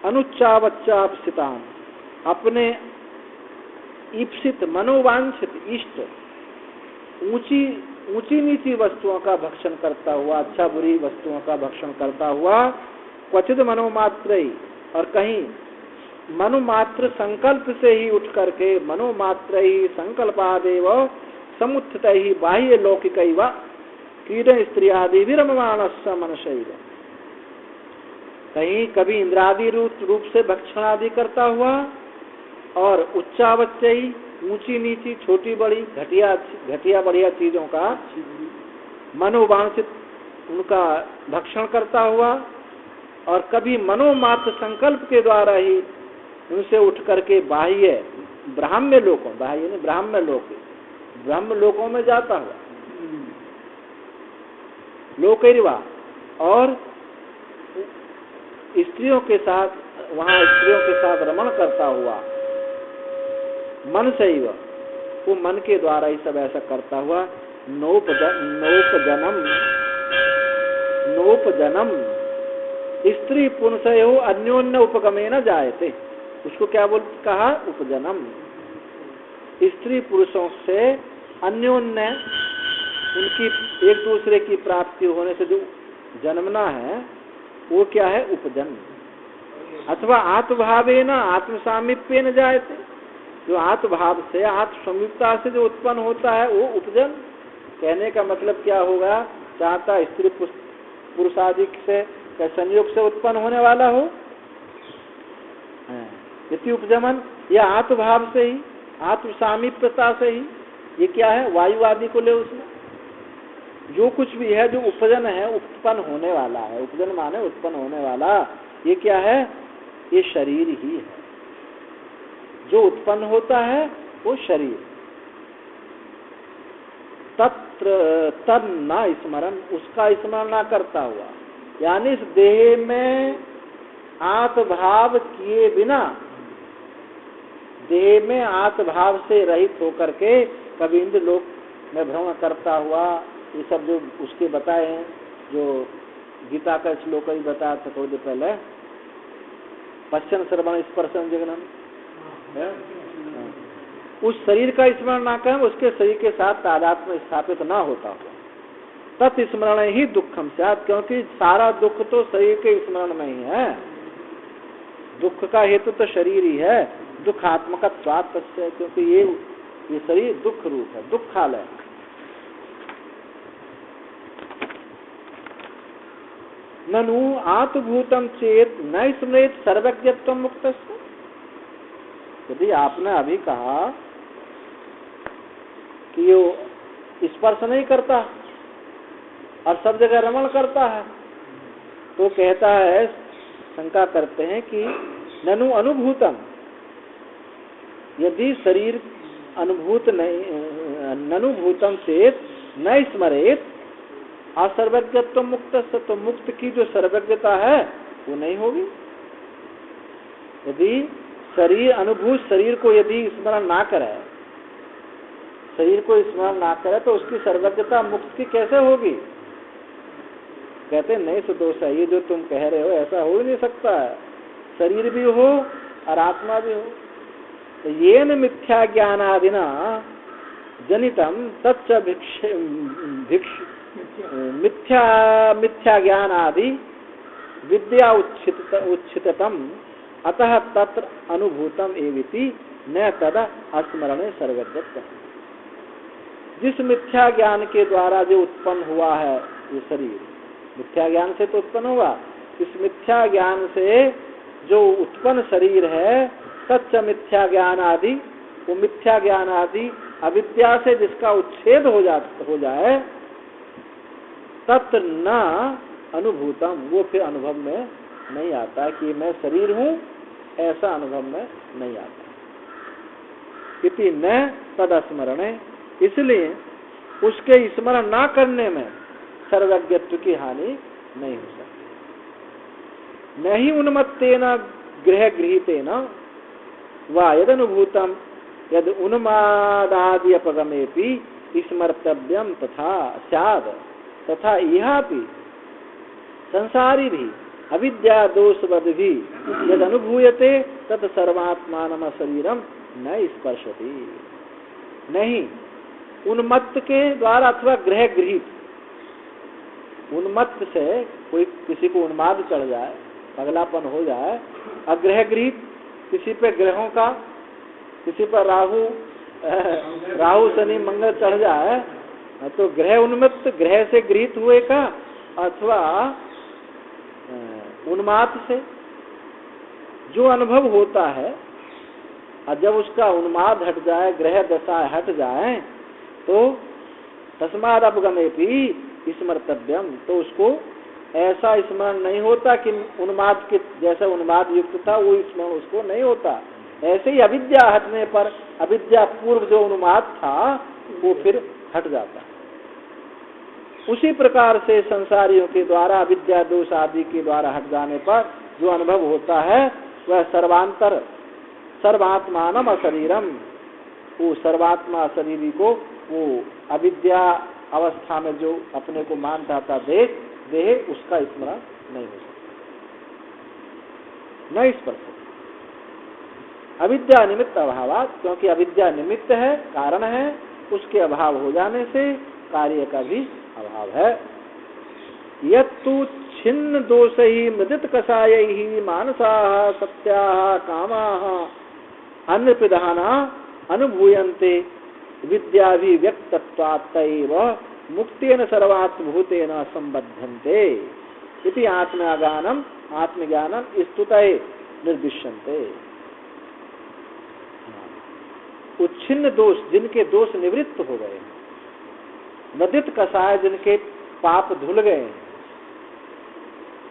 अनुच्चावच्चापसितान अपने ईप्सित मनोवांछित इष्ट ऊंची नीची वस्तुओं का भक्षण करता हुआ, अच्छा बुरी वस्तुओं का भक्षण करता हुआ, क्वचित मनोमात्र, और कहीं मनोमात्र संकल्प से ही उठ करके मनोमात्र ही संकल्पादेव समुत्थित ही बाह्य लौकिक क्रीडन स्त्रियादि विरममाणस्य मनशैव, कहीं कभी इंद्रादि रूप से भक्षण आदि करता हुआ, और उच्चावच्चयी ऊंची नीची छोटी बड़ी घटिया बढ़िया चीजों का मनोवांछित उनका भक्षण करता हुआ, और कभी मनोमात्र संकल्प के द्वारा ही उनसे उठ करके बाह्य ब्राह्म्य लोकों, बाह्य नहीं ब्राह्म्य लोक, ब्रह्म लोकों में जाता हुआ, लोकैर्वा, और स्त्रियों के साथ, वहां स्त्रियों के साथ रमण करता हुआ, मन से ही वो मन के द्वारा ही सब ऐसा करता हुआ, नोपजनम स्त्री पुंसयो अन्योन्य उपगमे न जायते, उसको क्या कहा? उपजनम, स्त्री पुरुषों से अन्योन्य उनकी एक दूसरे की प्राप्ति होने से जो जन्मना है वो क्या है? उपजन्म। अथवा आत्मभावेन आत्मसामीप्येन जायते, जो आत्मभाव से आत्मसमीपता से जो उत्पन्न होता है वो उपजन। कहने का मतलब क्या होगा? चाहता स्त्री पुरुष आदि से संयोग से उत्पन्न होने वाला हो, यदि उपजमन, या आत्मभाव से ही आत्मसामीप्यता से ही, ये क्या है? वायु आदि को ले उसमें जो कुछ भी है जो उपजन है, उत्पन्न होने वाला है, उपजन माने उत्पन्न होने वाला, ये क्या है? ये शरीर ही है। जो उत्पन्न होता है वो शरीर। तत्र न स्मरण, उसका स्मरण ना करता हुआ, यानी इस देह में आत्मभाव किए बिना, देह में आत्मभाव से रहित होकर के कभी इंद्र लोक में भ्रमण करता हुआ, ये सब जो उसके बताए हैं, जो गीता का श्लोक ही बताया था थोड़ी देर पहले, पश्चन श्रवण स्पर्शन जगनन, उस शरीर का स्मरण ना करें, उसके शरीर के साथ तादात्म्य स्थापित ना होता हुआ, तत्स्मरण ही दुखम स्यात्, क्योंकि सारा दुख तो शरीर के स्मरण में ही है। दुख का हेतु तो शरीर ही है, दुखात्मक स्वात्मस्य, क्योंकि ये शरीर दुख रूप है, दुखालय। ननु आत्मभूतम चेत न स्मृत सर्वज्ञत्व मुक्तस्य, यदि आपने अभी कहा कि ये स्पर्श नहीं करता और सब जगह रमण करता है, तो कहता है, शंका करते हैं कि ननु अनुभूतम, यदि शरीर अनुभूत नहीं, ननु भूतम चेत न स्मरेत असर्वज्ञत्व मुक्त, तो मुक्त की जो सर्वज्ञता है वो नहीं होगी। यदि शरीर अनुभूत शरीर को यदि स्मरण ना करे, शरीर को स्मरण ना करे तो उसकी सर्वज्ञता मुक्त की कैसे होगी? कहते नहीं सदोष है, ये जो तुम कह रहे हो ऐसा हो ही नहीं सकता है, शरीर भी हो और आत्मा भी हो। तो ये न मिथ्या ज्ञानादिना जनितम तच्च मिथ्या ज्ञान आदि विद्या उच्छिततम अतः तत्र अनुभूतम एविति न तदा अस्मरणे सर्वज्ञत्व। जिस मिथ्या ज्ञान के द्वारा जो उत्पन्न हुआ है ये शरीर, मिथ्या ज्ञान से तो उत्पन्न हुआ, इस मिथ्या ज्ञान से जो उत्पन्न शरीर है तच्च मिथ्या ज्ञान आदि, वो मिथ्या ज्ञान आदि अविद्या से जिसका उच्छेद हो जाए तत्र न अनुभूतम, वो फिर अनुभव में नहीं आता कि मैं शरीर हूँ, ऐसा अनुभव में नहीं आता। इति न तद स्मरणे, इसलिए उसके स्मरण ना करने में सर्वज्ञत्व की हानि नहीं हो सकती। नहीं उन्मत्तेन गृह गृहीतेन वा यदनुभूतम यद उन्मादादि अपगमेपि स्मर्तव्यम तथा स्याद, तथा यह भी संसारी भी अविद्या दोषवद भी यद अनुभूयते तत् सर्वात्मानम शरीरम न स्पर्शति। नहीं उन्मत्त के द्वारा अथवा ग्रह गृहीत, उन्मत्त से कोई किसी को उन्माद चढ़ जाए, पगलापन हो जाए, अग्रह गृहीत किसी पे ग्रहों का, किसी पर राहु शनि मंगल चढ़ जाए तो ग्रह उन्मत्त, ग्रह से गृहीत हुए का अथवा उन्माद से जो अनुभव होता है, और जब उसका उन्माद हट जाए, ग्रह दशा हट जाए तो तस्माद अपगमेपि स्मर्तव्यम, तो उसको ऐसा स्मरण नहीं होता कि उन्माद के जैसा उन्माद युक्त था वो स्मरण उसको नहीं होता। ऐसे ही अविद्या हटने पर अविद्या पूर्व जो उन्माद था वो फिर हट जाता है। उसी प्रकार से संसारियों के द्वारा अविद्या दोष आदि के द्वारा हट जाने पर जो अनुभव होता है वह सर्वांतर सर्वात्मानम अशरीरम, वो सर्वात्मा शरीरी को वो अविद्या अवस्था में जो अपने को मानता था देह उसका स्मरण नहीं हो सकता, नहीं स्पर्श। अविद्या निमित्त अभाव, क्योंकि अविद्या निमित्त है, कारण है, उसके अभाव हो जाने से कार्य का भी अभाव है। यत्तु छिन्न दोष ही मृदित कषाय ही मानसा सत्या कामा अन्य प्रधाना अनुभूयन्ते विद्याभिव्यक्तत्वात्तैव मुक्तेन सर्वात्मभूतेन संबध्यन्ते इति आत्मज्ञानम आत्मज्ञानम स्तुतये निर्दिश्यन्ते। उच्छिन्न दोष, जिनके दोष निवृत्त हो गए, नदित कषाय, जिनके पाप धुल गए,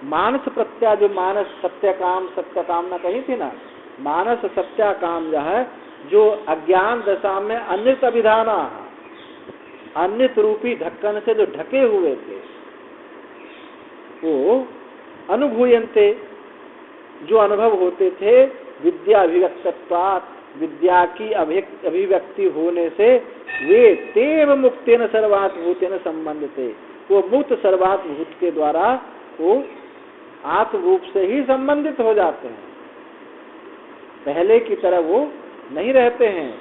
मानस प्रत्या, जो मानस सत्य कामना कही थी ना, मानस सत्या काम जो है, जो अज्ञान दशा में अन्यत अभिधाना, अन्यत रूपी ढक्कन से जो ढके हुए थे, वो अनुभूयन्ते, जो अनुभव होते थे, विद्या अभिव्यक्तत्वात्, विद्या की अभिव्यक्ति होने से वे तेव मुक्तेन सर्वात्मभूतेन संबंधिते, वो मुक्त सर्वात्मभूत के द्वारा वो आत्म रूप से ही संबंधित हो जाते हैं, पहले की तरह वो नहीं रहते हैं।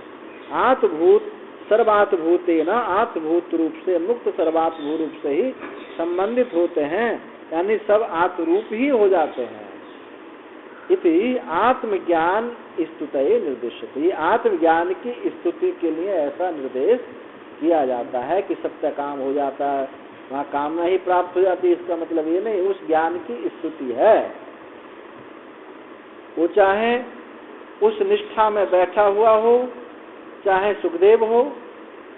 आत्मभूत सर्वात्मभूतेन, आत्मभूत रूप से मुक्त सर्वात्मभूत रूप से ही संबंधित होते हैं, यानी सब आत्मरूप ही हो जाते हैं। इति आत्मज्ञान स्तुतये निर्दिश्यते, आत्मज्ञान की स्तुति के लिए ऐसा निर्देश किया जाता है कि सत्य काम हो जाता है, वहाँ कामना ही प्राप्त हो जाती है, इसका मतलब ये नहीं, उस ज्ञान की स्तुति है। वो चाहे उस निष्ठा में बैठा हुआ हो, चाहे सुखदेव हो,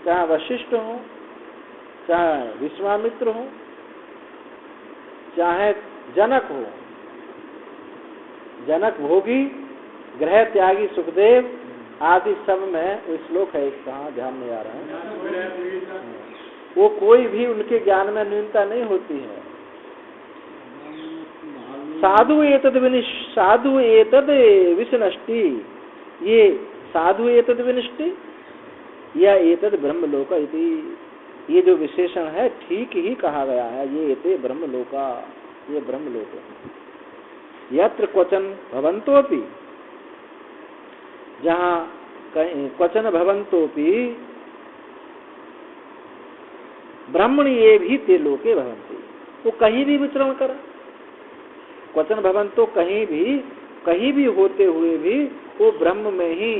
चाहे वशिष्ठ हो, चाहे विश्वामित्र हो, चाहे जनक हो, जनक भोगी, ग्रह त्यागी सुखदेव आदि सब में वो श्लोक है, कहाँ ध्यान नहीं आ रहा है, वो कोई भी उनके ज्ञान में न्यूनता नहीं होती है। साधु एतद विनष्टि ये साधु एतद विनिष्टि या एतद ब्रह्मलोका इति, ये जो विशेषण है ठीक ही कहा गया है, ये एते ब्रह्मलोका, ये ब्रह्मलोक है। यत्र क्वचन भवन्तोपि, जहाँ क्वचन भवन्तोपि ब्रह्मणि ये भी ते लोके भवन्ति, वो कहीं भी विचरण कर, क्वचन भवन्तो कहीं भी होते हुए भी वो ब्रह्म में ही,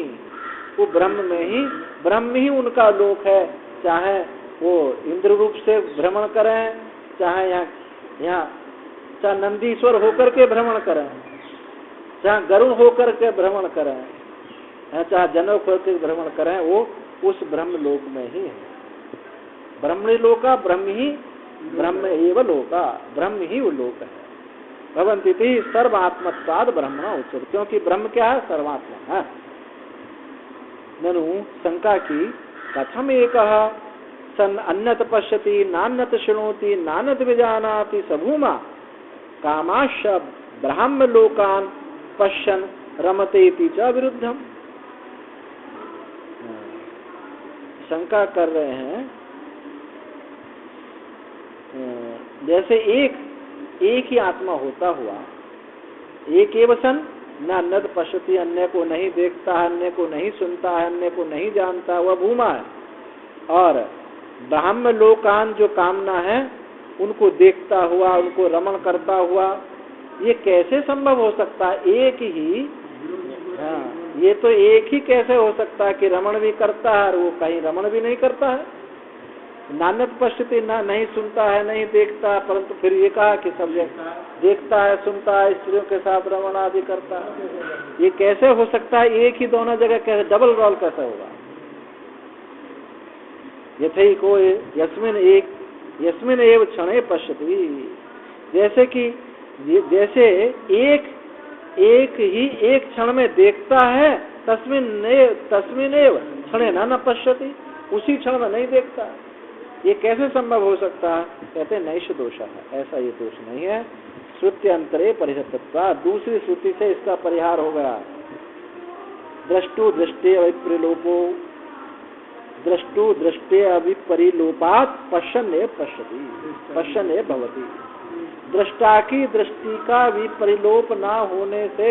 वो ब्रह्म ही उनका लोक है। चाहे वो इंद्र रूप से भ्रमण करें, चाहे यहाँ चाहे नंदीश्वर होकर के भ्रमण करें, चाहे गरुण होकर के भ्रमण करें, चाहे जनक होकर के भ्रमण करें, वो उस ब्रह्म लोक में ही है। ब्रह्मणि लोका, ब्रह्म एव लोका, ब्रह्म ही वो लोक है। भवन्ति इति सर्वात्मत्वाद ब्रह्मणा उच्यते, क्योंकि ब्रह्म क्या है? सर्वात्मा है। ननु शंका की, कथम एकः सन अन्यत पश्यति नान्यत शृणोति नान्यत विजानाति सभूमा कामाश्च ब्रह्म लोकान पश्यन् रमते इति च विरुद्धम। शंका कर रहे हैं, जैसे एक ही आत्मा होता हुआ, एक एव सन न अन्यत पश्यति, अन्य को नहीं देखता है, अन्य को नहीं सुनता है, अन्य को नहीं जानता, वह भूमा है। और ब्रह्म लोकान जो कामना है उनको देखता हुआ, उनको रमण करता हुआ, ये कैसे संभव हो सकता है? एक ही, हाँ, ये तो एक ही कैसे हो सकता है कि रमण भी करता है और वो कहीं रमण भी नहीं करता है? नान्यत पश्यति, ना नहीं सुनता है, नहीं देखता, परंतु फिर ये कहा कि सब देखता है, सुनता है, स्त्रियों के साथ रमण आदि करता है। ये कैसे हो सकता है? एक ही दोनों जगह कैसे, डबल रोल कैसे होगा? यथैको यस्मिन् एव क्षणे पश्यति, जैसे कि जैसे एक ही एक क्षण में देखता है, तस्मिन् एव क्षणे न पश्यति, उसी क्षण में नहीं देखता। ये कैसे संभव हो सकता है? कहते नैष दोष है, ऐसा ये दोष नहीं है। श्रुति अंतरे परिहतत्वा, दूसरी श्रुति से इसका परिहार हो गया। दृष्टु दृष्टे अभिप्रिलोपो, दृष्टु दृष्टे अभिपरिलोपात पश्यन्ने पश्यति, पश्यन्ने भवति। दृष्टा की दृष्टि का विपरिलोप ना होने से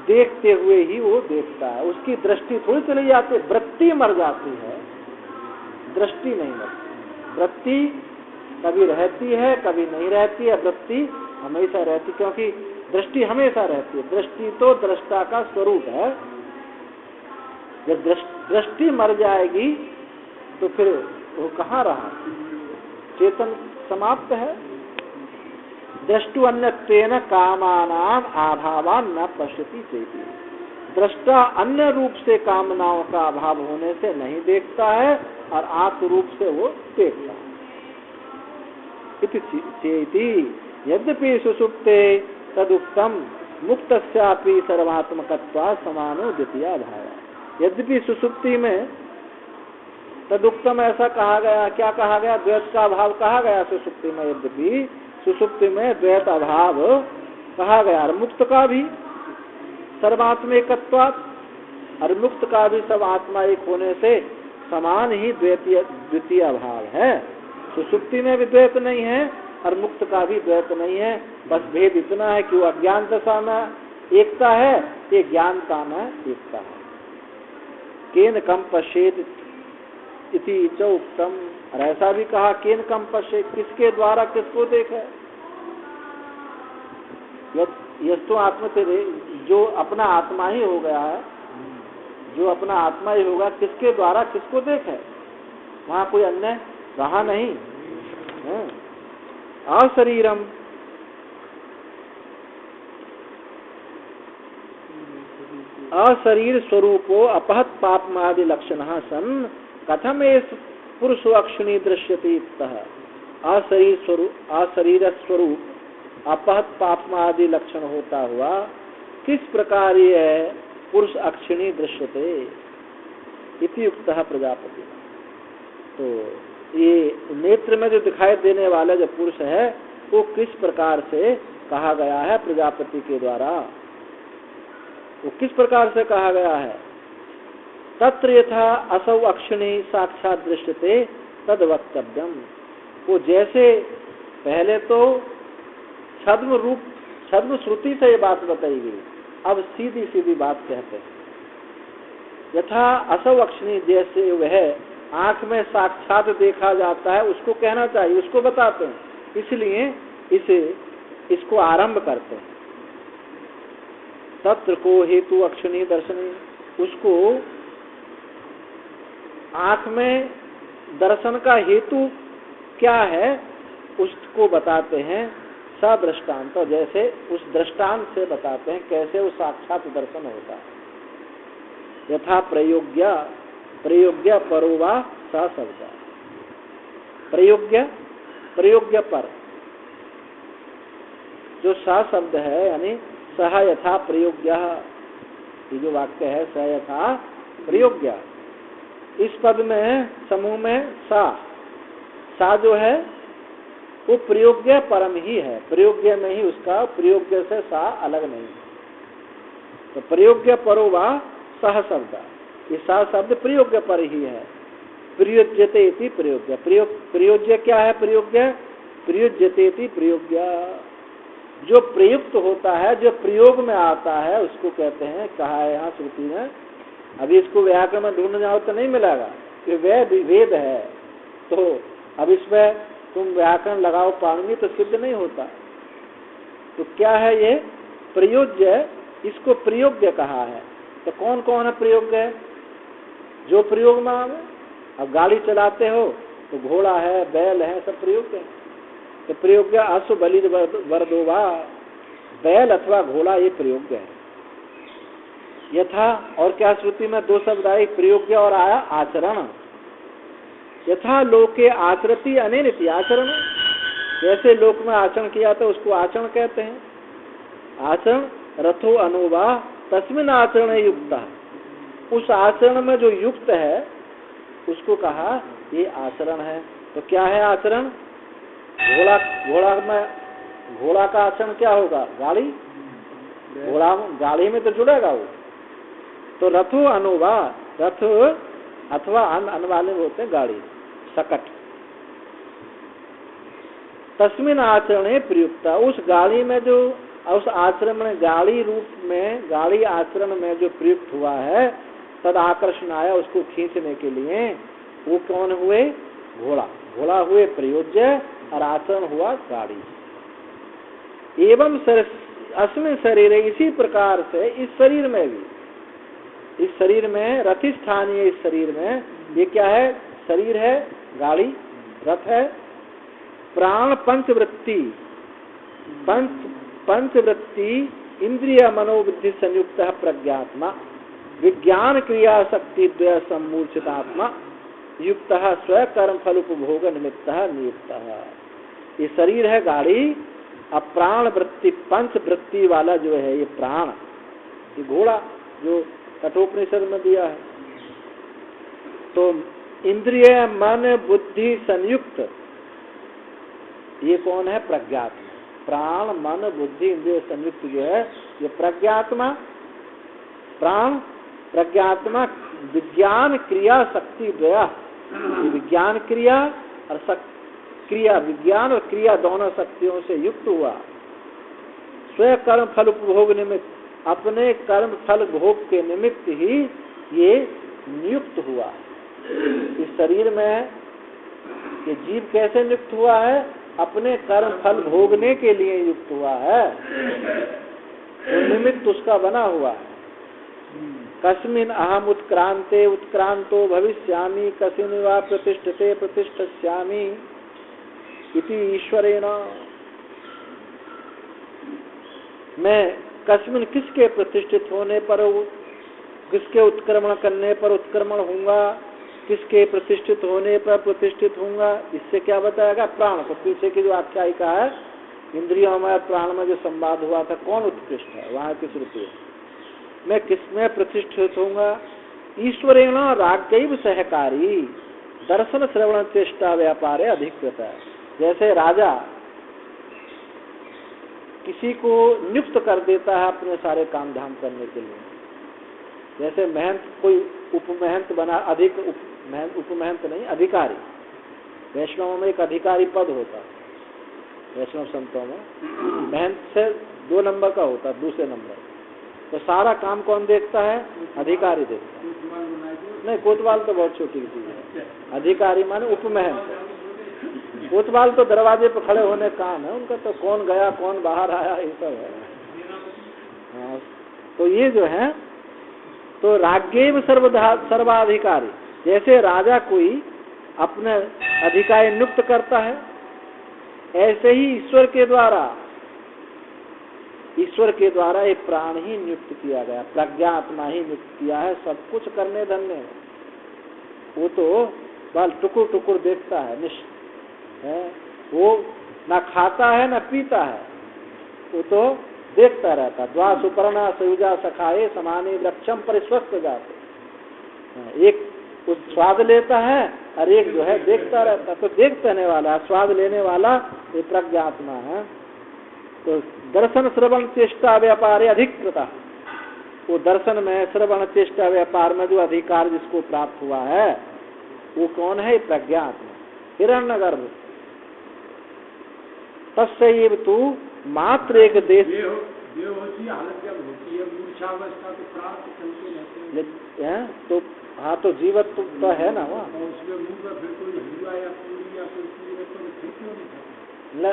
देखते हुए ही वो देखता है, उसकी दृष्टि थोड़ी चली जाती है, वृत्ति मर जाती है, दृष्टि नहीं मरती। वृत्ति कभी रहती है, कभी नहीं रहती है, वृत्ति हमेशा रहती, क्योंकि दृष्टि हमेशा रहती है। दृष्टि तो दृष्टा का स्वरूप है। जब दृष्टि मर जाएगी तो फिर वो कहाँ रहा? चेतन समाप्त है। दृष्टु अन्यत्वेन कामानाम अभावान न पश्यति चेति, दृष्टा अन्य रूप से कामनाओं का अभाव होने से नहीं देखता है और आत्म रूप से वो देखता है। इति चेति यद्यपि सुसुप्ते तदुक्तम मुक्तस्यापि सर्वात्मकत्वात् समानो द्वितीया भाव। यद्यपि सुसुप्ति में तदुक्तम ऐसा कहा गया, क्या कहा गया? द्वैत का अभाव कहा गया सुसुप्ति में। यद्यपि सुसुप्ति में द्वैत अभाव कहा गया, और मुक्त का भी सर्वात्मिकत्वात्, और मुक्त का भी सब आत्मा एक होने से समान ही द्वितीय अभाव है। सुसुप्ति में भी द्वैत नहीं है और मुक्त का भी द्वैत नहीं है। बस भेद इतना है कि वो अज्ञान दशा में एकता है, ये ज्ञानता में एकता है। केन कम पश्येत इति च उक्तम, और ऐसा भी कहा केन कम पश्येत, किसके द्वारा किसको देखे? यस्तु आत्मा से, जो अपना आत्मा ही हो गया है, जो अपना आत्मा ही होगा, किसके द्वारा किसको देखे? वहाँ कोई अन्य रहा नहीं। अशरीरम अशरीर स्वरूपो अपहत पापमादि लक्षण सन कथम पुरुषो अक्षिणी दृश्यते इत्यतः। अशरीर स्वरूप अपहत पापमादि लक्षण होता हुआ किस प्रकार ये पुरुष अक्षिणी दृश्यते इति युक्तः प्रजापति। तो ये नेत्र में जो दिखाई देने वाला जो पुरुष है वो किस प्रकार से कहा गया है प्रजापति के द्वारा? वो किस प्रकार से कहा गया है? तत्र यथा असौ अक्षिणी साक्षात दृश्यते तद वक्तव्यम। वो जैसे पहले तो छद्म श्रुति से ये बात बताई गई, अब सीधी सीधी बात कहते हैं। यथा असौ अक्षिणी, जैसे वह आंख में साक्षात देखा जाता है उसको कहना चाहिए, उसको बताते हैं, इसलिए इसको आरंभ करते हैं। तत्र को हेतु अक्षिणी दर्शनी, उसको आंख में दर्शन का हेतु क्या है उसको बताते हैं। सदृष्टांत, तो जैसे उस दृष्टांत से बताते हैं कैसे वो साक्षात दर्शन होता है। यथा प्रयोग्य परोवा स शब्द, प्रयोग्य पर जो स शब्द है, यानी सह यथा प्रयोग्य, ये जो वाक्य है स यथा प्रयोग्य, इस पद में समूह में सा जो है वो प्रयोग्य परम ही है, प्रयोग्य में ही उसका, प्रयोग्य से सा अलग नहीं। तो प्रयोग्य परो वा सह शब्द, ये सा शब्द प्रयोग्य पर ही है। प्रयोज्यते इति प्रयोग्य, प्रयोज्य क्या है? प्रयोज्यते इति प्रयोग्य, जो प्रयुक्त होता है, जो प्रयोग में आता है उसको कहते हैं। कहा है यहाँ श्रुति में, अभी इसको व्याकरण में ढूंढ जाओ तो नहीं मिलेगा, ये वेद है। तो अब इसमें तुम व्याकरण लगाओ पाणिनि तो सिद्ध नहीं होता। तो क्या है ये प्रयोज्य, इसको प्रयोग्य कहा है। तो कौन कौन है प्रयोग्य? जो प्रयोग में आवे। अब गाड़ी चलाते हो तो घोड़ा है, बैल है, सब प्रयोग्य है। तो प्रयोग्य अश्व बलि वरदोवा, बैल अथवा घोड़ा ये प्रयोग्य है। यथा, और क्या श्रुति में दो शब्द आई, प्रयोग्य और आया आचरण। यथा लोके आचरति अनेनिति आचरण, जैसे लोक में आचरण किया तो उसको आचरण कहते हैं। आचरण रथो अनुवा तस्मिन आचरण युक्त, उस आचरण में जो युक्त है उसको कहा ये आचरण है। तो क्या है आचरण? घोड़ा का आचरण क्या होगा? गाड़ी, घोड़ा गाड़ी में तो जुड़ेगा वो। तो रथो अनुवा, रथ अथवा अन वाले होते हैं गाड़ी, सकट। तस्मिन आचरणे प्रयुक्ता, उस गाड़ी में जो, उस आचरण में, गाड़ी रूप में, गाड़ी आचरण में जो प्रयुक्त हुआ है, तद आकर्षण आया, उसको खींचने के लिए। वो कौन हुए? घोड़ा हुए प्रयोज्य और आचरण हुआ गाड़ी। एवं अस्मिन शरीर, इसी प्रकार से इस शरीर में भी, इस शरीर में रथि स्थानीय, इस शरीर में ये क्या है? शरीर है, गाड़ी, रथ है। प्राण पंचवृत्ति इंद्रिय मनोबुद्धि संयुक्त प्रज्ञात्मा, विज्ञान क्रिया शक्ति द्वय सम्मूर्छितात्मा युक्त स्वकर्म फल उपभोग निमित्त नियुक्त। ये शरीर है गाड़ी। अब प्राण वृत्ति, पंच वृत्ति वाला जो है ये प्राण, ये घोड़ा जो कठोपनिषद में दिया है। तो इंद्रिय मन बुद्धि संयुक्त ये कौन है? प्रज्ञात्मा। प्राण मन बुद्धि इंद्रिय संयुक्त जो है ये प्रज्ञात्मा। प्राण प्रज्ञात्मा विज्ञान क्रिया शक्ति द्वया, विज्ञान क्रिया और क्रिया, विज्ञान और क्रिया दोनों शक्तियों से युक्त हुआ। स्वयं कर्म फल उपभोग निमित्त, अपने कर्म फल भोग के निमित्त ही ये नियुक्त हुआ। इस शरीर में ये जीव कैसे नियुक्त हुआ है? अपने कर्म फल भोगने के लिए युक्त हुआ है, तो निमित्त उसका बना हुआ है। कस्मिन अहम उत्क्रांते उत्क्रांतो भविष्यामि, कस्मिन वा प्रतिष्ठते प्रतिष्ठस्यामि इति ईश्वरेण। मैं कस्मिन, किसके प्रतिष्ठित होने पर, किसके उत्क्रमण करने पर उत्क्रमण होऊंगा, किसके प्रतिष्ठित होने पर प्रतिष्ठित होऊंगा, इससे क्या बताएगा? प्राण को। पीछे की जो आख्यायिका है, इंद्रियों में प्राण में जो संवाद हुआ था, कौन उत्कृष्ट है, वहां की श्रुति है। मैं किसमें प्रतिष्ठित होऊंगा? ईश्वरेण राज्ञैव सहकारी दर्शन श्रवण चेष्टा व्यापारे अधिकृत है। जैसे राजा किसी को नियुक्त कर देता है अपने सारे काम धाम करने के लिए, जैसे महंत कोई उपमहंत बना, अधिक उपमहंत नहीं, अधिकारी। वैष्णव में एक अधिकारी पद होता, वैष्णव संतों में महंत से 2 नंबर का होता, दूसरे नंबर। तो सारा काम कौन देखता है? अधिकारी देखता है। नहीं, कोतवाल तो बहुत छोटी चीज है। अधिकारी माने उपमहंत। कोतवाल तो दरवाजे पर खड़े होने काम है उनका, तो कौन गया कौन बाहर आया ये सब है। हाँ, तो ये जो है, तो राज्ञेव सर्वाधिकारी, जैसे राजा कोई अपने अधिकारी नियुक्त करता है, ऐसे ही ईश्वर के द्वारा एक प्राण ही नियुक्त किया गया, प्रज्ञात्मा ही नियुक्त किया है, सब कुछ करने धरने। वो तो बल टुकुर टुकुर देखता है, है, वो ना खाता है ना पीता है, वो तो देखता रहता। द्वा सुपर्णा सयुजा सखाए समाने लक्ष्यम परिस्वस्थ जाते। एक कुछ स्वाद लेता है और एक जो है देखता रहता। तो देखने वाला, स्वाद लेने वाला ये प्रज्ञात्मा है। तो दर्शन श्रवण चेष्टा व्यापार अधिकृता, वो दर्शन में श्रवण चेष्टा व्यापार में जो अधिकार जिसको प्राप्त हुआ है वो कौन है? प्रज्ञात्मा, हिरण्यगर्भ। तस्यैव तु मात्र एक देश हालत जब होती है मूर्छावस्था, तो प्राण तो चलते रहते हैं। तो हाँ, तो जीवत्व तो है ना वहाँ। उसमें मुंह में फिर कोई हलवा या पूरी या कोई तो फिर क्यों नहीं खाता?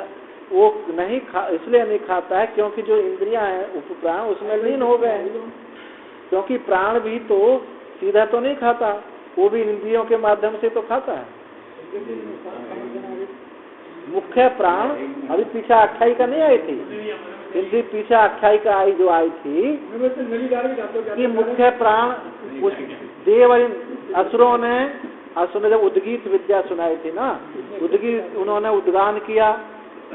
वो नहीं खा, इसलिए नहीं खाता है क्योंकि जो इंद्रियां हैं उपप्राण उसमें लीन हो गए हैं। क्योंकि प्राण भी तो सीधा तो नहीं खाता, वो भी इंद्रियों के माध्यम से तो खाता है। मुख्य प्राण अभी पीछे आख्यायिका नहीं आई थी, हिंदी पीछे आख्यायिका जो आई थी कि मुख्य प्राण उस देव असुरों ने जब उद्गीत विद्या सुनाई थी ना, उद्गीत उन्होंने उद्गान किया,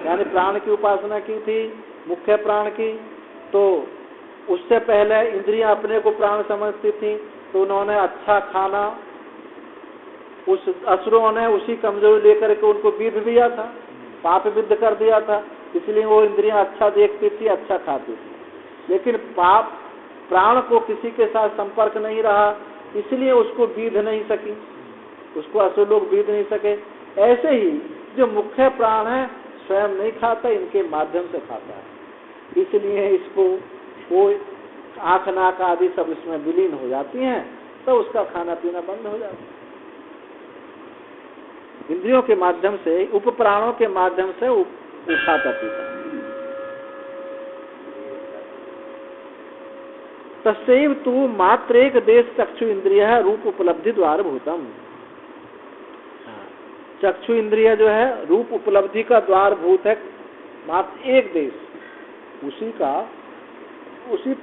यानी प्राण की उपासना की थी, मुख्य प्राण की। तो उससे पहले इंद्रियां अपने को प्राण समझती थी, तो उन्होंने अच्छा खाना, उस असुरों ने उसी कमजोरी लेकर के उनको विध दिया था, पाप विद्ध कर दिया था, इसलिए वो इंद्रियां अच्छा देखती थी, अच्छा खाती थी। लेकिन पाप प्राण को किसी के साथ संपर्क नहीं रहा, इसलिए उसको बीध नहीं सकी, उसको असुर लोग बीध नहीं सके। ऐसे ही जो मुख्य प्राण है स्वयं नहीं खाता, इनके माध्यम से खाता है, इसलिए इसको वो आँख नाक आदि सब इसमें विलीन हो जाती हैं, तो उसका खाना पीना बंद हो जाता है। इंद्रियों के माध्यम से, उप प्राणों के माध्यम से वो खाता पीता। तस्यैव तु मात्र एक देश चक्षु इंद्रिय रूप उपलब्धि द्वार भूतम। चक्षु इंद्रिय जो है रूप उपलब्धि का द्वार भूत है, मात्र एक देश, उसी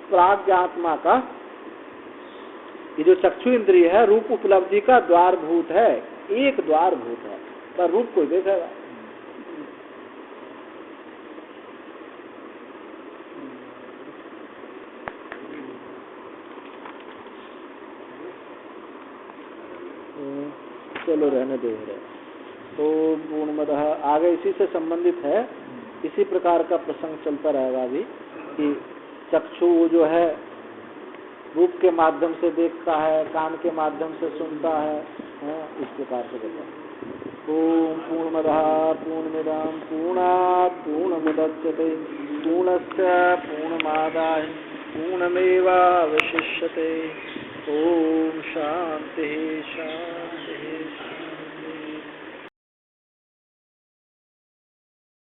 प्राज्ञात्मा का ये जो चक्षु इंद्रिय है रूप उपलब्धि का द्वार भूत है, एक द्वार भूत है, पर रूप कोई देखेगा। चलो रहने दो। तो पूर्णमदः आगे इसी से संबंधित है, इसी प्रकार का प्रसंग चलता रहेगा अभी कि चक्षु जो है रूप के माध्यम से देखता है, कान के माध्यम से सुनता है, इस प्रकार से बताया। ओम पूर्णमदः पूर्णमिदं पूर्णात् पूर्णमुदच्यते पूर्णस्य पूर्णमादाय पूर्णमेवावशिष्यते। ओम शांति शांति।